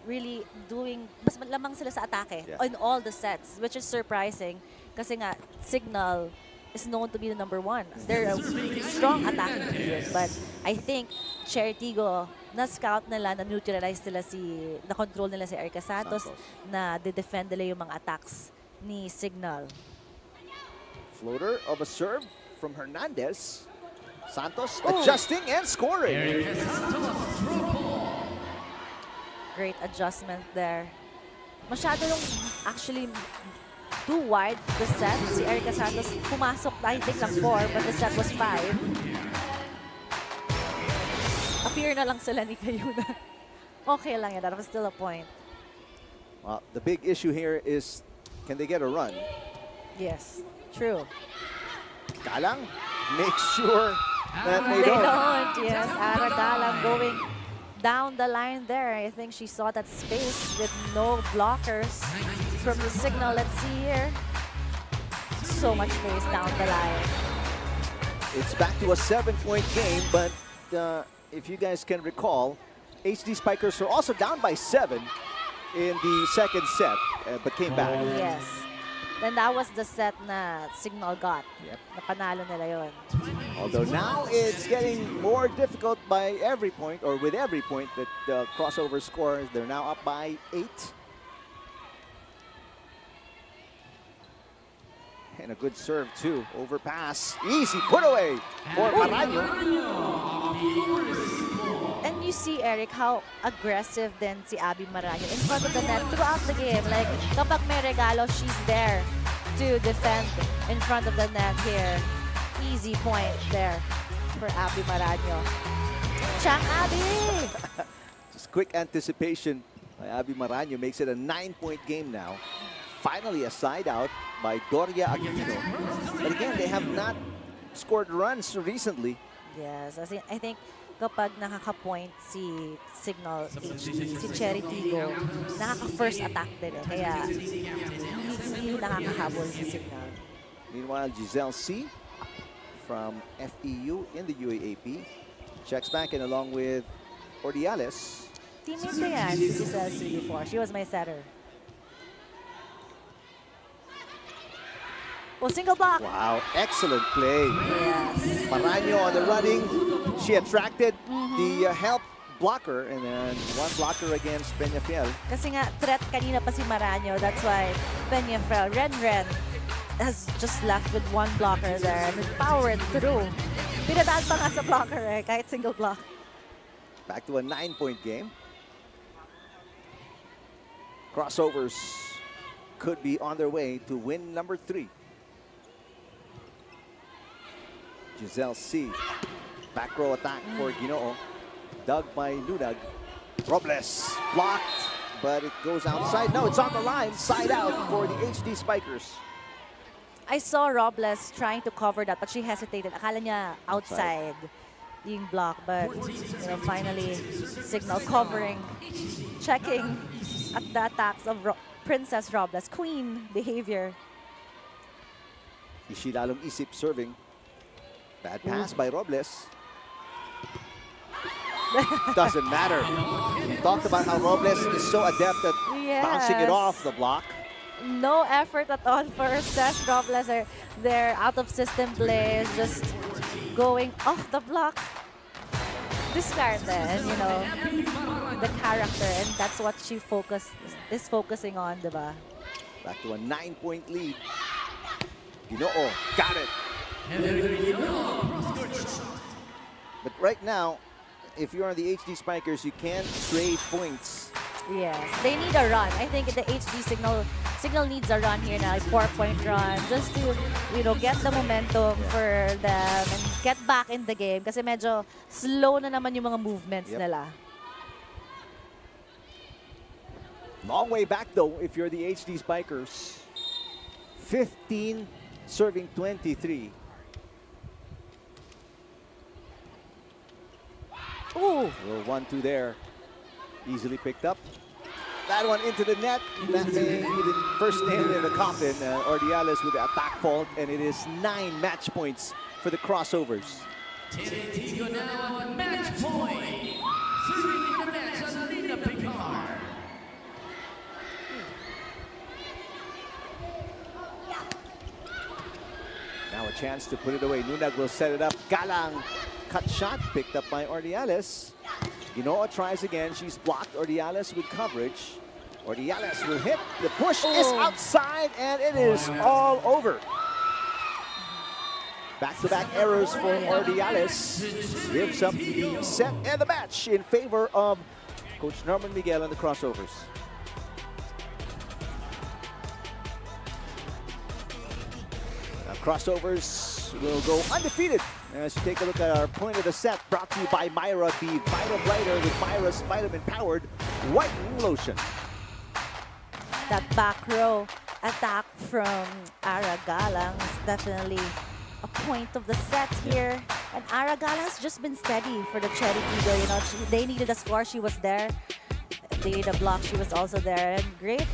really doing, mas lamang sila sa atake in all the sets, which is surprising. Kasi nga, Cignal is known to be the #1. They're a strong attacking team. But I think Chery Tiggo, na-scout nila, na-neutralize nila na-control nila si Erica Santos, na de-defend nila yung mga attacks ni Cignal. Floater of a serve from Hernandez. Santos adjusting and scoring. Great adjustment there. Masyado yung actually too wide the set. Si Erica Santos pumasok, I think, ng 4, but the set was 5. Appear na lang sila ni Kayuna. Okay lang yan. That was still a point. Well, the big issue here is, can they get a run? Yes, true. Galang, make sure that they They don't. don't, yes. Ara Galang going down the line there. I think she saw that space with no blockers from the Cignal. Let's see here. So much space down the line. It's back to a 7-point game, but if you guys can recall, HD Spikers are also down by 7 in the second set, but came back. Yes. Then that was the set na Cignal got. Napanalo nila yun. Although now it's getting more difficult by every point, or with every point that the Crossover scores. They're now up by 8. And a good serve too. Overpass. Easy put away for Maraño. And you see, Eric, how aggressive then si Abby Maraño in front of the net throughout the game. Like, kapag may regalo, she's there to defend in front of the net here. Easy point there for Abby Maraño. Chang Abby! Just quick anticipation by Abby Maraño makes it a 9-point game now. Finally a side out by Doria Aquino. But again, they have not scored runs recently. Yes, I think kapag nakaka-point si Cignal HD, si Chery Tiggo, nakaka-first attack din eh. Kaya hindi nakakahabol si Cignal. Meanwhile, Giselle C from FEU in the UAAP checks back in along with Ordiales. Teammate ko yan, si Giselle C before. She was my setter. Oh, single block. Wow, excellent play. Yes. Maraño on the running. She attracted the help blocker, and then one blocker against Peñafiel. Kasi nga, threat kanina pa si Maraño. That's why Peñafiel, Ren has just left with one blocker there and powered through. Pinadaan pa nga sa blocker eh, kahit single block. Back to a 9-point game. Crossovers could be on their way to win number 3. Giselle C. Back row attack for Ginoo. Dug by Ludag. Robles blocked, but it goes outside. No, it's on the line. Side out for the HD Spikers. I saw Robles trying to cover that, but she hesitated. Akala niya outside. being blocked, but finally Cignal covering, checking at the attacks of Princess Robles. Queen behavior. Ishi lalong isip serving. Bad pass by Robles. Doesn't matter. We talked about how Robles is so adept at bouncing it off the block. No effort at all for Cess Robles. They're out of system plays, just going off the block. Discarded, the character, and that's what she is focusing on, diba? Back to a 9-point lead. Ginoo, got it. But right now, if you're on the HD Spikers, you can't trade points. Yes, they need a run. I think the HD Cignal needs a run here now, a 4-point run, just to get the momentum for them and get back in the game. Kasi medyo slow na naman yung mga movements nila. Long way back though, if you're the HD Spikers. 15 serving 23. Ooh. Little 1-2 there. Easily picked up. That one into the net. That may be the first nail in the coffin. Ordiales with the attack fault, and it is 9 match points for the Crossovers. Chery Tiggo now on match point. Serving the match on Lina Picard. Now a chance to put it away. Nunag will set it up. Galang cut shot picked up by Ordiales. Ginoo tries again. She's blocked. Ordiales with coverage. Ordiales will hit. The push is outside, and it is all over. Back-to-back errors for Ordiales. Gives up the set and the match in favor of Coach Norman Miguel and the Crossovers. Now Crossovers will go undefeated. As you take a look at our point of the set, brought to you by Myra, the Vital Brighter with Myra's vitamin-powered whitening lotion. That back row attack from Ara Galang is definitely a point of the set here. And Ara Galang's just been steady for the Chery Tiggo. They needed a score, she was there. They needed a block, she was also there. And great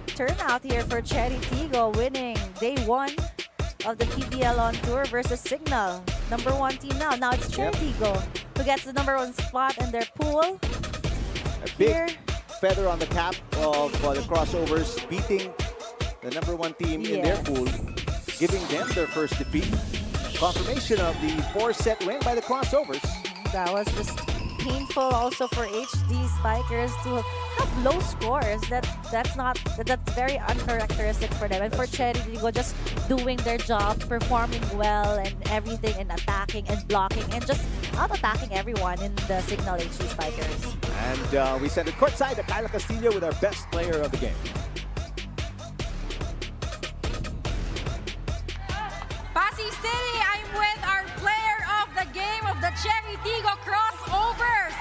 turnout here for Chery Tiggo, winning day 1 of the PVL on tour versus Cignal. #1 team now. Now it's Chery Tiggo who gets the #1 spot in their pool. A big feather on the cap of the Crossovers, beating the #1 team in their pool, giving them their first defeat. Confirmation of the 4-set win by the Crossovers. That was just painful also for HD Spikers to have low scores. That's very uncharacteristic for them. And for Chery Tiggo, just doing their job, performing well and everything, and attacking and blocking and just out-attacking everyone in the Cignal HD Spikers. And we send it courtside to Kyla Castillo with our best player of the game. Pasig City, I'm with our player of the game of the Chery Tiggo Crossovers.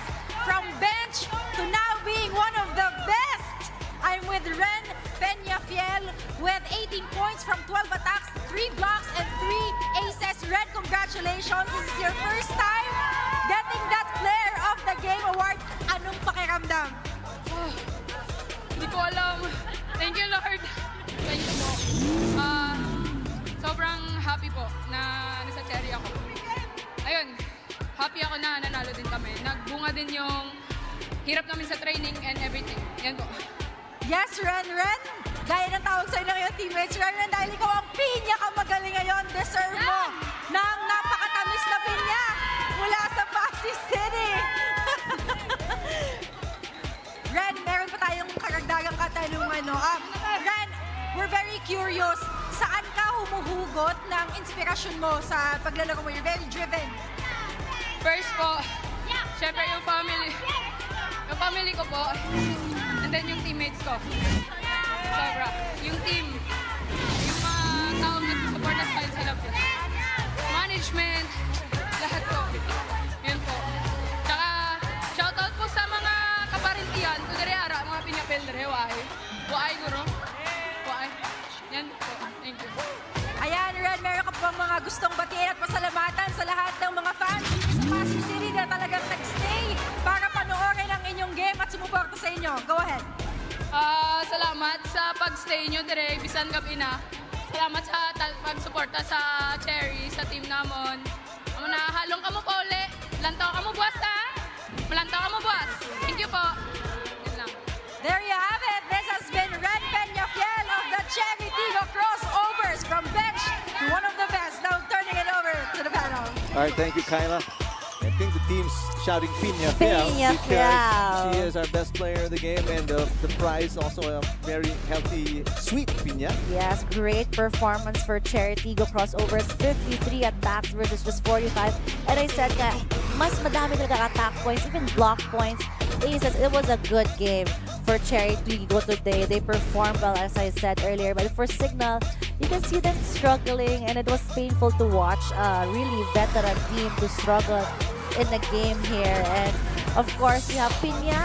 From bench to now being one of the best, I'm with Ren Peñafiel with 18 points from 12 attacks, 3 blocks, and 3 aces. Ren, congratulations. This is your first time getting that Player of the Game award. Anong pakiramdam? Hindi ko alam. Thank you, Lord. Thank you po. Sobrang happy po na nasa Chery ako. Ayun, happy ako na nanalo din kami. Nagbunga din yung hirap namin sa training and everything. Yan po. Yes, Ren. Gaya ng tawag sa'yo ng iyong teammates. Ren, dahil ikaw ang pinya ka magaling ngayon. Deserve mo ng napakatamis na pinya mula sa Pasig City. Ren, meron pa tayong karagdagang katanungan. Ren, we're very curious. Saan ka humuhugot ng inspirasyon mo sa paglalaro mo? You're very driven. First po, syempre yung family. Yung family ko po. And then yung teammates ko. Sobra. Yung team. Yung mga taong nag-support us sa love. Management. Lahat po. Yun po. Tsaka, shoutout po sa mga kaparintiyan. Kudari ara, mga pinyapel dere. Waay, guro. Waay. Yan po. Thank you. Ayan, Ren, meron ka bang mga gustong batiin at pasalamatan sa lahat ng mga fans dito sa Pasig City? talagang nag-stay para panoorin ang inyong game at sumuporta sa inyo. Go ahead. Salamat sa pag-stay nyo dire, bisan gabi na. Salamat sa pag-suporta sa Chery, sa team namon. Halong ka mo pa uli. Lantaw ka mo buwas, ha? Malantaw ka mo buwas. Thank you po. Yun lang. There you have it. This has been Red Peñafiel of the Chery Tiggo Crossovers from bench to one of the best. Now turning it over to the panel. All right, thank you, Kyla. I think the team's shouting Piña Piña because Fiel. she is our best player of the game, and the prize also a very healthy, sweet Piña. Yes, great performance for Chery Tiggo Crossovers. 53 at backs versus just 45. And I said nga, mas madami talaga attack points, even block points. Aces, it was a good game for Chery Tiggo today. They performed well, as I said earlier. But for Cignal, you can see them struggling, and it was painful to watch a really veteran team to struggle in the game here. And of course, we have Piña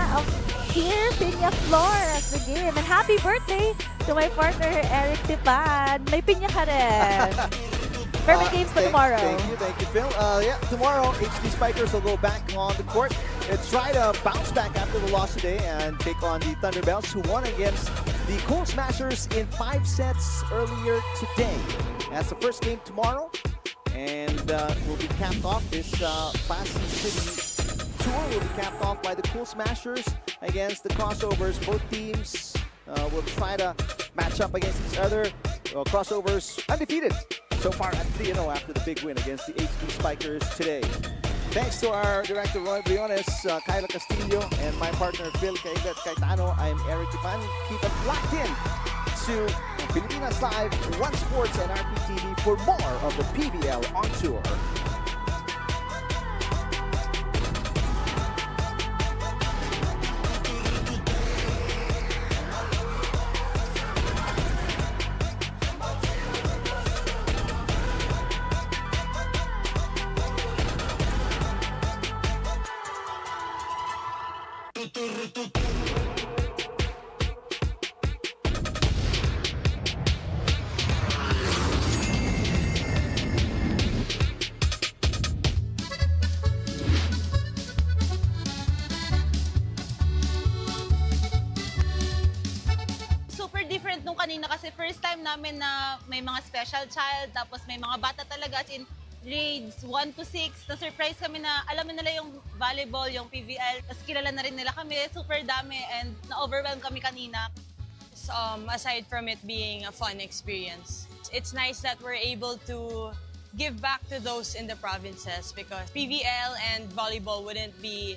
Piña Flores the game. And happy birthday to my partner, Eric Tipan. May Piña ka rin. Perfect games for tomorrow. Thank you, Phil. Yeah, tomorrow, HD Spikers will go back on the court and try to bounce back after the loss today and take on the Thunderbelts, who won against the Cool Smashers in 5 sets earlier today. That's the first game tomorrow, and will be capped off. This Pasig City tour will be capped off by the Cool Smashers against the Crossovers. Both teams will try to match up against each other. Crossovers undefeated so far at 3-0 after the big win against the HD Spikers today. Thanks to our director Roy Briones, Kyla Castillo, and my partner Phil Caetano. I'm Eric Tipan. Keep it locked in to Pilipinas Live, One Sports, and RPTV for more of the PVL on tour. Super different nung kanina kasi first time namin na may mga special child, tapos may mga bata talaga as in grades 1 to 6. Na-surprise kami na alam nila yung volleyball, yung PVL. Tapos kilala na rin nila kami. Super dami and na-overwhelm kami kanina. Aside from it being a fun experience, it's nice that we're able to give back to those in the provinces because PVL and volleyball wouldn't be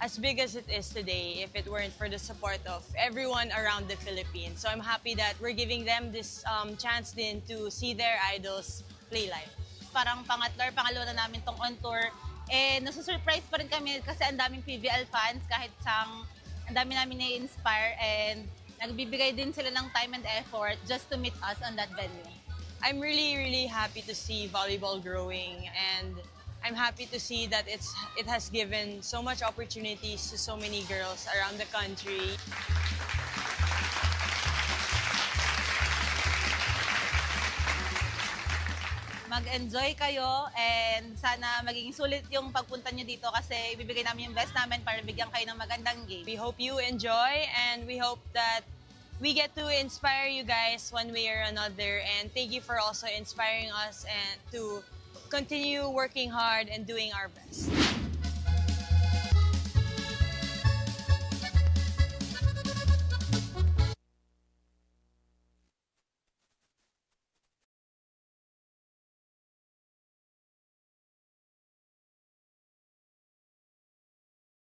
as big as it is today if it weren't for the support of everyone around the Philippines. So I'm happy that we're giving them this chance din to see their idols play live. Parang pangalawa na namin tong on tour. Eh, nasusurprise pa rin kami kasi ang daming PVL fans kahit ang dami namin na-inspire and nagbibigay din sila ng time and effort just to meet us on that venue. I'm really, really happy to see volleyball growing, and I'm happy to see that it has given so much opportunities to so many girls around the country. Mag-enjoy kayo and sana maging sulit yung pagpunta nyo dito kasi ibibigay namin yung best namin para bigyan kayo ng magandang game. We hope you enjoy, and we hope that we get to inspire you guys one way or another, and thank you for also inspiring us and to continue working hard and doing our best.